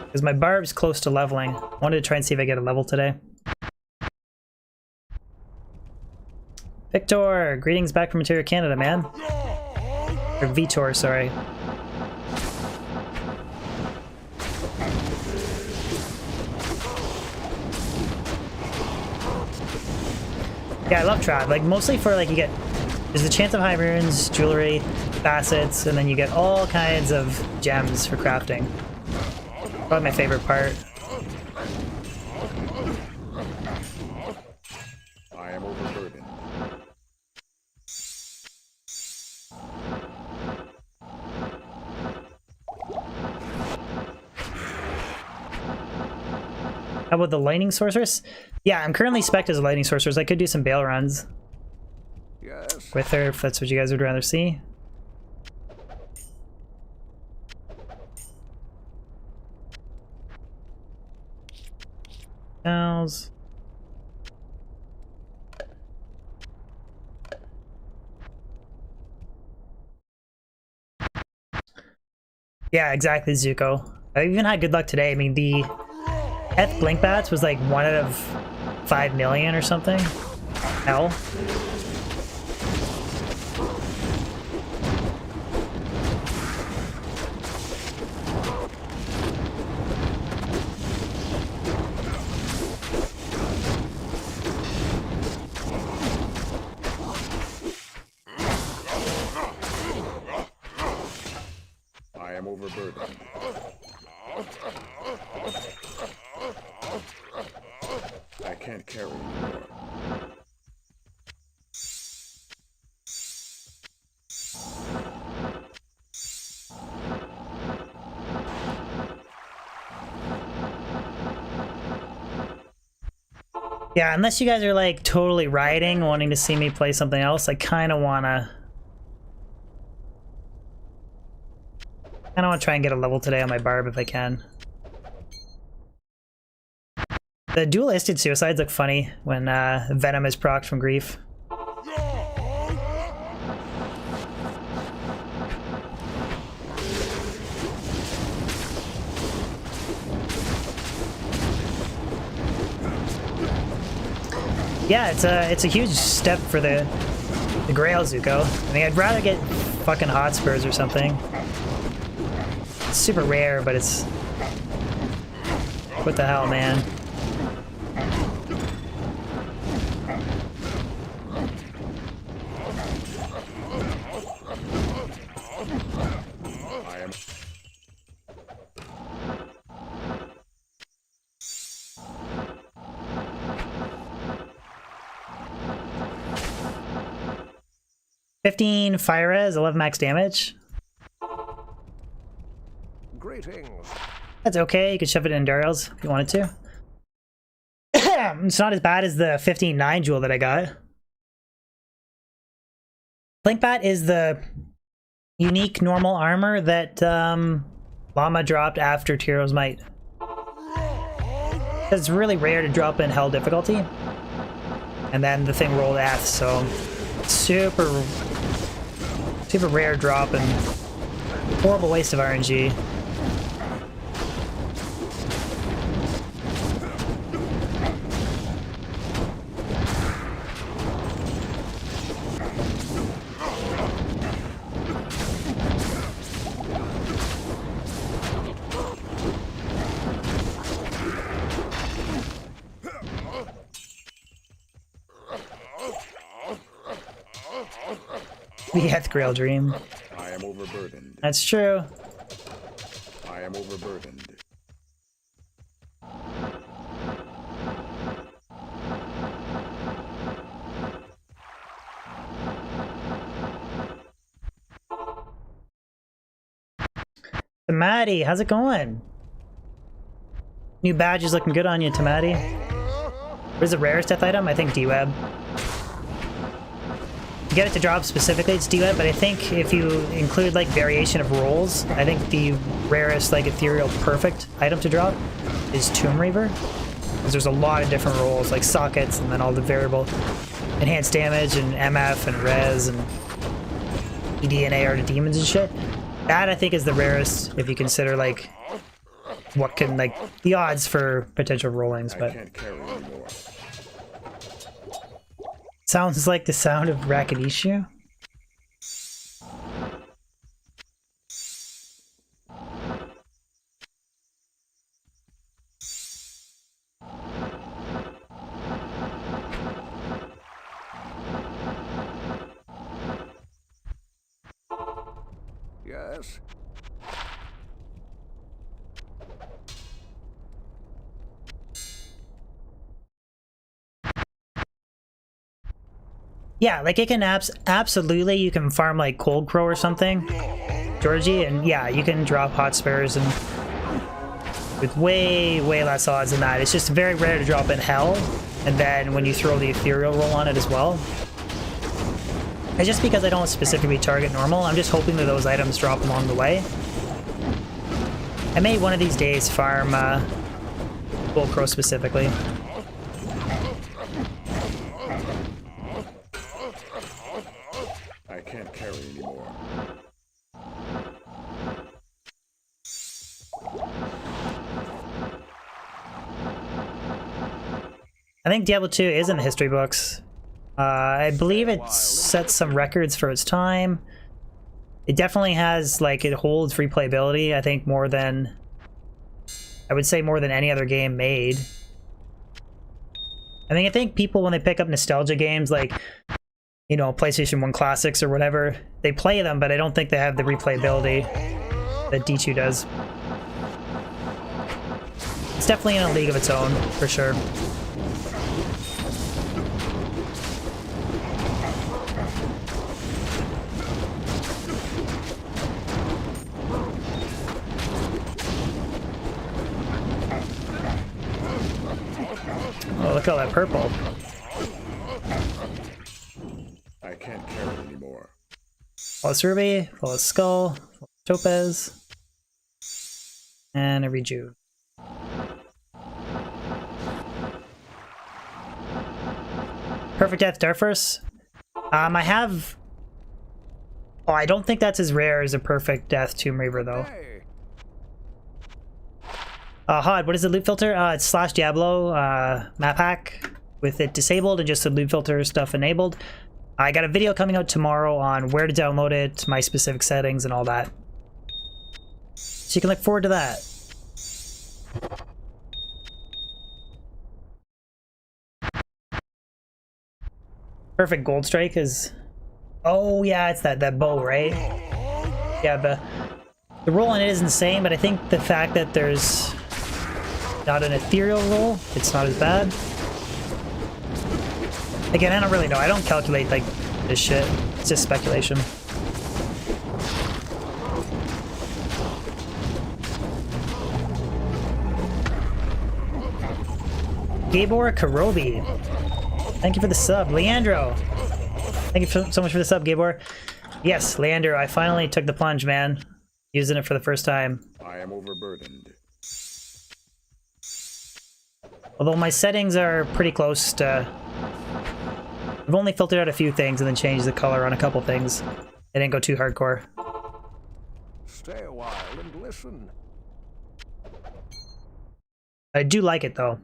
Because my barb's close to leveling. I wanted to try and see if I get a level today. Victor, greetings back from Ontario, Canada, man. Or Vitor, sorry. Yeah, I love Trav. Like, mostly for, like, you get... There's the chance of high runes, jewelry, facets, and then you get all kinds of gems for crafting. Probably my favorite part. I am overburdened. How about the lightning sorceress? Yeah, I'm currently spec'd as a lightning sorceress. I could do some bail runs Yes. with her if that's what you guys would rather see. Else. Yeah, exactly, Zuko. I even had good luck today. I mean, the Eth Blink Bats was like 1 out of 5 million or something. Hell. I am overburdened. I can't carry anymore. Yeah, unless you guys are like totally rioting, wanting to see me play something else, I kind of want to try and get a level today on my Barb if I can. The dualisted suicides look funny when Venom is procced from grief. Yeah, it's a huge step for the Grail, Zuko. I mean, I'd rather get fucking Hotspurs or something. It's super rare, but it's... What the hell, man? I am 15 fire res, 11 max damage. Greetings. That's okay, you could shove it in Dariel's if you wanted to. It's not as bad as the 15-9 jewel that I got. Blinkbat is the unique normal armor that Llama dropped after Tyro's Might. It's really rare to drop in Hell difficulty. And then the thing rolled F, so super rare drop and horrible waste of RNG. The Eth Grail Dream. I am overburdened. That's true. I am overburdened. Tamati, how's it going? New badge is looking good on you, Tamati. Where's the rarest death item? I think D-Web. To get it to drop specifically, it's D-Web, but I think if you include like variation of rolls, I think the rarest like ethereal perfect item to drop is Tomb Reaver. Because there's a lot of different rolls, like sockets, and then all the variable enhanced damage, and MF, and res, and EDNA are the demons and shit. That I think is the rarest if you consider like what can like the odds for potential rollings, I but can't carry anymore. Sounds like the sound of Rakadishu. Yes. Yeah, like it can absolutely, you can farm like Cold Crow or something, Georgie, and yeah, you can drop hot spares and with way less odds than that. It's just very rare to drop in Hell, and then when you throw the ethereal roll on it as well. It's just because I don't specifically target normal, I'm just hoping that those items drop along the way. I may one of these days farm Cold Crow specifically. I can't carry anymore. I think Diablo 2 is in the history books. I believe it sets some records for its time. It definitely has, like, it holds replayability, I think, more than... I would say more than any other game made. I think people, when they pick up nostalgia games, like, you know, PlayStation 1 classics or whatever, they play them, but I don't think they have the replayability that D2 does. It's definitely in a league of its own, for sure. Oh, look at all that purple. I can't carry anymore. Flawless Ruby, Flawless Skull, Flawless Topaz, and a Rejuve. Perfect Death Darfurse. I have... Oh, I don't think that's as rare as a Perfect Death Tomb Reaver, though. Hey. Hod, what is the loot filter? It's slash Diablo map hack with it disabled and just the loot filter stuff enabled. I got a video coming out tomorrow on where to download it, my specific settings, and all that. So you can look forward to that. Perfect Gold Strike is... Oh yeah, it's that bow, right? Yeah, the roll on it is insane, but I think the fact that there's not an ethereal roll, it's not as bad. Again, I don't really know. I don't calculate like this shit. It's just speculation. Gabor Karobi. Thank you for the sub. Leandro. Thank you so much for the sub, Gabor. Yes, Leandro, I finally took the plunge, man. Using it for the first time. I am overburdened. Although my settings are pretty close to... I've only filtered out a few things and then changed the color on a couple things. I didn't go too hardcore. Stay a while and listen. I do like it, though.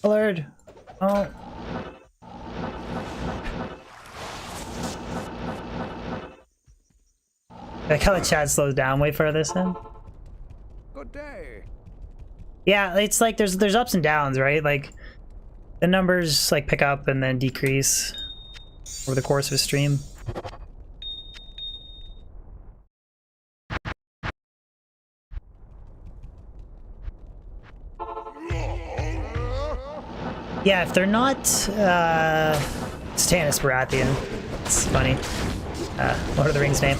Colored. Oh. I like how the chat slows down way for this in. Good day. Yeah, it's like there's ups and downs, right? Like the numbers like pick up and then decrease over the course of a stream. Yeah, if they're not Stannis Baratheon, it's funny. Lord of the Rings name.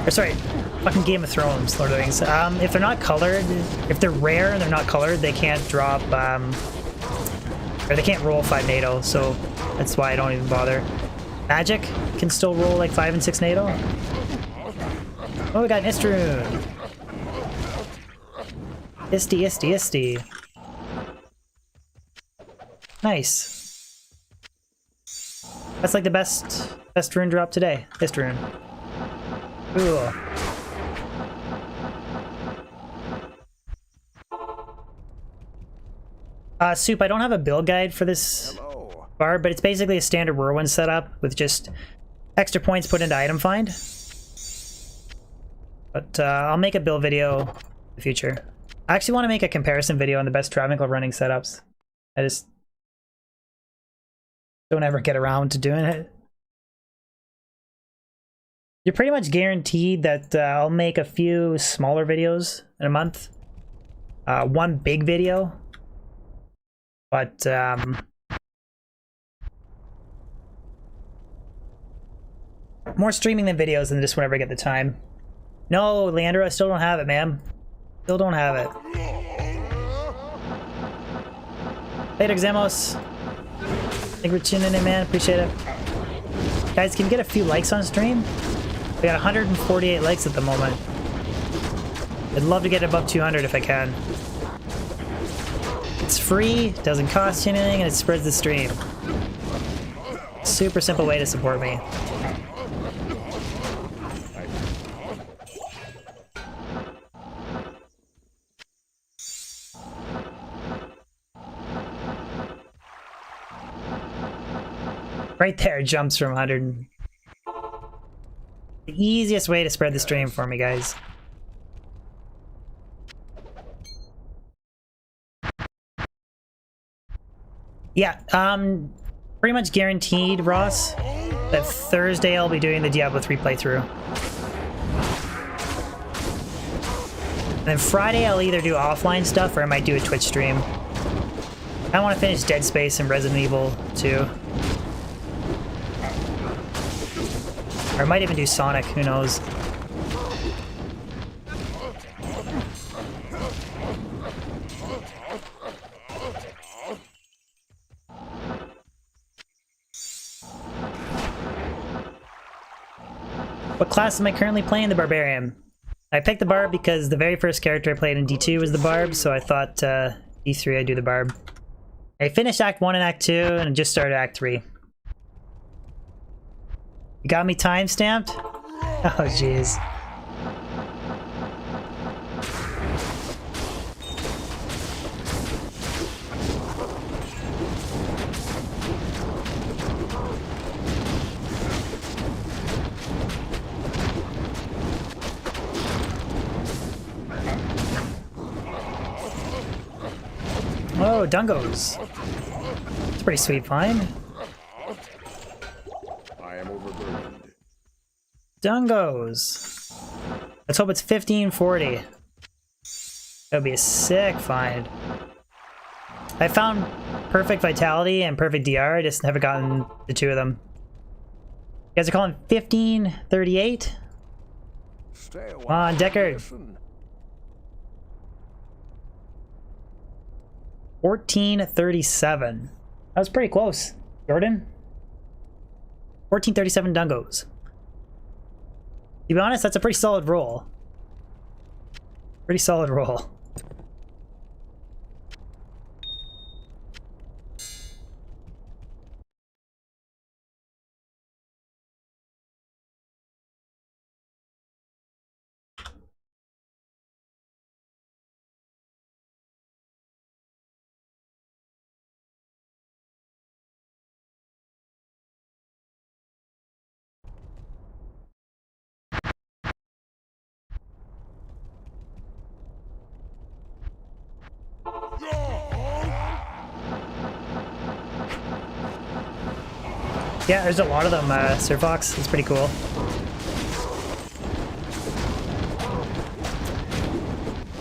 Or sorry, Fucking Game of Thrones, Lord of the Rings. If they're not colored, if they're rare and they're not colored, they can't drop, or they can't roll 5 NATO, so that's why I don't even bother. Magic can still roll like 5 and 6 NATO. Oh, we got an Istrune. Isty. Nice. That's like the best rune drop today. Istrune. Cool. Soup, I don't have a build guide for this barb, but it's basically a standard Whirlwind setup with just extra points put into item find. But I'll make a build video in the future. I actually want to make a comparison video on the best Trav running setups. I just don't ever get around to doing it. You're pretty much guaranteed that I'll make a few smaller videos in a month. One big video. But, more streaming than videos and just whenever I get the time. No, Leandro, I still don't have it, man. Still don't have it. Later, Xamos. Thank you for tuning in, man. Appreciate it. Guys, can we get a few likes on stream? We got 148 likes at the moment. I'd love to get above 200 if I can. It's free, doesn't cost you anything, and it spreads the stream. Super simple way to support me. Right there, jumps from 100. The easiest way to spread the stream for me, guys. Yeah, pretty much guaranteed, Ross, that Thursday I'll be doing the Diablo 3 playthrough. And then Friday I'll either do offline stuff or I might do a Twitch stream. I want to finish Dead Space and Resident Evil 2. Or I might even do Sonic, who knows. What class am I currently playing? The Barbarian. I picked the Barb because the very first character I played in D2 was the Barb, so I thought D3 I'd do the Barb. I finished Act 1 and Act 2, and I just started Act 3. You got me time-stamped? Oh, jeez. Oh, Dungos. It's a pretty sweet find. I am overburdened. Dungos. Let's hope it's 1540. That would be a sick find. I found perfect vitality and perfect DR, I just haven't gotten the two of them. You guys are calling 1538? Come on, Deckard. 1437. That was pretty close. Jordan? 1437 Dungos. To be honest, that's a pretty solid roll. Pretty solid roll. Yeah, there's a lot of them, Sir Fox. It's pretty cool.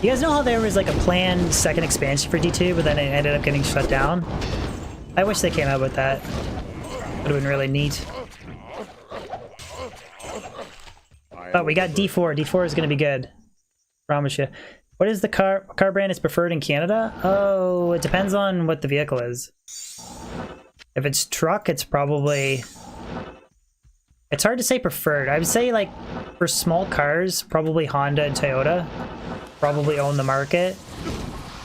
You guys know how there was like a planned second expansion for D2, but then it ended up getting shut down? I wish they came out with that. Would have been really neat. I Oh, we got D4. D4 is going to be good. Promise you. What is the car brand is preferred in Canada? Oh, it depends on what the vehicle is. If it's truck, it's probably... It's hard to say preferred. I would say, like, for small cars, probably Honda and Toyota probably own the market.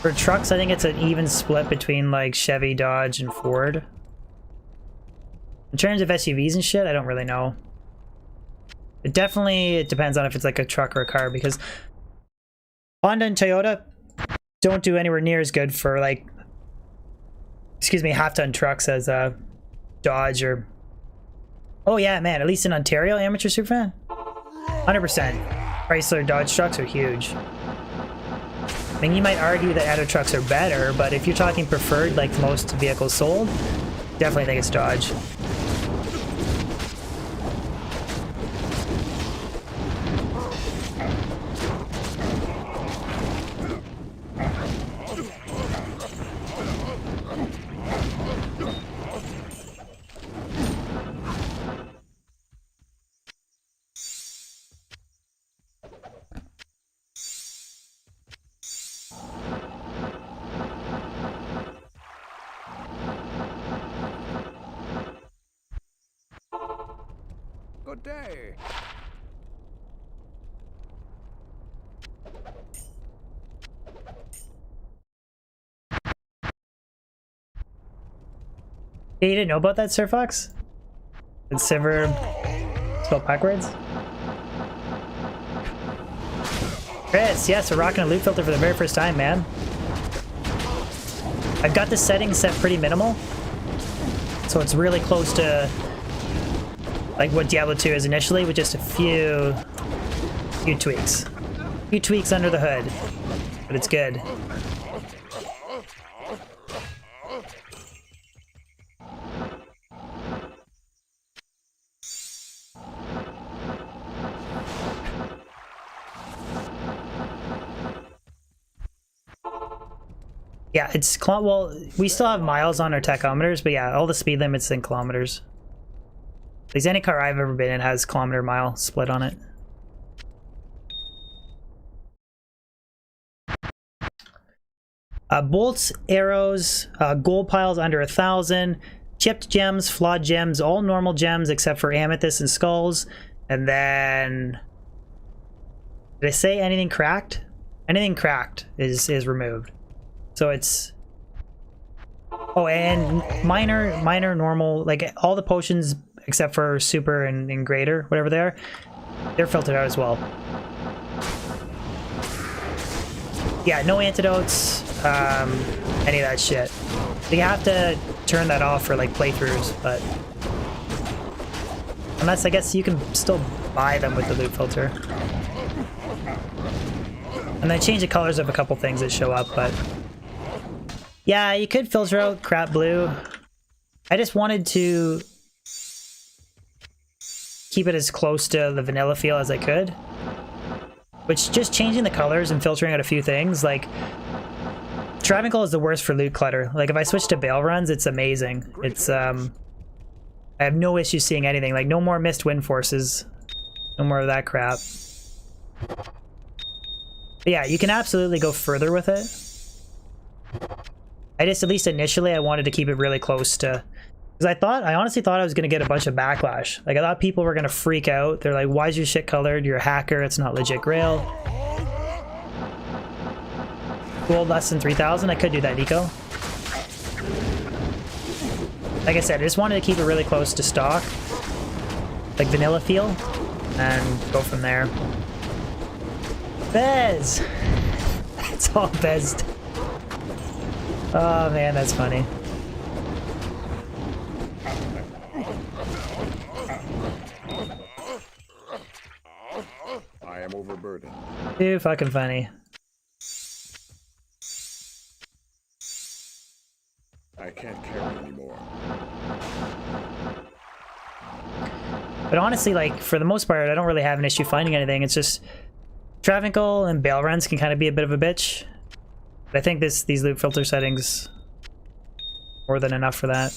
For trucks, I think it's an even split between, like, Chevy, Dodge, and Ford. In terms of SUVs and shit, I don't really know. It depends on if it's, like, a truck or a car, because Honda and Toyota don't do anywhere near as good for, like, excuse me, half-ton trucks as Dodge or... Oh yeah, man, at least in Ontario, amateur superfan? 100%. Chrysler Dodge trucks are huge. I mean, you might argue that other trucks are better, but if you're talking preferred, like most vehicles sold, definitely think it's Dodge. Good day. Yeah, you didn't know about that, Sir Fox? It's Silver spelled backwards? Chris, yes, we're rocking a loot filter for the very first time, man. I've got the settings set pretty minimal, so it's really close to like what Diablo 2 is initially, with just a few tweaks. A few tweaks under the hood, but it's good. Yeah, it's well, we still have miles on our tachometers, but yeah, all the speed limits in kilometers. At least any car I've ever been in has kilometer mile split on it. Bolts, arrows, gold piles under 1,000, chipped gems, flawed gems, all normal gems except for amethyst and skulls. And then, did I say anything cracked? Anything cracked is removed. So it's, oh, and minor normal, like all the potions except for super and greater, whatever they are, they're filtered out as well. Yeah, no antidotes, any of that shit. So you have to turn that off for like playthroughs, but unless I guess you can still buy them with the loot filter. And then change the colors of a couple things that show up, but yeah, you could filter out crap blue. I just wanted to keep it as close to the vanilla feel as I could. Which, just changing the colors and filtering out a few things, like Travingle is the worst for loot clutter. Like if I switch to Bale runs, it's amazing. It's I have no issue seeing anything. Like no more missed wind forces. No more of that crap. But yeah, you can absolutely go further with it. I just, at least initially, I wanted to keep it really close to, because I honestly thought I was going to get a bunch of backlash. Like I thought people were going to freak out. They're like, why is your shit colored? You're a hacker. It's not legit Grail. Gold less than 3,000. I could do that, Nico. Like I said, I just wanted to keep it really close to stock. Like vanilla feel. And go from there. Bez! It's all Bezed. Oh man, that's funny. I am overburdened. Too fucking funny. I can't carry anymore. But honestly, like, for the most part, I don't really have an issue finding anything. It's just Travingle and Bale runs can kind of be a bit of a bitch. But I think these loot filter settings more than enough for that.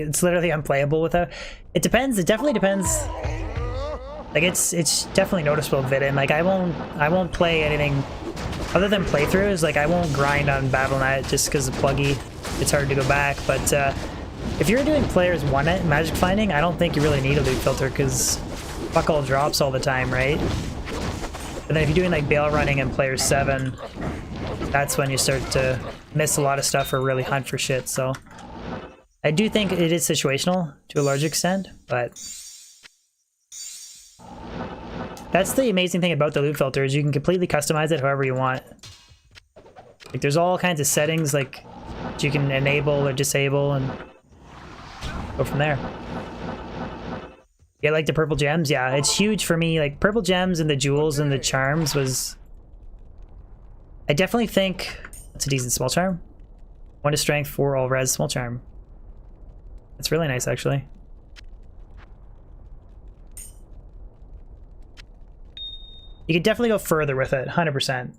It's literally unplayable without. It depends. It definitely depends. Like it's definitely noticeable with Vidin. Like I won't play anything other than playthroughs. Like I won't grind on Battle.net just because of pluggy. It's hard to go back. But if you're doing players 1 at magic finding, I don't think you really need a loot filter because fuck all drops all the time, right? But then if you're doing like bail running and player 7, that's when you start to miss a lot of stuff or really hunt for shit. So I do think it is situational to a large extent, but that's the amazing thing about the loot filter is you can completely customize it however you want. Like there's all kinds of settings like you can enable or disable and go from there. Yeah, like the purple gems. Yeah, it's huge for me. Like purple gems and the jewels and the charms was. I definitely think it's a decent small charm. 1 to strength, 4 all res small charm. It's really nice actually. You could definitely go further with it, 100%.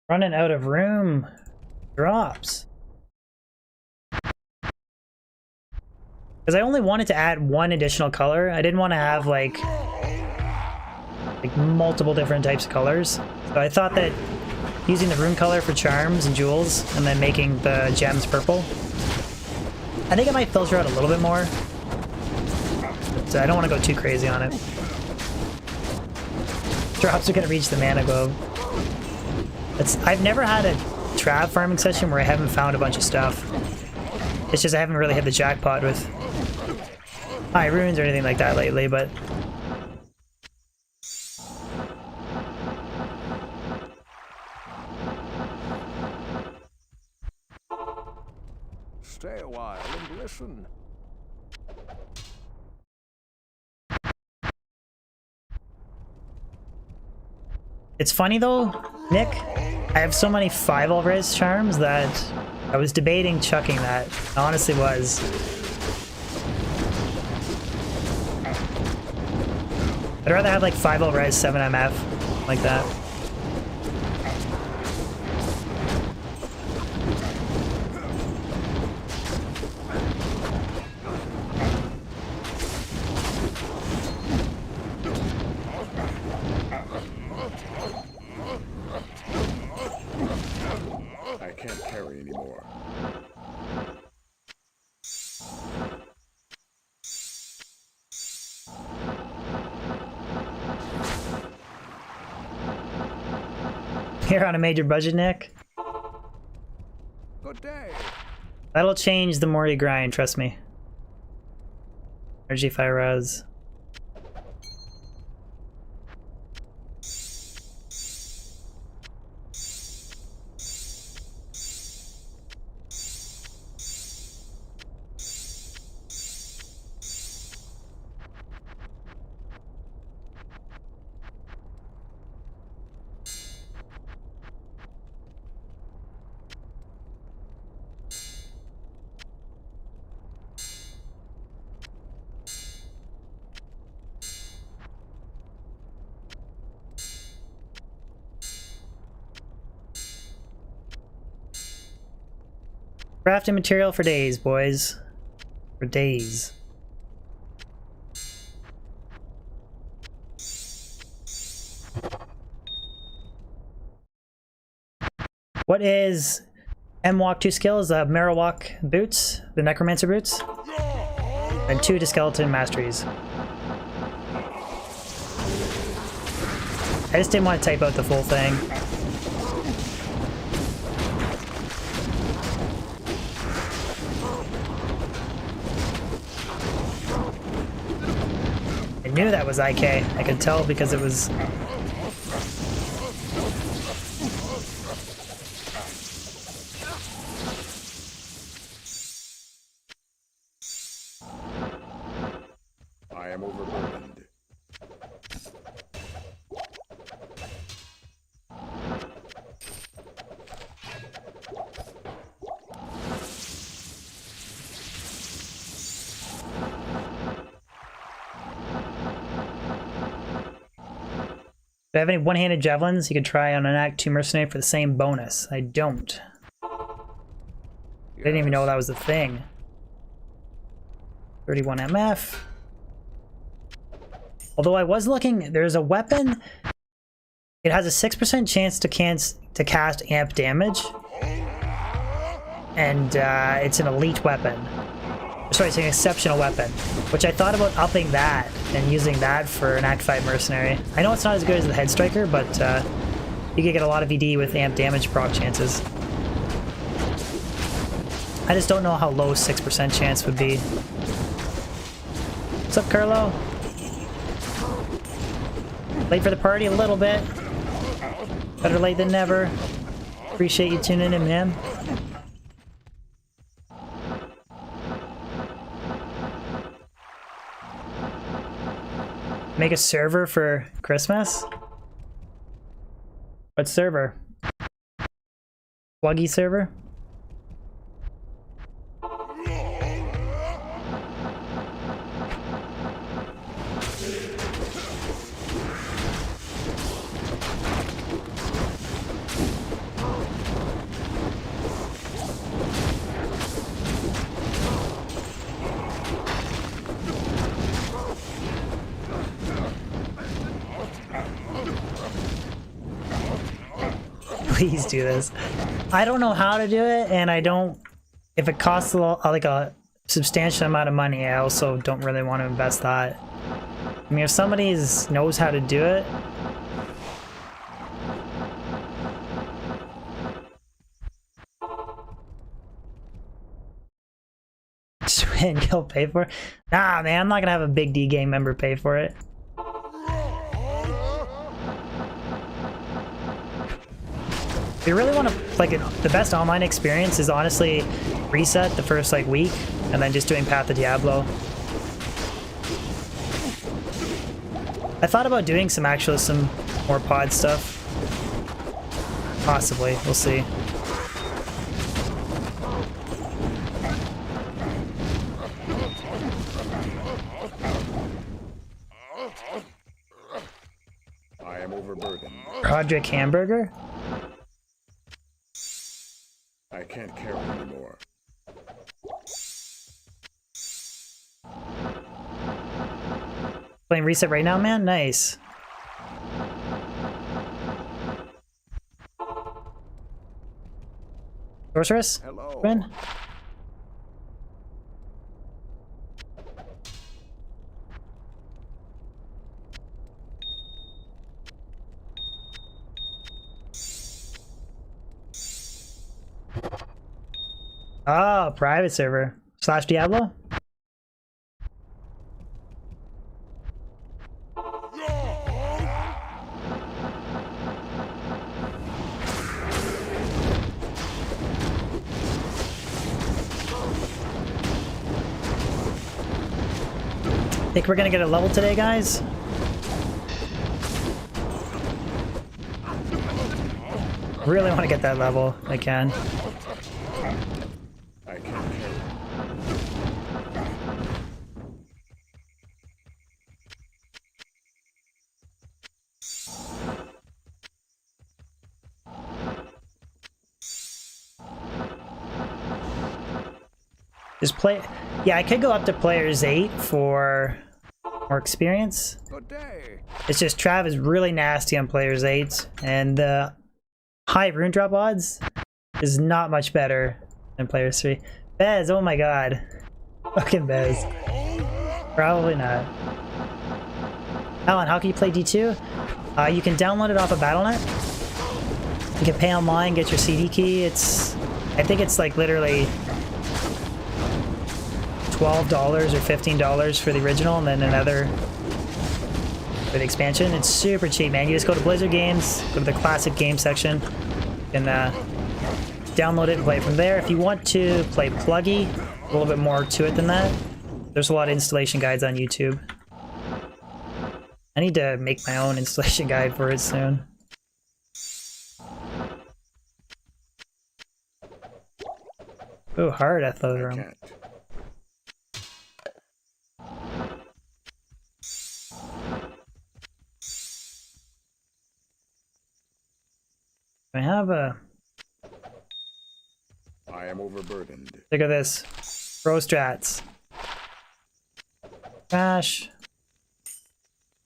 Running out of room. Drops. Because I only wanted to add 1 additional color. I didn't want to have like multiple different types of colors. So I thought that using the rune color for charms and jewels and then making the gems purple, I think it might filter out a little bit more. But I don't want to go too crazy on it. Drops are going to reach the mana globe. I've never had a Trav farming session where I haven't found a bunch of stuff. It's just I haven't really hit the jackpot with high runes or anything like that lately, but Stay a while and listen. it's funny though, Nick. I have so many 5 all res charms that I was debating chucking that. I honestly was. I'd rather have like 5 all res, 7 MF, like that. I can't carry anymore. You're on a major budget, Nick. Good day. That'll change the more you grind, trust me. Energy fire res. Crafting material for days, boys. For days. What is M-Walk 2 skills? Marowak boots, the Necromancer boots, and 2 to skeleton masteries. I just didn't want to type out the full thing. I knew that was IK. I could tell because it was... I am overburdened. Do I have any one-handed javelins you could try on an Act 2 mercenary for the same bonus? I don't. I didn't even know that was a thing. 31 MF. Although I was looking, there's a weapon. It has a 6% chance to cast amp damage. And it's an elite weapon. Sorry, it's an exceptional weapon. Which I thought about upping that and using that for an Act 5 mercenary. I know it's not as good as the Head Striker, but you can get a lot of ED with amp damage proc chances. I just don't know how low 6% chance would be. What's up, Carlo? Late for the party a little bit. Better late than never. Appreciate you tuning in, man. Make a server for Christmas? What server? Pluggy server? Please do this. I don't know how to do it, and I don't... If it costs like a substantial amount of money, I also don't really want to invest that. I mean, if somebody knows how to do it... Swin, he'll pay for it? Nah, man, I'm not gonna have a big D gang member pay for it. If you really want to, like, the best online experience is honestly reset the first, like, week, and then just doing Path of Diablo. I thought about doing some more pod stuff. Possibly, we'll see. I am overburdened. Roderick Hamburger? I can't carry anymore. Playing reset right now, man? Nice. Sorceress? Hello. Win? Oh, private server. / Diablo? Think we're gonna get a level today, guys? Really want to get that level. I can. I can't carry. Just play. Yeah, I could go up to players 8 for more experience. Good day. It's just Trav is really nasty on players 8, and the high rune drop odds is not much better than players 3. Bez, oh my god. Fucking Bez. Probably not. Alan, how can you play D2? You can download it off of Battle.net. You can pay online, get your CD key. I think it's like literally $12 or $15 for the original, and then another for the expansion. It's super cheap, man. You just go to Blizzard Games, go to the classic game section, and download it and play it from there. If you want to play Pluggy, a little bit more to it than that, there's a lot of installation guides on YouTube. I need to make my own installation guide for it soon. Oh, hard Athlerum. Can't. I have a... I am overburdened. Look at this. Pro strats. Crash.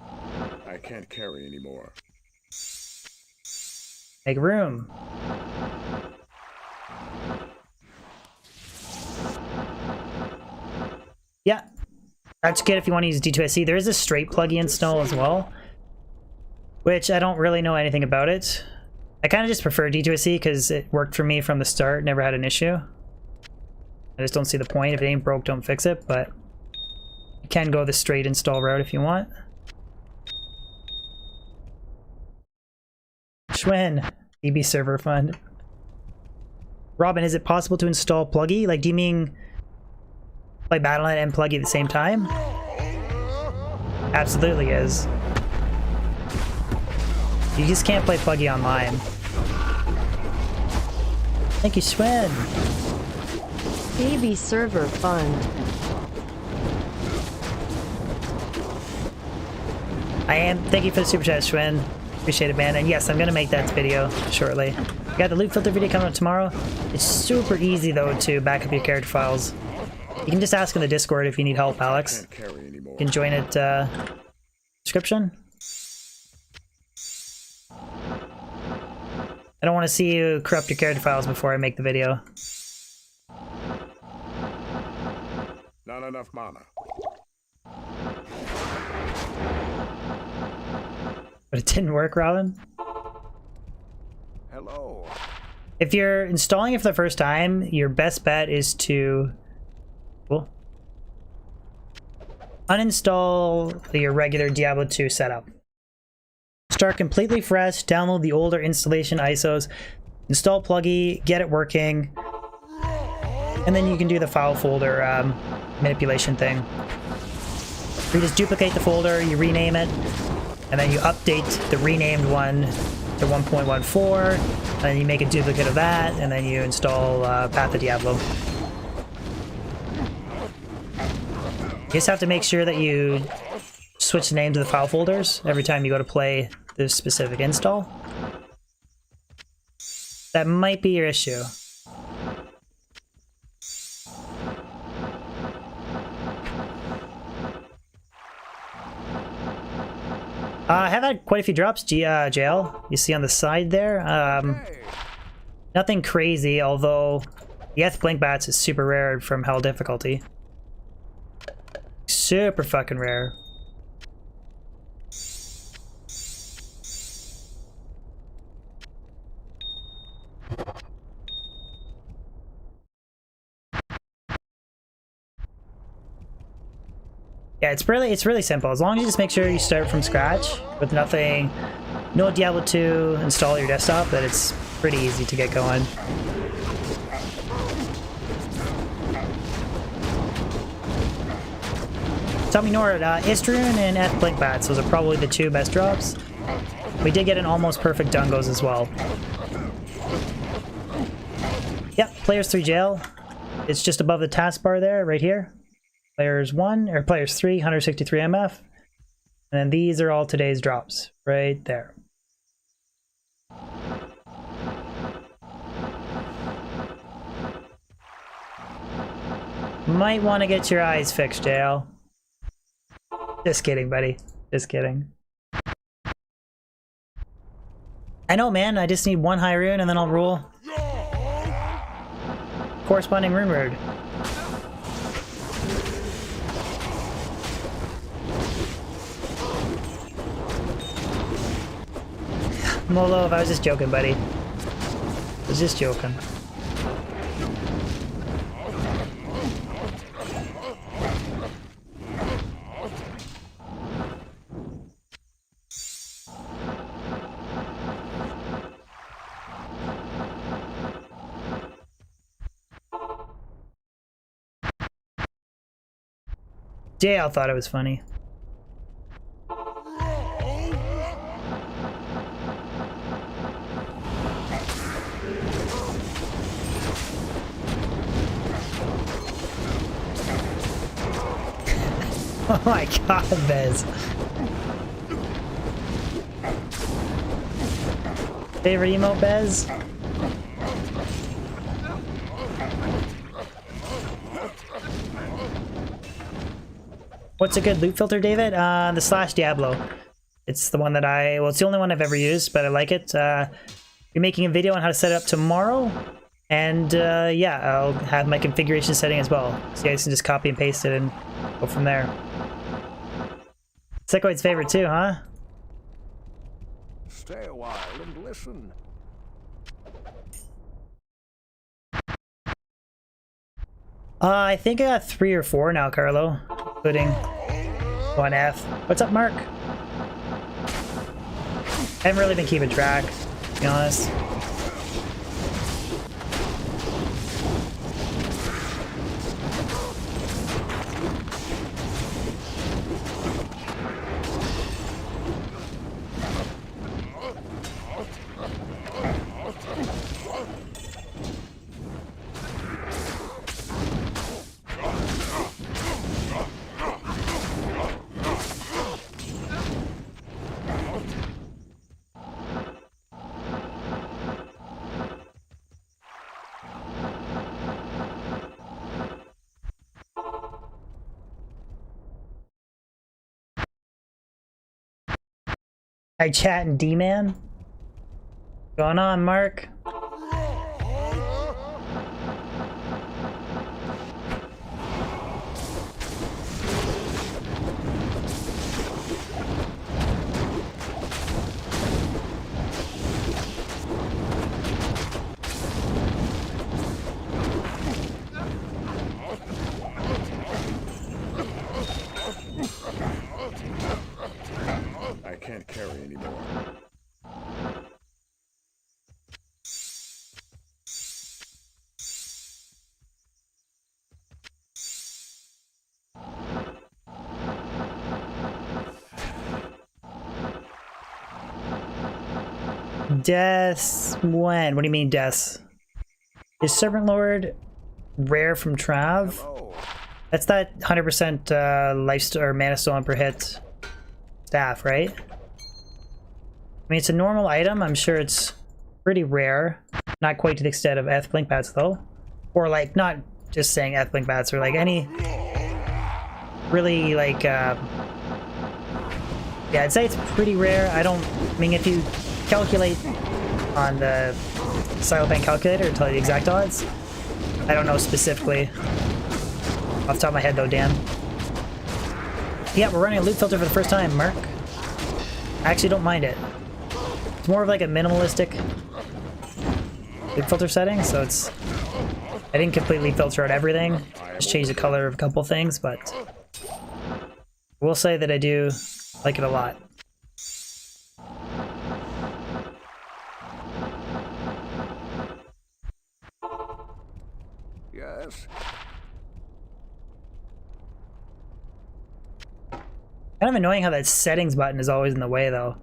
I can't carry anymore. Make room. Yeah. That's good if you want to use D2SC. There is a straight plugin install as well, which I don't really know anything about it. I kind of just prefer D2SC because it worked for me from the start, never had an issue. I just don't see the point. If it ain't broke, don't fix it, but you can go the straight install route if you want. Schwinn, EB server fund. Robin, is it possible to install Pluggy? Like, do you mean play Battle.net and Pluggy at the same time? Absolutely is. You just can't play Pluggy online. Thank you, Schwinn. EB server fund. Thank you for the super chat, Schwinn. Appreciate it, man. And yes, I'm gonna make that video shortly. Got the loot filter video coming up tomorrow. It's super easy though to back up your character files. You can just ask in the Discord if you need help, Alex. Can't carry anymore. You can join it, description. I don't want to see you corrupt your character files before I make the video. Not enough mana. But it didn't work, Robin. Hello. If you're installing it for the first time, your best bet is to uninstall your regular Diablo 2 setup. Start completely fresh, download the older installation ISOs, install Pluggy, get it working, and then you can do the file folder manipulation thing. You just duplicate the folder, you rename it, and then you update the renamed one to 1.14, and then you make a duplicate of that, and then you install Path of Diablo. You just have to make sure that you switch the name to the file folders every time you go to play this specific install. That might be your issue. I have had quite a few drops, JL. You see on the side there. Nothing crazy, although the Eth Blink Bats is super rare from Hell difficulty. Super fucking rare. Yeah, it's really simple. As long as you just make sure you start from scratch with nothing, no Diablo 2, install your desktop, that it's pretty easy to get going. Tell me, Nora, Rune and Eth Blink Bats, those are probably the two best drops. We did get an almost perfect Dungos as well. Yep, players 3 jail. It's just above the taskbar there, right here. Players 1, or players 3, 163 MF. And then these are all today's drops, right there. Might want to get your eyes fixed, JL. Just kidding, buddy. Just kidding. I know, man. I just need one high rune and then I'll rule. Corresponding rune word. Molo, I was just joking, buddy. I was just joking. JL thought it was funny. Oh my god, Bez. Favorite emote, Bez? What's a good loot filter, David? The slash Diablo. It's the one that well, it's the only one I've ever used, but I like it. You're making a video on how to set it up tomorrow. And yeah, I'll have my configuration setting as well. So you guys can just copy and paste it and go from there. Secoid's favorite too, huh? Stay a while and listen. I think I got 3 or 4 now, Carlo, including 1F. What's up, Mark? I haven't really been keeping track, to be honest. I chat and D-man. Going on, Mark? I can't carry anymore. Deaths when? What do you mean deaths? Is Serpent Lord rare from Trav? Hello. That's that 100% life or mana stone per hit staff, right? I mean, it's a normal item. I'm sure it's pretty rare. Not quite to the extent of Eth Blink Bats, though. Or, like, not just saying Eth Blink Bats, or, like, any really, like, yeah, I'd say it's pretty rare. I mean, if you calculate on the Cylopan calculator to tell you the exact odds, I don't know specifically. Off the top of my head, though, Dan. Yeah, we're running a loot filter for the first time, Mark. I actually don't mind it. It's more of like a minimalistic loot filter setting, so it's... I didn't completely filter out everything. Just changed the color of a couple things, but... I will say that I do like it a lot. Yes. Kind of annoying how that settings button is always in the way, though.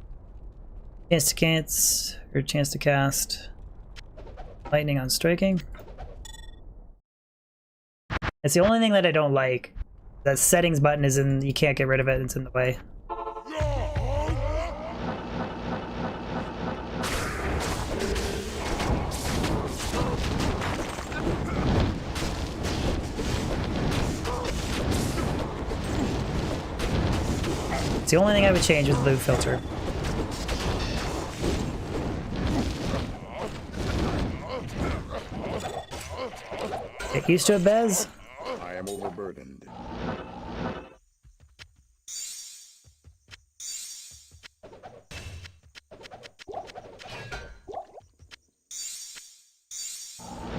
Chance to cast, or chance to cast. Lightning on striking. It's the only thing that I don't like. That settings button is in, you can't get rid of it, it's in the way. It's the only thing I would change with the loot filter. Get used to it, Bez. I am overburdened.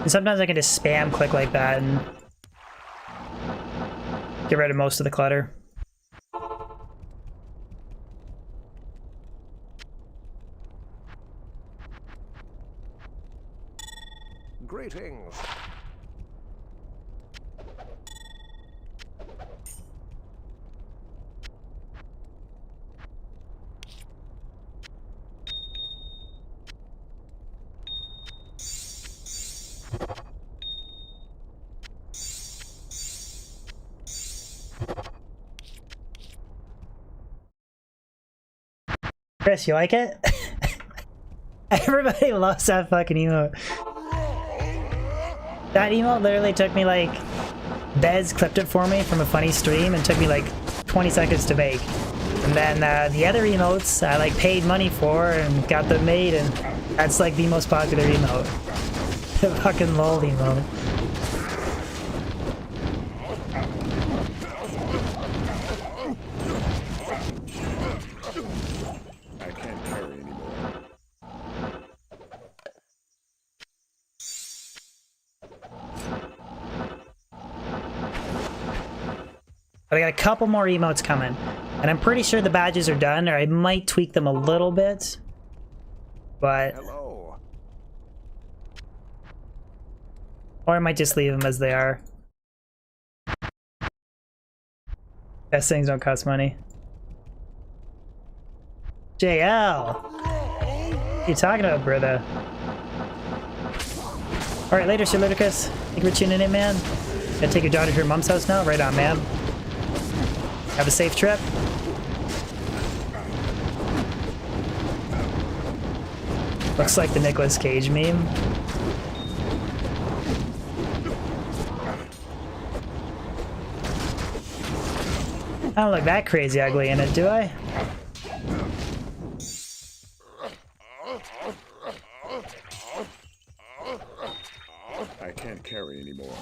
And sometimes I can just spam click like that and get rid of most of the clutter. Greetings. Chris, you like it? Everybody loves that fucking emote. That emote literally took me like... Bez clipped it for me from a funny stream and took me like 20 seconds to make. And then the other emotes I like paid money for and got them made, and that's like the most popular emote. The fucking lol emote. I can't carry anymore. But I got a couple more emotes coming. And I'm pretty sure the badges are done, or I might tweak them a little bit. But... Hello. Or I might just leave them as they are. Best things don't cost money. JL! What are you talking about, brother? Alright, later, Sir Ludicrous. Thank you for tuning in, man. Gotta take your daughter to her mom's house now? Right on, man. Have a safe trip. Looks like the Nicolas Cage meme. I don't look that crazy ugly in it, do I? I can't carry anymore.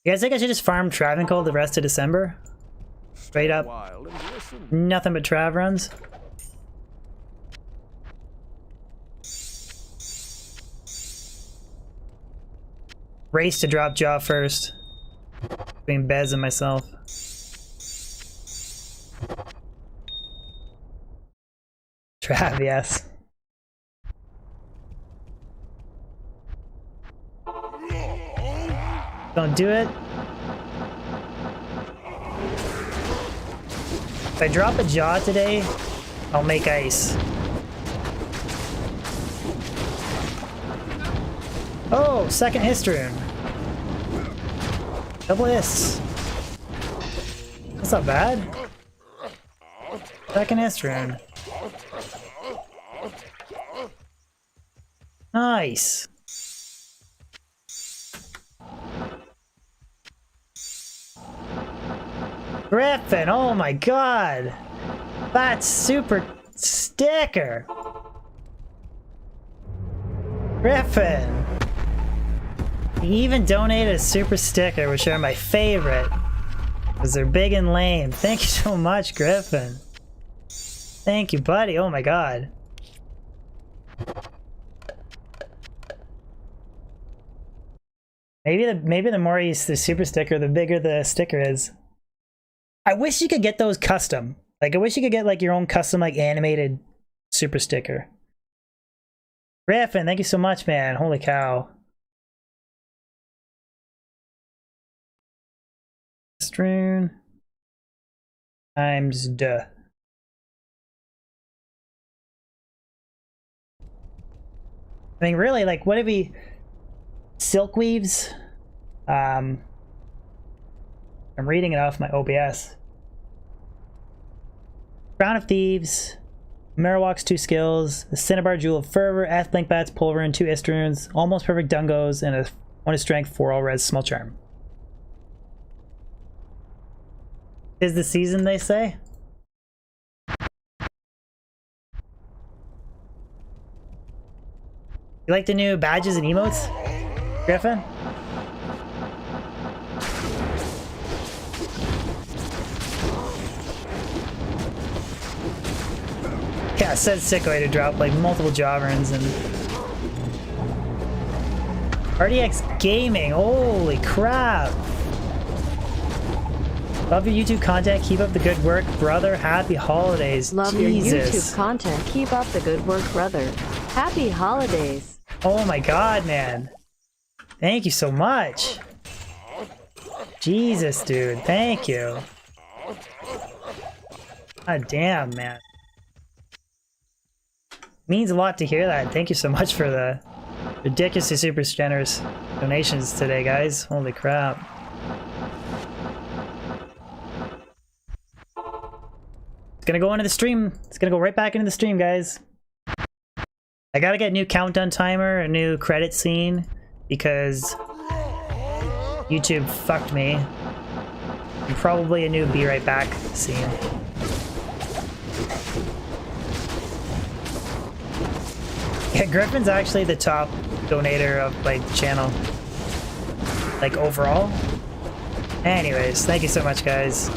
You guys think I should just farm Travancore the rest of December? Straight up. While and listen. Nothing but Trav runs. Race to drop jaw first. Between Bez and myself. Trav, yes. Don't do it. If I drop a jaw today, I'll make ice. Oh, second hist rune. Double hists. That's not bad. Second hist rune. Nice. Griffin, oh my god. That's super sticker. Griffin. You even donated a super sticker, which are my favorite. Because they're big and lame. Thank you so much, Griffin. Thank you, buddy. Oh my god. Maybe the more you use the super sticker, the bigger the sticker is. I wish you could get those custom. Like, I wish you could get like your own custom like animated super sticker. Griffin, thank you so much, man. Holy cow. Rune times duh. I mean, really, like, what if we silk weaves? I'm reading it off my OBS. Crown of Thieves, Marowak's 2 skills, the Cinnabar Jewel of Fervor, Blink Bats, Pulver, and 2 Istrunes, Almost Perfect Dungos, and a 1 strength, 4 all res small charm. Is the season, they say? You like the new badges and emotes, Griffin? Yeah, it says sick way to drop like multiple Javrins and RDX Gaming. Holy crap! Love your YouTube content. Keep up the good work, brother. Happy holidays. Love Jesus. your YouTube content. Keep up the good work, brother. Happy holidays. Oh my god, man. Thank you so much. Jesus, dude. Thank you. God damn, man. Means a lot to hear that. Thank you so much for the Ridiculously super generous donations today, guys. Holy crap. It's gonna go into the stream. It's gonna go right back into the stream, guys. I gotta get a new countdown timer, a new credit scene, because YouTube fucked me. And probably a new be right back scene. Yeah, Griffin's actually the top donator of my channel. Like overall. Anyways, thank you so much, guys.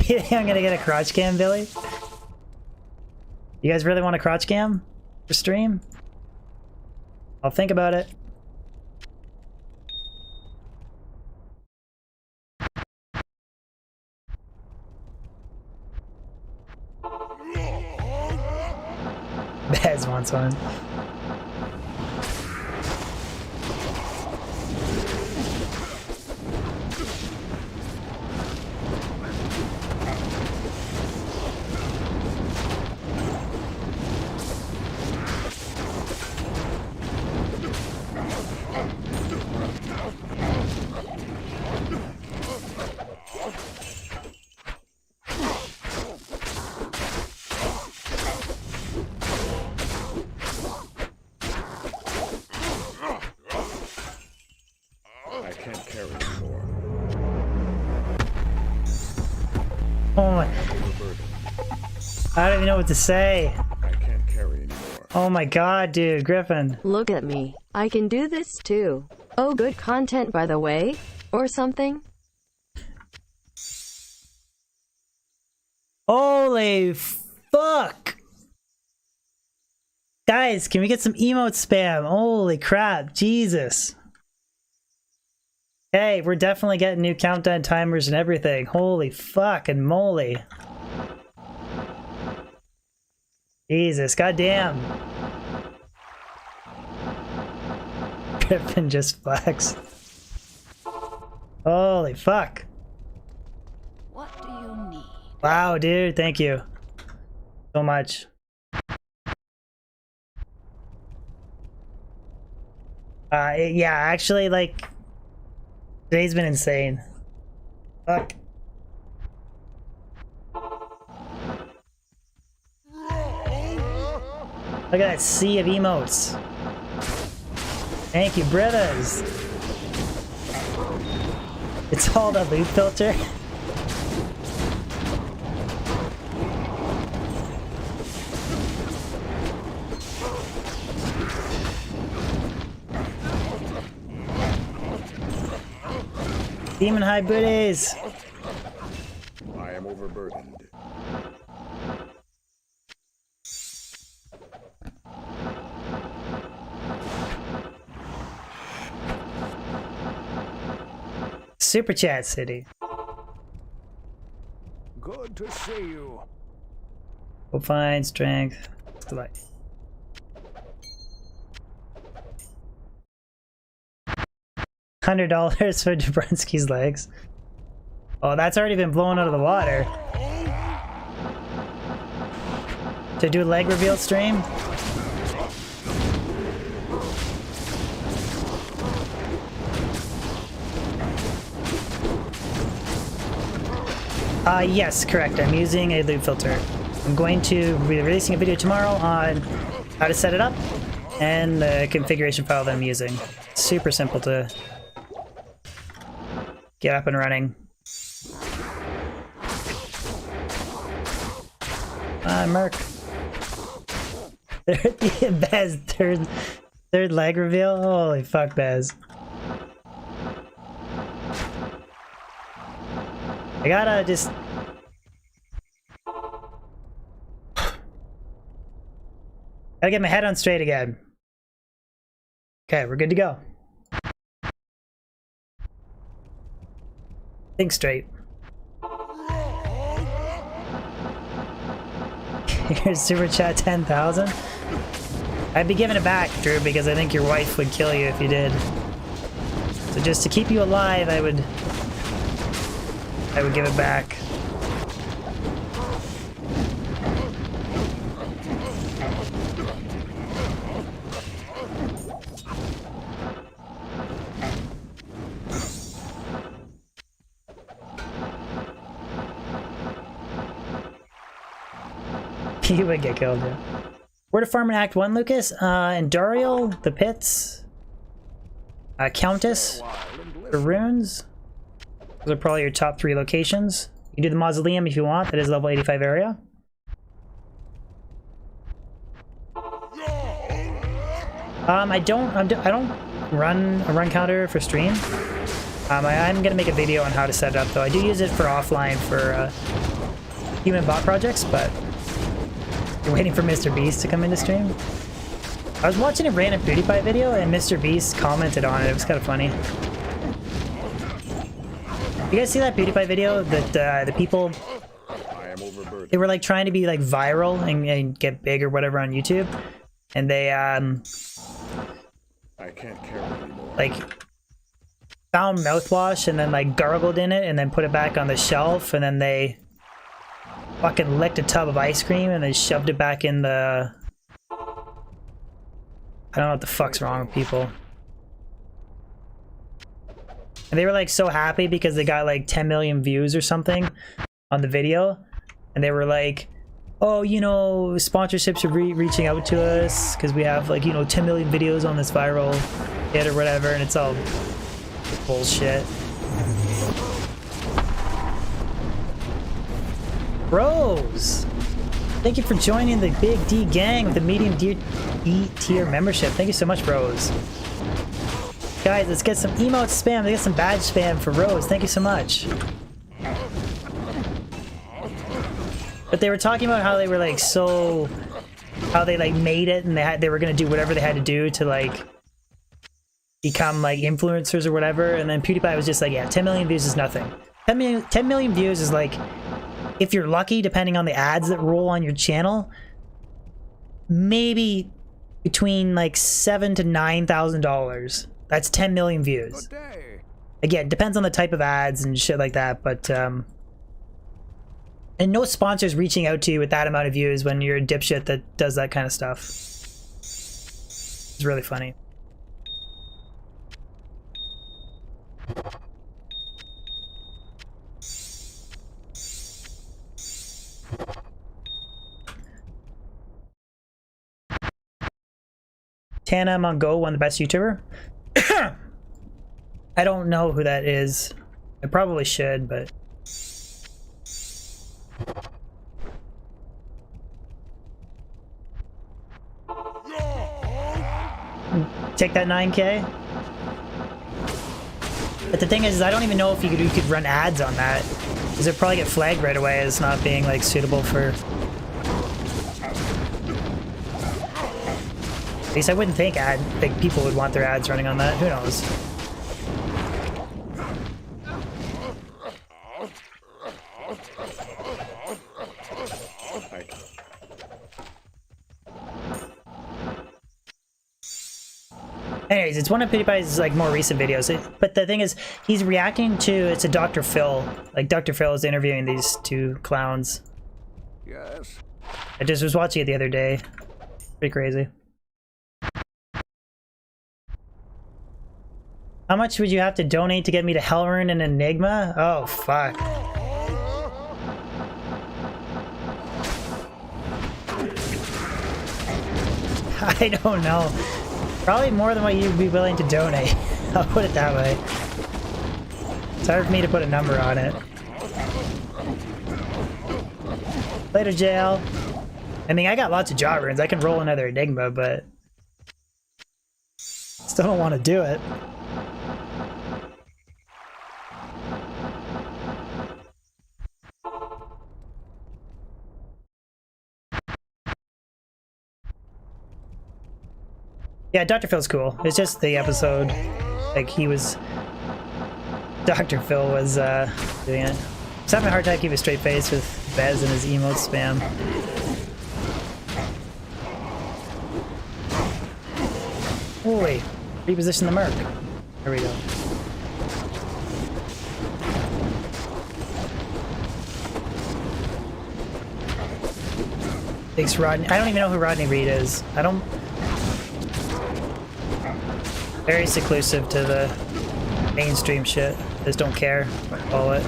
You think I'm gonna get a crotch cam, Billy? You guys really want a crotch cam for stream? I'll think about it. Bez wants one. I can't carry anymore. Oh my. I don't even know what to say. I can't carry anymore. Oh my god, dude, Griffin. Look at me. I can do this too. Oh, good content by the way? Or something? Holy fuck! Guys, can we get some emote spam? Holy crap, Jesus. Hey, we're definitely getting new countdown timers and everything. Holy fucking moly. Jesus, goddamn. Griffin just flexed. Holy fuck. What do you need? Wow, dude, thank you so much. Yeah, actually, like, today's been insane. Fuck. Look at that sea of emotes. Thank you, brothers. It's all the loot filter. Demon high booties. I am overburdened. Super Chat City. Good to see you. We'll find strength. Goodbye. $100 for Jabrunski's legs. Oh, that's already been blown out of the water. To do a leg reveal stream? Yes, correct. I'm using a loop filter. I'm going to be releasing a video tomorrow on how to set it up and the configuration file that I'm using. Super simple to get up and running. Merc. Bez, third leg reveal? Holy fuck, Bez. I gotta just... Gotta get my head on straight again. Okay, we're good to go. Think straight. Here's super chat 10,000. I'd be giving it back, Drew, because I think your wife would kill you if you did. So just to keep you alive, I would give it back. You would get killed, yeah. Where to farm in Act 1, Lucas? Endurial, the pits, Countess, the runes. Those are probably your top 3 locations. You can do the mausoleum if you want. That is level 85 area. I don't run a run counter for stream. I'm gonna make a video on how to set it up though. I do use it for offline for human bot projects, but you're waiting for Mr. Beast to come into stream. I was watching a random PewDiePie video and Mr. Beast commented on it. It was kind of funny. You guys see that PewDiePie video that the people, they were like trying to be like viral and get big or whatever on YouTube, and they I can't carry anymore. like found mouthwash and then like gargled in it and then put it back on the shelf, and then they fucking licked a tub of ice cream and then shoved it back in the... I don't know what the fuck's wrong with people. And they were like so happy because they got like 10 million views or something on the video, and they were like, oh, you know, sponsorships are reaching out to us because we have like, you know, 10 million videos on this viral hit or whatever, and it's all bullshit. Rose, thank you for joining the Big D gang with the medium D tier membership. Thank you so much, Rose. Guys, let's get some emote spam. Let's get some badge spam for Rose. Thank you so much. But they were talking about how they were like so, how they like made it, and they were gonna do whatever they had to do to like become like influencers or whatever. And then PewDiePie was just like, yeah, 10 million views is nothing. 10 million views is like, if you're lucky, depending on the ads that roll on your channel, maybe between like $7,000 to $9,000. That's 10 million views. Again, depends on the type of ads and shit like that, but and no sponsors reaching out to you with that amount of views when you're a dipshit that does that kind of stuff. It's really funny. Tana Mongo won the best YouTuber. I don't know who that is. I probably should, but take that 9K. But the thing is I don't even know if you could run ads on that, because it'd probably get flagged right away as not being like suitable for... At least I wouldn't think people would want their ads running on that. Who knows? Anyways, it's one of PewDiePie's like more recent videos. But the thing is, he's reacting to, it's a Dr. Phil. Like Dr. Phil is interviewing these two clowns. Yes. I just was watching it the other day. Pretty crazy. How much would you have to donate to get me to Hellrune and Enigma? Oh, fuck. I don't know. Probably more than what you'd be willing to donate. I'll put it that way. It's hard for me to put a number on it. Later, jail. I mean, I got lots of jaw runes. I can roll another Enigma, but still don't want to do it. Yeah, Dr. Phil's cool. It's just the episode, like he was Dr. Phil was doing it. He's having a hard time keeping a straight face with Bez and his emote spam. Oh wait, reposition the Merc. There we go. Thanks, Rodney. I don't even know who Rodney Reed is. I don't... Very seclusive to the mainstream shit. Just don't care. Call it.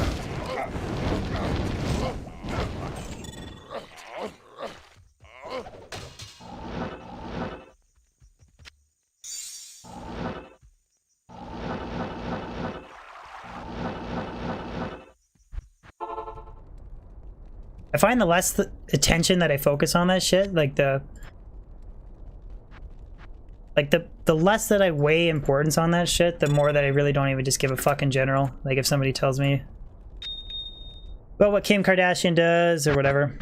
I find the less attention that I focus on that shit, like the less that I weigh importance on that shit, the more that I really don't even just give a fuck in general. Like if somebody tells me about what Kim Kardashian does or whatever.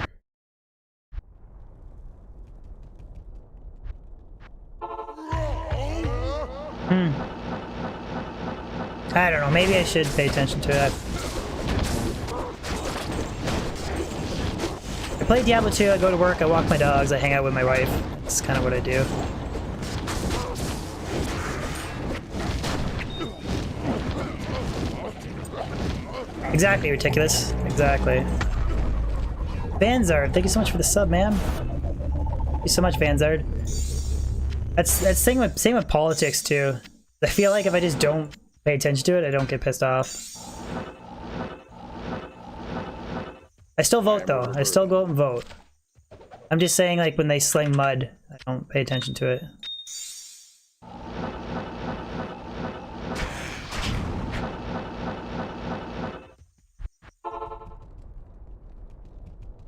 I don't know, maybe I should pay attention to it. I play Diablo 2, I go to work, I walk my dogs, I hang out with my wife. That's kind of what I do. Exactly, ridiculous. Exactly. Vanzard, thank you so much for the sub, man. Thank you so much, Vanzard. That's same with politics too. I feel like if I just don't pay attention to it, I don't get pissed off. I still vote though. I still go out and vote. I'm just saying, like when they sling mud, I don't pay attention to it.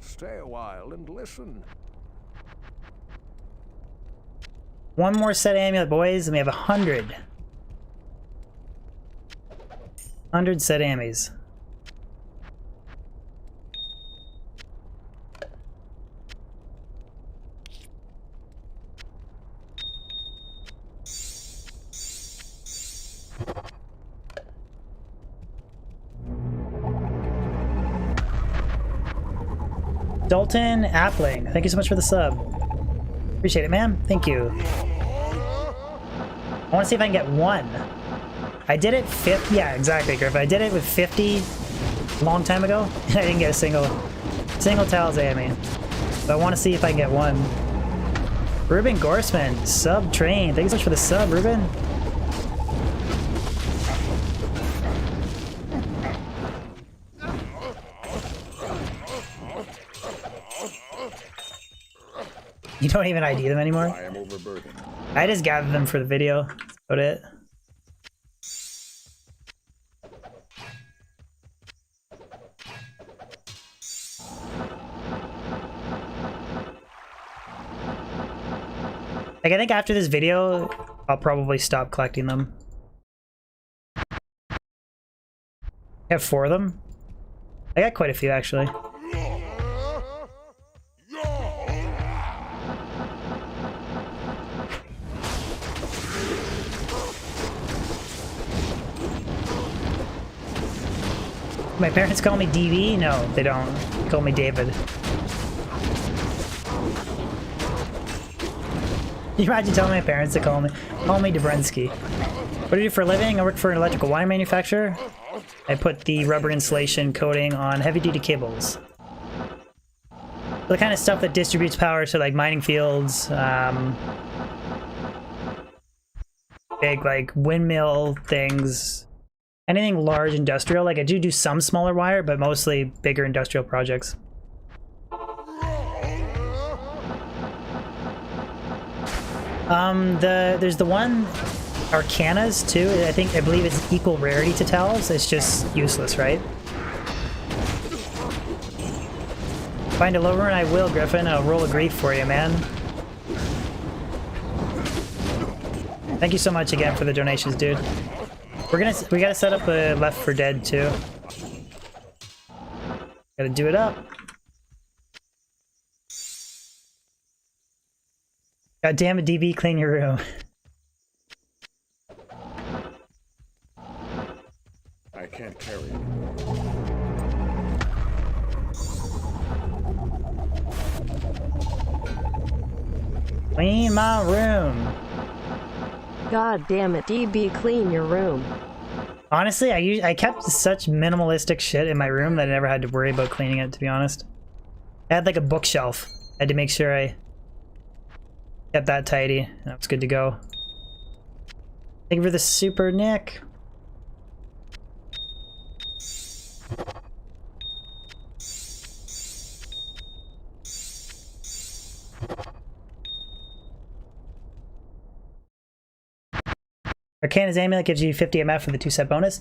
Stay a while and listen. One more set of amulet, boys, and we have 100. 100 set ammies. Dalton Appling, thank you so much for the sub. Appreciate it, man. Thank you. I want to see if I can get one. I did it 50. Yeah, exactly, Griff. I did it with 50 a long time ago, and I didn't get a single Tal's AME. So I want to see if I can get one. Ruben Gorsman, sub train. Thank you so much for the sub, Ruben. You don't even ID them anymore? I am overburdened. I just gathered them for the video. That's about it. Like, I think after this video, I'll probably stop collecting them. I have 4 of them. I got quite a few, actually. My parents call me DV? No, they don't. They call me David. Can you imagine telling my parents to call me Dobrensky? What do I do for a living? I work for an electrical wire manufacturer. I put the rubber insulation coating on heavy-duty cables. The kind of stuff that distributes power to like mining fields, big like windmill things. Anything large industrial, like I do some smaller wire, but mostly bigger industrial projects. There's the one Arcanas too. I believe it's equal rarity to Tals. It's just useless, right? Find a low rune, I will, Griffin. I'll roll a grief for you, man. Thank you so much again for the donations, dude. We gotta set up a Left 4 Dead too. Gotta do it up. God damn it, DB, clean your room. can't carry anymore. Clean my room. God damn it, DB, clean your room. Honestly, I kept such minimalistic shit in my room that I never had to worry about cleaning it, to be honest. I had like a bookshelf. I had to make sure I kept that tidy, and that was good to go. Thank you for the super, Nick. Arcana's Amulet gives you 50 MF for the 2-set bonus.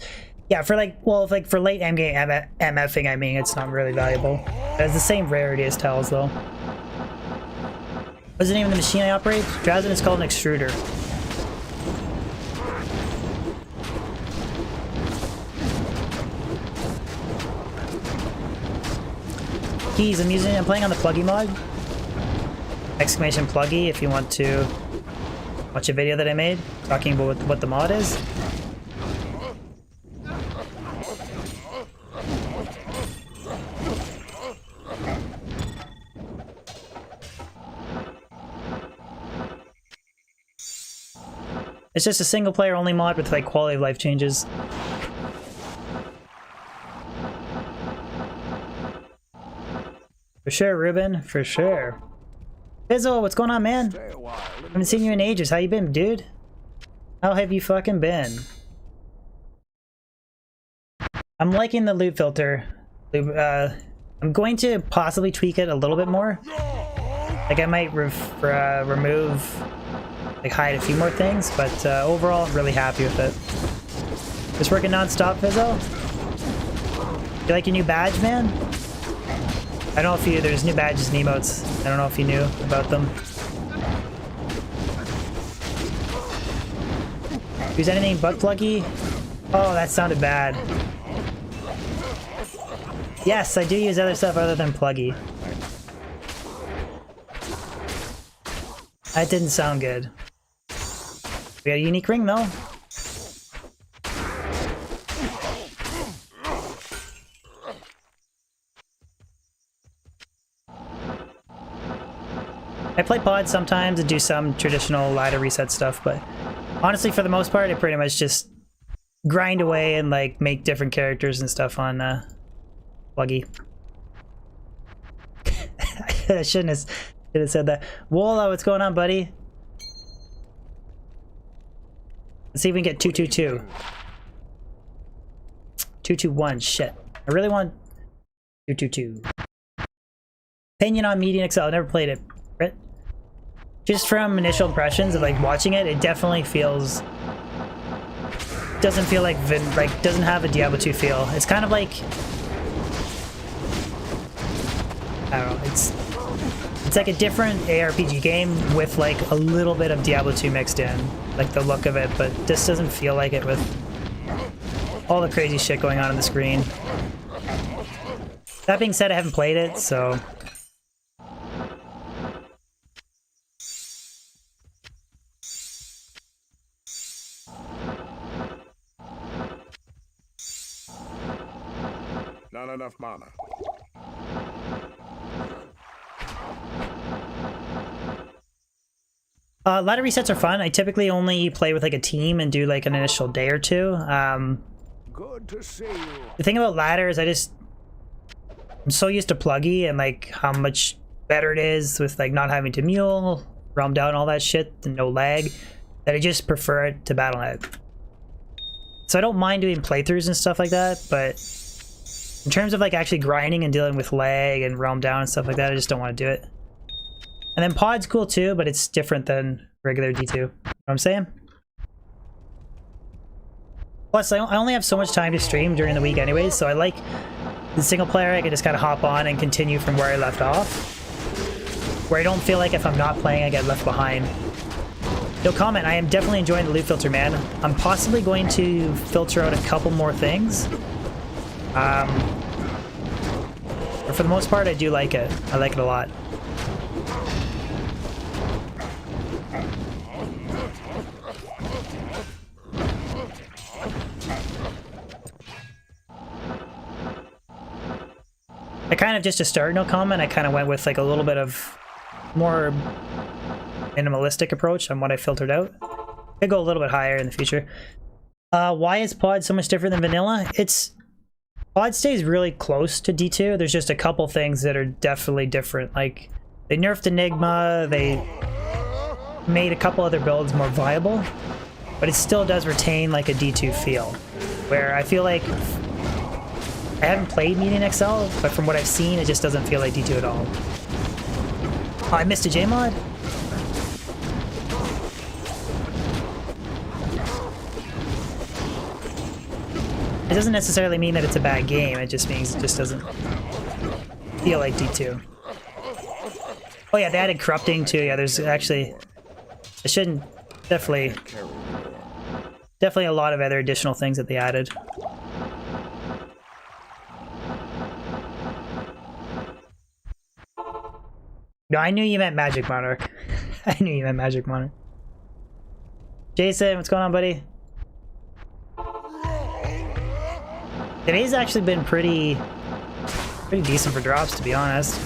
Yeah, for like, well, if like for late endgame MFing, I mean, it's not really valuable. It has the same rarity as Tells, though. What's the name of the machine I operate? Drazen is called an extruder. Keys, I'm playing on the Pluggy mod. Exclamation Pluggy if you want to watch a video that I made talking about what the mod is. It's just a single player only mod with like quality of life changes. For sure, Ruben, for sure. Fizzle, what's going on, man? Stay a while and Haven't seen you in ages. How you been, dude? How have you fucking been? I'm liking the loot filter. I'm going to possibly tweak it a little bit more. Like I might remove, like hide a few more things, but overall I'm really happy with it. Just working non-stop, Fizzle? You like your new badge, man? I don't know if there's new badges and emotes. I don't know if you knew about them. Use anything but Pluggy? Oh, that sounded bad. Yes, I do use other stuff other than Pluggy. That didn't sound good. We got a unique ring though. I play pods sometimes and do some traditional ladder reset stuff, but honestly, for the most part, I pretty much just grind away and like make different characters and stuff on Pluggy. I shouldn't have said that. Wola, what's going on, buddy? Let's see if we can get 222. 221, shit. I really want 222. Opinion on Median Excel, I never played it. Just from initial impressions of like watching it, it definitely feels, doesn't feel like doesn't have a Diablo 2 feel. It's kind of like, I don't know, it's like a different ARPG game with like a little bit of Diablo 2 mixed in, like the look of it, but this doesn't feel like it with all the crazy shit going on the screen. That being said, I haven't played it, so Not enough mana. ladder resets are fun. I typically only play with like a team and do like an initial day or two. good to see you. The thing about ladders, I'm so used to Pluggy and like how much better it is with like not having to mule, realm down, all that shit, and no lag, that I just prefer it to Battle.net. So I don't mind doing playthroughs and stuff like that, but in terms of like actually grinding and dealing with lag and realm down and stuff like that, I just don't want to do it. And then pod's cool too, but it's different than regular D2. You know what I'm saying? Plus, I only have so much time to stream during the week anyways, so I like the single player. I can just kind of hop on and continue from where I left off. Where I don't feel like if I'm not playing, I get left behind. No comment, I am definitely enjoying the loot filter, man. I'm possibly going to filter out a couple more things. But for the most part, I do like it. I like it a lot. kind of just to start no comment, I kind of went with like a little bit of more minimalistic approach on what I filtered out. Could go a little bit higher in the future. Why is pod so much different than vanilla? Pod stays really close to D2. There's just a couple things that are definitely different. Like, they nerfed Enigma, they made a couple other builds more viable, but it still does retain like a D2 feel. Where I feel like, I haven't played Median XL, but from what I've seen, it just doesn't feel like D2 at all. Oh, I missed a J-mod? It doesn't necessarily mean that it's a bad game, it just means it just doesn't feel like D2. Oh yeah, they added corrupting too. Yeah, there's actually... I shouldn't... Definitely a lot of other additional things that they added. No, I knew you meant Magic Monarch. I knew you meant Magic Monarch. Jason, what's going on, buddy? Today's actually been pretty decent for drops, to be honest.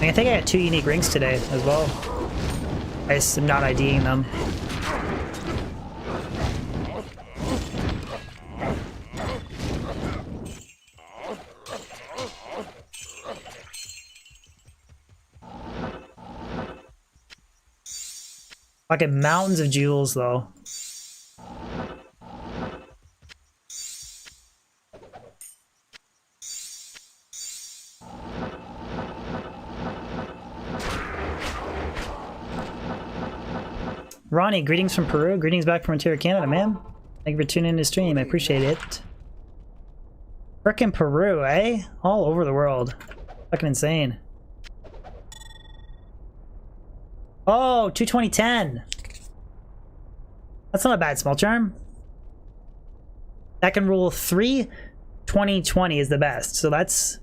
I think I got 2 unique rings today as well. I just am not IDing them. Fucking mountains of jewels, though. Ronnie, greetings from Peru. Greetings back from Ontario, Canada, man. Thank you for tuning in to stream. I appreciate it. Frickin' Peru, eh? All over the world. Fucking insane. Oh, 22010. That's not a bad small charm. That can rule 3. 2020 is the best. So that's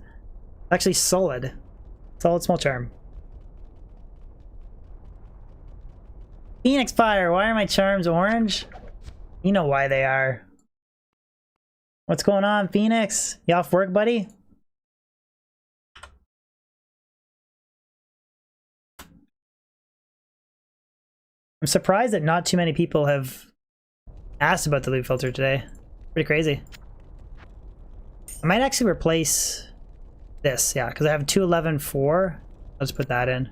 actually solid. Solid small charm. Phoenix Fire, why are my charms orange? You know why they are. What's going on, Phoenix? You off work, buddy? I'm surprised that not too many people have asked about the loot filter today. Pretty crazy. I might actually replace this, yeah, because I have 211.4. I'll just put that in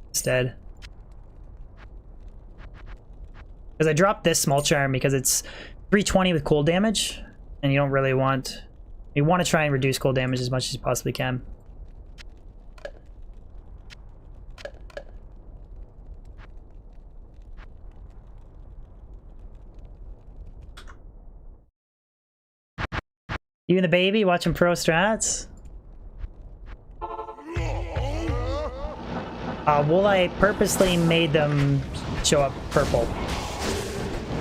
instead. Because I dropped this small charm because it's 320 with cold damage, and you don't really want... You want to try and reduce cold damage as much as you possibly can. You and the baby watching pro strats? Well, I purposely made them show up purple,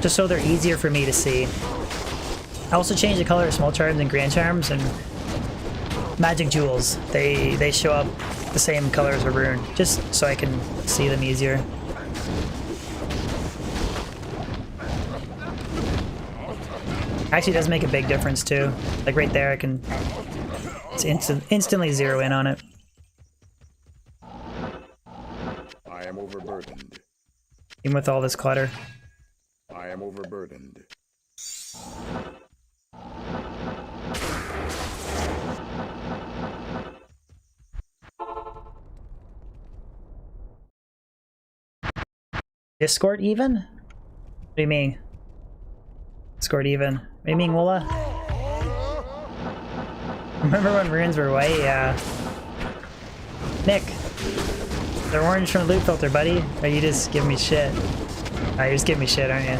just so they're easier for me to see. I also changed the color of small charms and grand charms and magic jewels. They show up the same color as a rune, just so I can see them easier. Actually, it does make a big difference too. Like right there, I can instantly zero in on it. I am overburdened. Even with all this clutter. I am overburdened. Discord even? What do you mean? Discord even. What do you mean, Woola? Remember when runes were white? Yeah. Nick, they're orange from the loot filter, buddy. Or you just give me shit? Oh, you just give me shit, aren't you?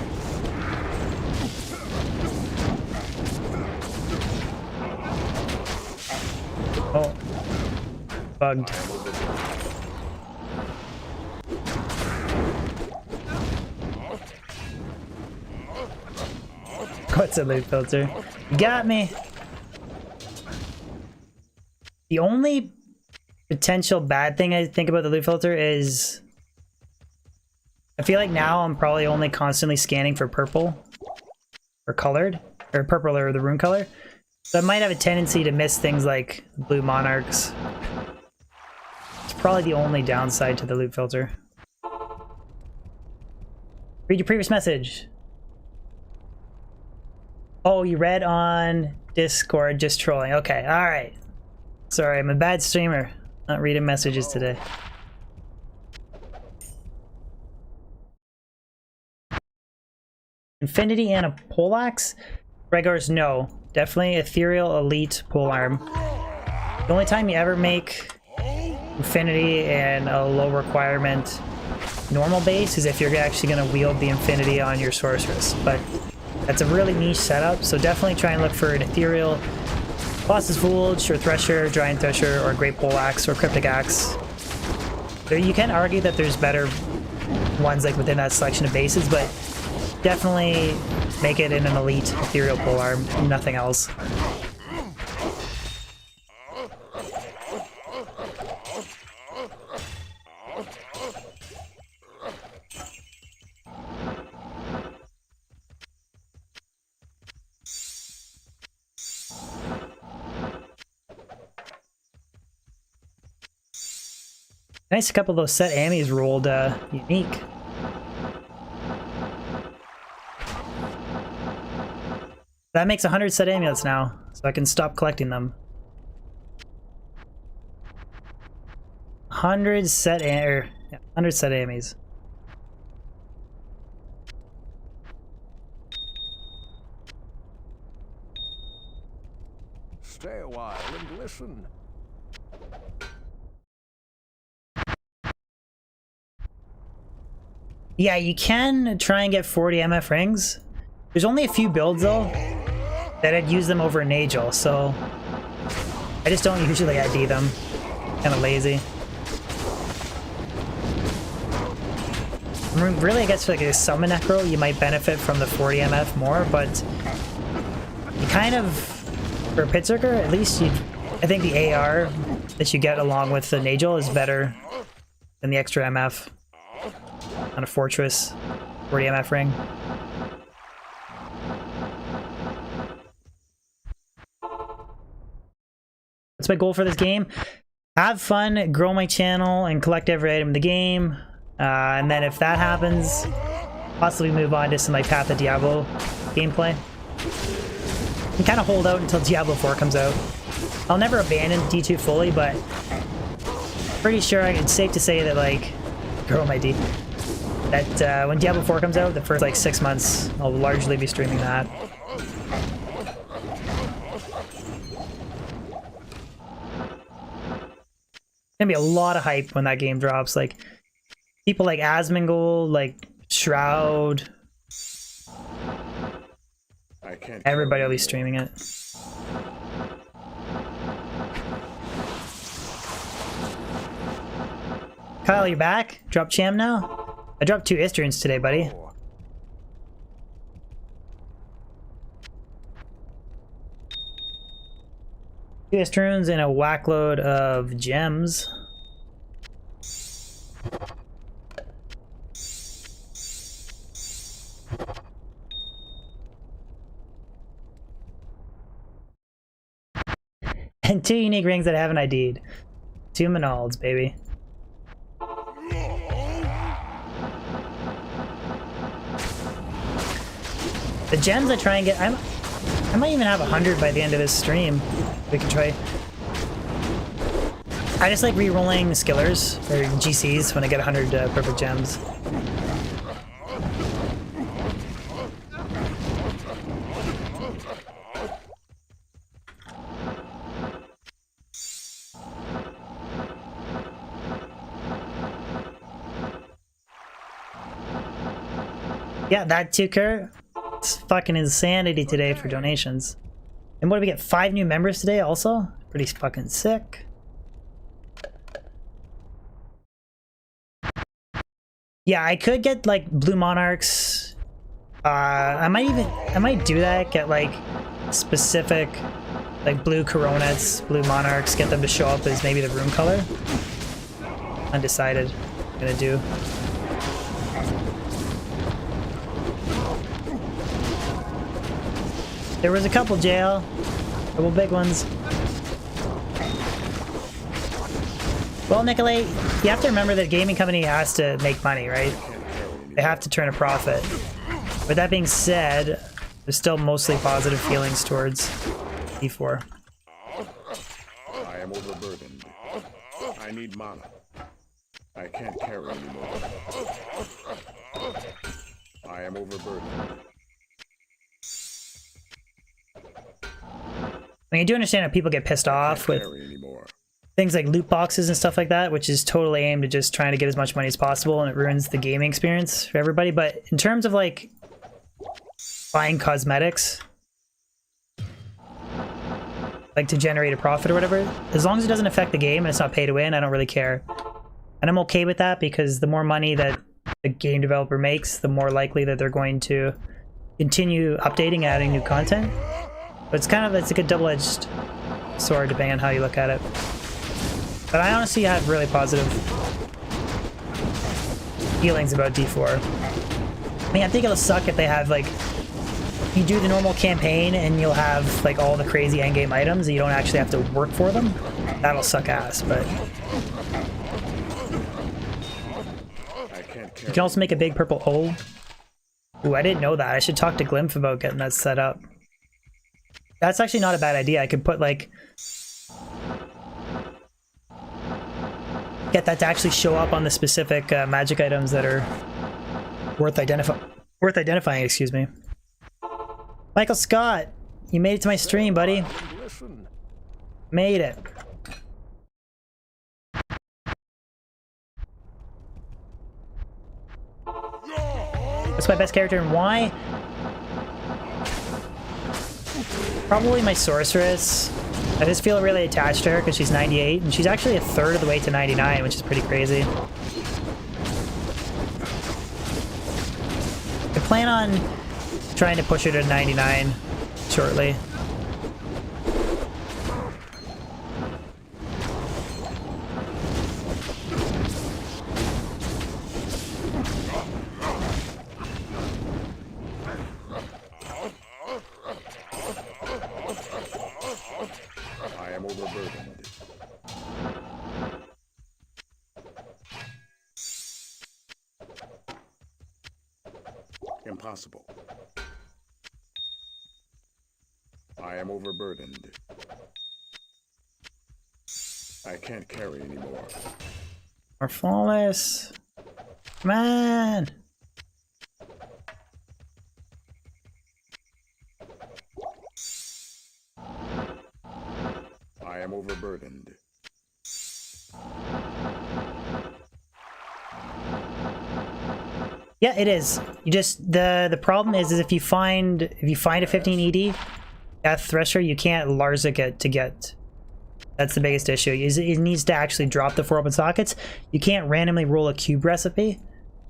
Oh. Bugged. What's a loot filter? You got me! The only potential bad thing I think about the loot filter is I feel like now I'm probably only constantly scanning for purple or colored, or purple or the rune color. So I might have a tendency to miss things like blue monarchs. It's probably the only downside to the loot filter. Read your previous message. Oh, you read on Discord, just trolling. Okay, alright. Sorry, I'm a bad streamer. Not reading messages today. Infinity and a poleaxe? Regars, no. Definitely ethereal elite polearm. The only time you ever make infinity and a low requirement normal base is if you're actually going to wield the infinity on your sorceress. But that's a really niche setup, so definitely try and look for an ethereal Colossus Vulge, or Thresher, Giant Thresher, or Great Poleaxe, or Cryptic Axe. You can argue that there's better ones like within that selection of bases, but definitely make it in an elite ethereal polearm, nothing else. Nice, a couple of those set Amis rolled unique. That makes 100 set amulets now, so I can stop collecting them. 100 set 100 set Amis. Stay a while and listen. Yeah, you can try and get 40 MF rings. There's only a few builds though that I'd use them over Nagel, so I just don't usually ID them. Kind of lazy. Really, I guess for like a summon necro, you might benefit from the 40 MF more, but you kind of, for a Pitseeker, at least I think the AR that you get along with the Nagel is better than the extra MF on a Fortress 40 MF ring. What's my goal for this game? Have fun, grow my channel, and collect every item in the game. And then if that happens, possibly move on to some like Path of Diablo gameplay. And kind of hold out until Diablo 4 comes out. I'll never abandon D2 fully, but pretty sure it's safe to say that like, grow my D. That when Diablo 4 comes out, the first like 6 months, I'll largely be streaming that. Gonna be a lot of hype when that game drops. Like people like Asmongold, like Shroud. Everybody will be streaming it. Kyle, you back? Drop Cham now? I dropped 2 Isterns today, buddy. Two Isterns and a whackload of gems. And 2 unique rings that I haven't ID'd. 2 Manalds, baby. The gems I try and get, I might even have 100 by the end of this stream. We can try. I just like re-rolling skillers or GCs when I get 100 perfect gems. Yeah, that too, Kurt. It's fucking insanity today for donations. And what did we get? 5 new members today also? Pretty fucking sick. Yeah, I could get like blue monarchs. I might do that, get like specific like blue coronets, blue monarchs, get them to show up as maybe the rune color. Undecided. I'm gonna do. There was a couple jail. Couple big ones. Well, Nicolay, you have to remember that a gaming company has to make money, right? They have to turn a profit. With that being said, there's still mostly positive feelings towards D4. I am overburdened. I need mana. I can't carry anymore. I am overburdened. I mean, I do understand how people get pissed off with Carry anymore. things like loot boxes and stuff like that, which is totally aimed at just trying to get as much money as possible, and it ruins the gaming experience for everybody. But in terms of like buying cosmetics, like to generate a profit or whatever, as long as it doesn't affect the game and it's not pay to win, I don't really care. And I'm okay with that, because the more money that the game developer makes, the more likely that they're going to continue updating, adding new content. But it's a good double-edged sword depending on how you look at it. But I honestly have really positive feelings about D4. I mean, I think it'll suck if they have, like, you do the normal campaign and you'll have, like, all the crazy endgame items and you don't actually have to work for them. That'll suck ass, but... You can also make a big purple hole. Ooh, I didn't know that. I should talk to Glimph about getting that set up. That's actually not a bad idea. I could put, like... get that to actually show up on the specific magic items that are worth identifying, excuse me. Michael Scott, you made it to my stream, buddy. Made it. What's my best character and why? Probably my sorceress. I just feel really attached to her because she's 98, and she's actually a third of the way to 99, which is pretty crazy. I plan on trying to push her to 99 shortly. Impossible. I am overburdened. I can't carry anymore. We're flawless. Come on. I am overburdened. Yeah, it is. You just the problem is if you find a 15 ED death thresher, you can't Larzik it to get. That's the biggest issue. It needs to actually drop the 4 open sockets. You can't randomly roll a cube recipe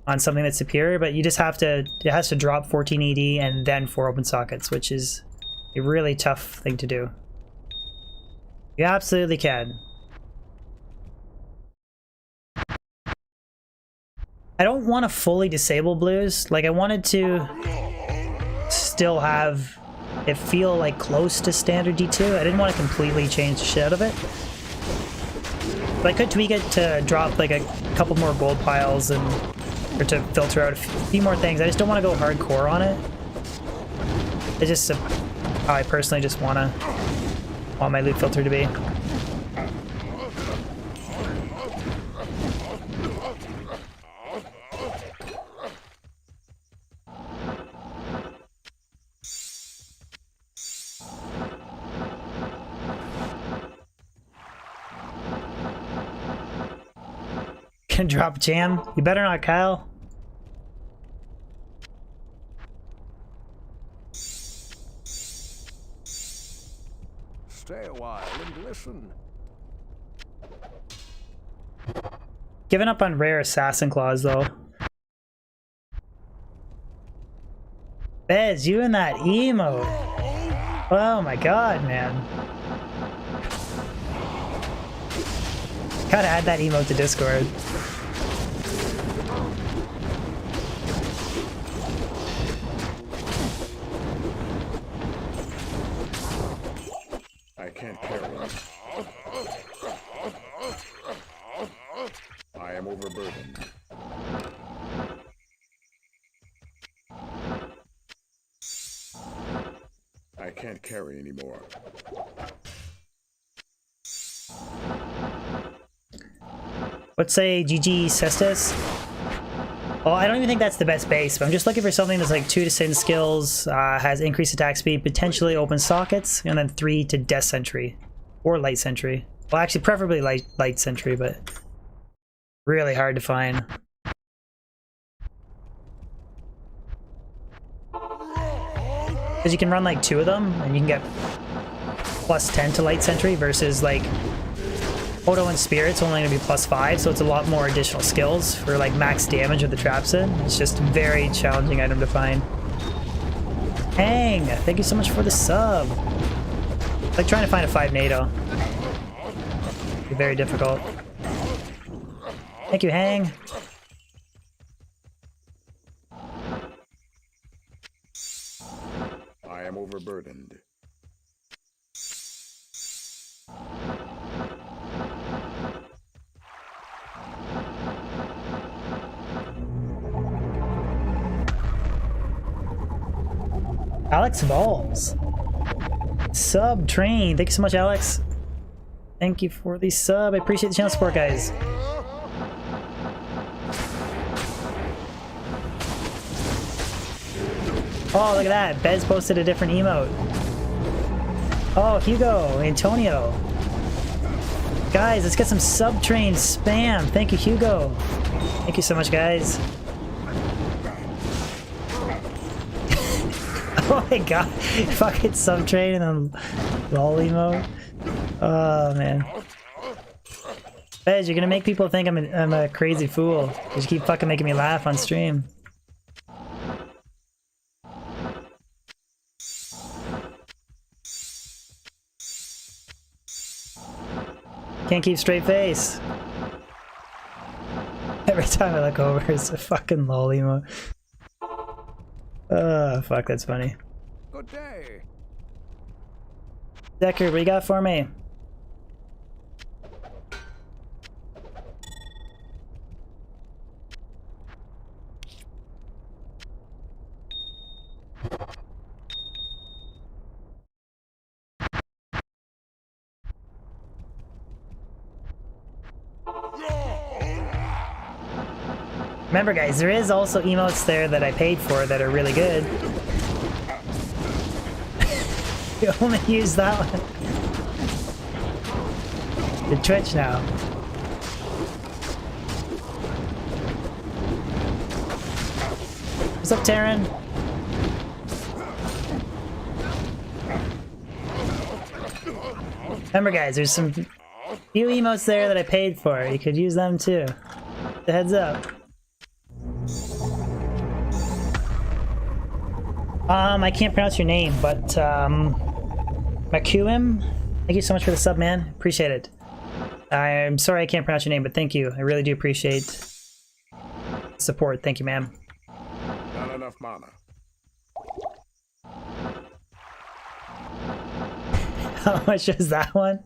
on something that's superior, but you just have to. It has to drop 14 ED and then 4 open sockets, which is a really tough thing to do. You absolutely can. I don't want to fully disable blues. Like, I wanted to still have it feel like close to standard D2. I didn't want to completely change the shit out of it. But I could tweak it to drop like a couple more gold piles and or to filter out a few more things. I just don't want to go hardcore on it. It's just how I personally just want my loot filter to be. Gonna drop jam? You better not, Kyle. Stay a while and listen. Giving up on rare assassin claws though. Bez, you and that emote. Oh my god, man. Gotta add that emote to Discord. I can't carry it. I am overburdened. I can't carry anymore. Let's say GG Cestus. Well, I don't even think that's the best base, but I'm just looking for something that's like 2 to Sin skills, has increased attack speed, potentially open sockets, and then 3 to Death Sentry. Or Light Sentry. Well, actually, preferably Light Sentry, but really hard to find. Because you can run like 2 of them, and you can get plus 10 to Light Sentry versus like Odo and Spirit's only going to be plus 5, so it's a lot more additional skills for like max damage with the traps in. It's just a very challenging item to find. Hang! Thank you so much for the sub. It's like trying to find a 5 NATO. It'd be very difficult. Thank you, Hang. I am overburdened. Alex Balls. Sub train. Thank you so much, Alex. Thank you for the sub. I appreciate the channel support, guys. Oh, look at that. Bez posted a different emote. Oh, Hugo, Antonio. Guys, let's get some sub train spam. Thank you, Hugo. Thank you so much, guys. Oh my god. Fucking sub train and then lol emote. Oh, man. Bez, you're gonna make people think I'm a crazy fool. You just keep fucking making me laugh on stream. Can't keep straight face. Every time I look over, it's a fucking lol emote. Oh, fuck, that's funny. Good day. Deckard, what you got for me? Remember, guys, there is also emotes there that I paid for that are really good. You only use that one. The Twitch now. What's up, Taryn? Remember, guys, there's some few emotes there that I paid for. You could use them too. The heads up. I can't pronounce your name, but Makuim, thank you so much for the sub, man. Appreciate it. I'm sorry I can't pronounce your name, but thank you. I really do appreciate support. Thank you, ma'am. Not enough mana. How much was that one?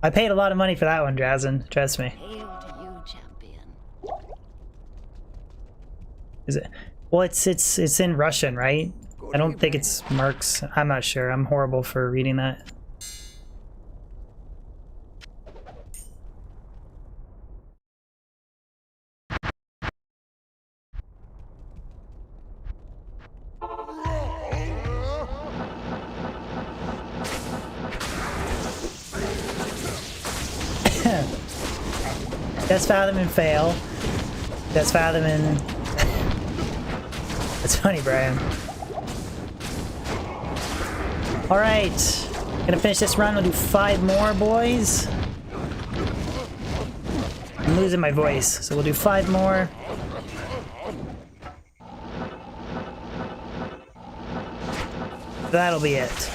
I paid a lot of money for that one, Drazen. Trust me. Hail to you, champion. Is it? Well, it's in Russian, right? I don't think it's Mercs. I'm not sure. I'm horrible for reading that. That's Fathom and Fail. That's Fathom and... That's funny, Brian. Alright. Gonna finish this run. We'll do 5 more, boys. I'm losing my voice, so we'll do 5 more. That'll be it.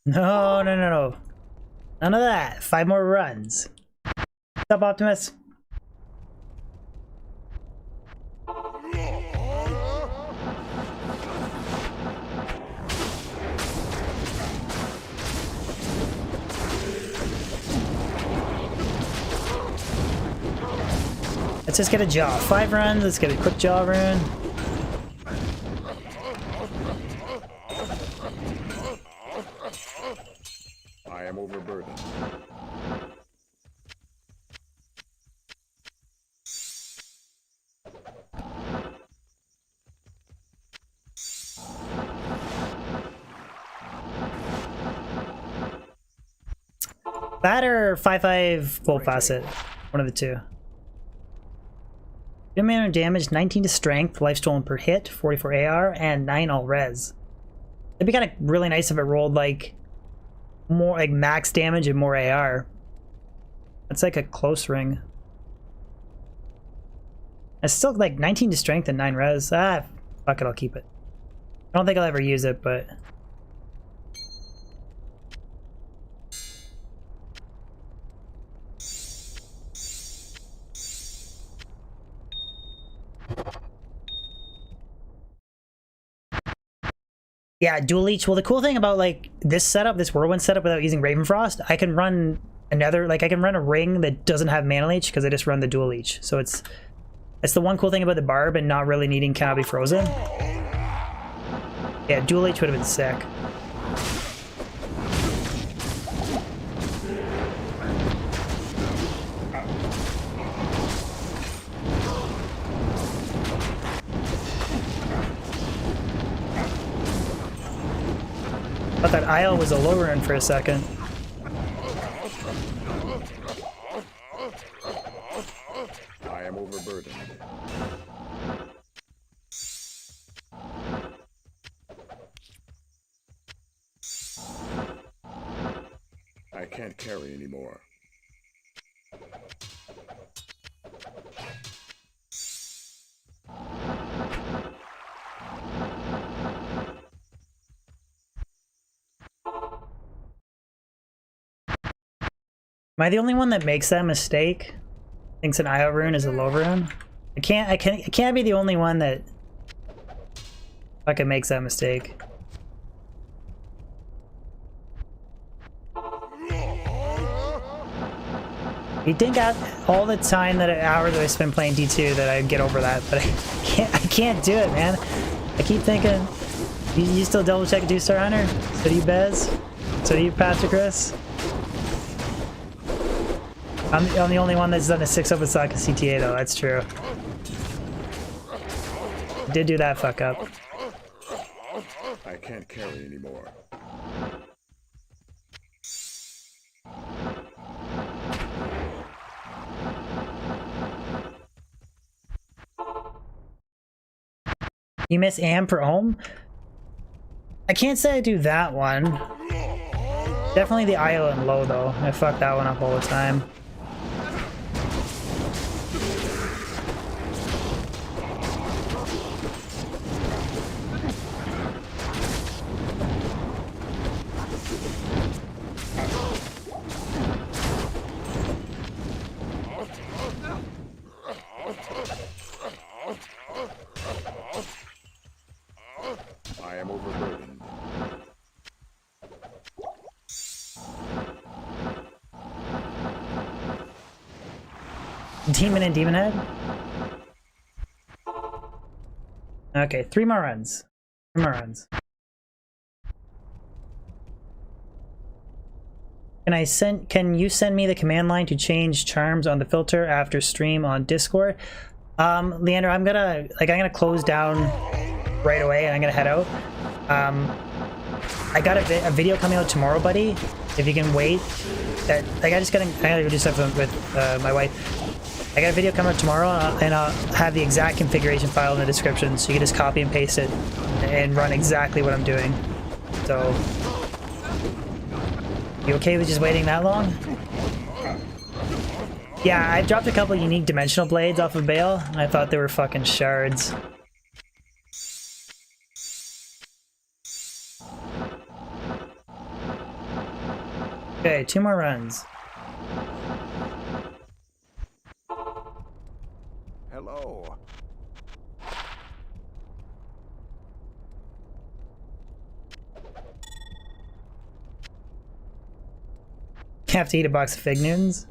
No, no, no, no. None of that. 5 more runs. What's up, Optimus? just get a jaw. 5 runs, let's get a quick jaw rune. I am overburdened. That or 5/5 full facet. One of the two. 2 mana damage, 19 to strength, life stolen per hit, 44 AR, and 9 all res. It'd be kind of really nice if it rolled like more like max damage and more AR. That's like a close ring. It's still like 19 to strength and 9 res. Ah, fuck it, I'll keep it. I don't think I'll ever use it, but yeah, dual leech. Well, the cool thing about like this setup, this Whirlwind setup without using Ravenfrost, I can run another, like I can run a ring that doesn't have mana leech because I just run the dual leech. So it's the one cool thing about the Barb and not really needing cannot be frozen. Yeah, dual leech would have been sick. Thought that Isle was a low rune for a second. I am overburdened. I can't carry anymore. Am I the only one that makes that mistake? Thinks an IO rune is a low rune? I can't be the only one that fucking makes that mistake. You'd think all the time that hours that I spend playing D2 that I'd get over that, but I can't do it, man. I keep thinking, you still double check a 2-star hunter? So do you Bez? So do you Pastor Chris? I'm the only one that's done a 6 up with Saka CTA though, that's true. I did do that fuck up. I can't carry anymore. You miss Am for Ohm? I can't say I do that one. Definitely the IO and low though. I fuck that one up all the time. I am overburdened. Demon and Demon Head? Okay, 3 more runs. 3 more runs. Can you send me the command line to change charms on the filter after stream on Discord? Leander, I'm gonna close down right away and I'm gonna head out. I got a video coming out tomorrow, buddy. If you can wait. I gotta go do stuff with my wife. I got a video coming out tomorrow and I'll have the exact configuration file in the description so you can just copy and paste it and run exactly what I'm doing. So, you okay with just waiting that long? Yeah, I dropped a couple unique dimensional blades off of Bale and I thought they were fucking shards. Okay, 2 more runs. Hello. Have to eat a box of Fig Newtons.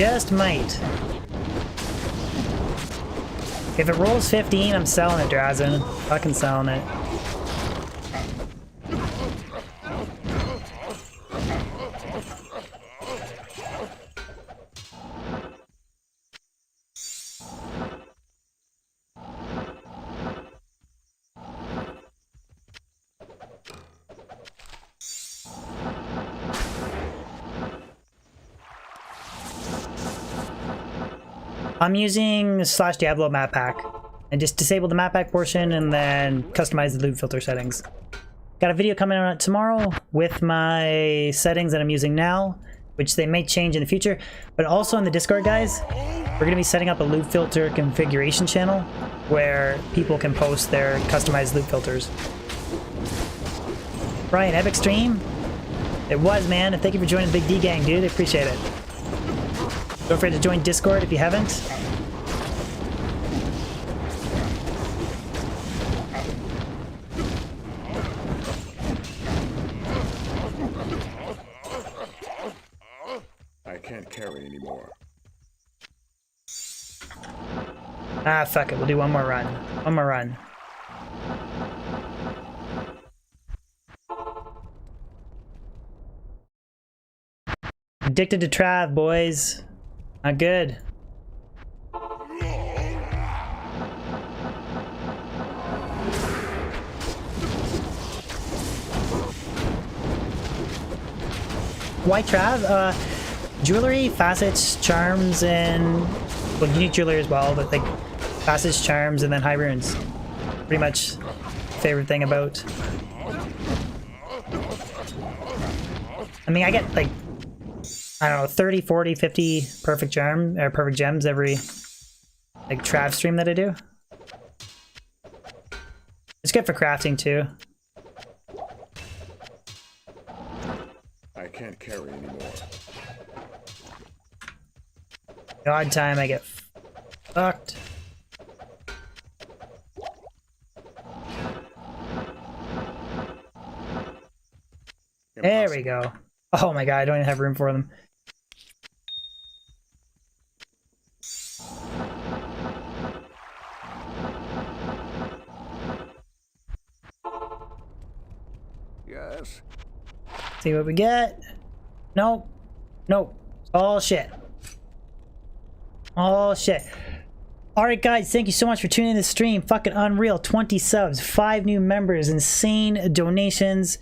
just might. If it rolls 15, I'm selling it, Drazen. Fucking selling it. I'm using /Diablo map pack and just disable the map pack portion and then customize the loot filter settings. Got a video coming out tomorrow with my settings that I'm using now, which they may change in the future, but also in the Discord, guys, we're going to be setting up a loot filter configuration channel where people can post their customized loot filters. Brian, epic stream? It was, man, and thank you for joining the Big D gang, dude. I appreciate it. Don't forget to join Discord if you haven't. I can't carry anymore. Ah, fuck it. We'll do one more run. One more run. Addicted to Trav, boys. Not good. Why Trav? Jewelry, facets, charms, and well, unique jewelry as well, but like facets, charms, and then high runes. Pretty much favorite thing about. I mean, I get like, I don't know, 30, 40, 50 perfect gems every like Trav stream that I do. It's good for crafting too. I can't carry anymore. The odd time I get fucked. There we go. Oh my god, I don't even have room for them. Yes. See what we get. Nope. Nope. All shit. All shit. Alright guys, thank you so much for tuning in to the stream. Fucking unreal. 20 subs, 5 new members, insane donations.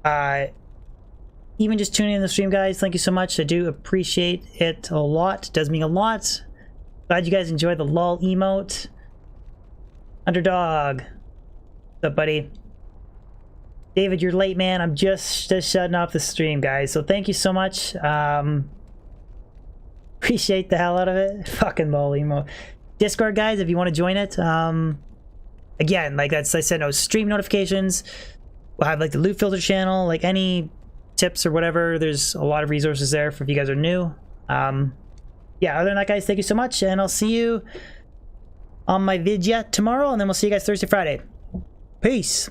Even just tuning in the stream, guys, thank you so much. I do appreciate it a lot. It does mean a lot. Glad you guys enjoyed the lol emote. Underdog. What's up, buddy? David, you're late, man. I'm just shutting off the stream, guys. So thank you so much. Appreciate the hell out of it. Fucking lol emote. Discord, guys, if you want to join it. Again, like that's I said, no stream notifications. We'll have like the loot filter channel, like any tips or whatever. There's a lot of resources there for if you guys are new. Yeah, other than that, guys, thank you so much, and I'll see you on my vidya tomorrow, and then we'll see you guys Thursday, Friday. Peace.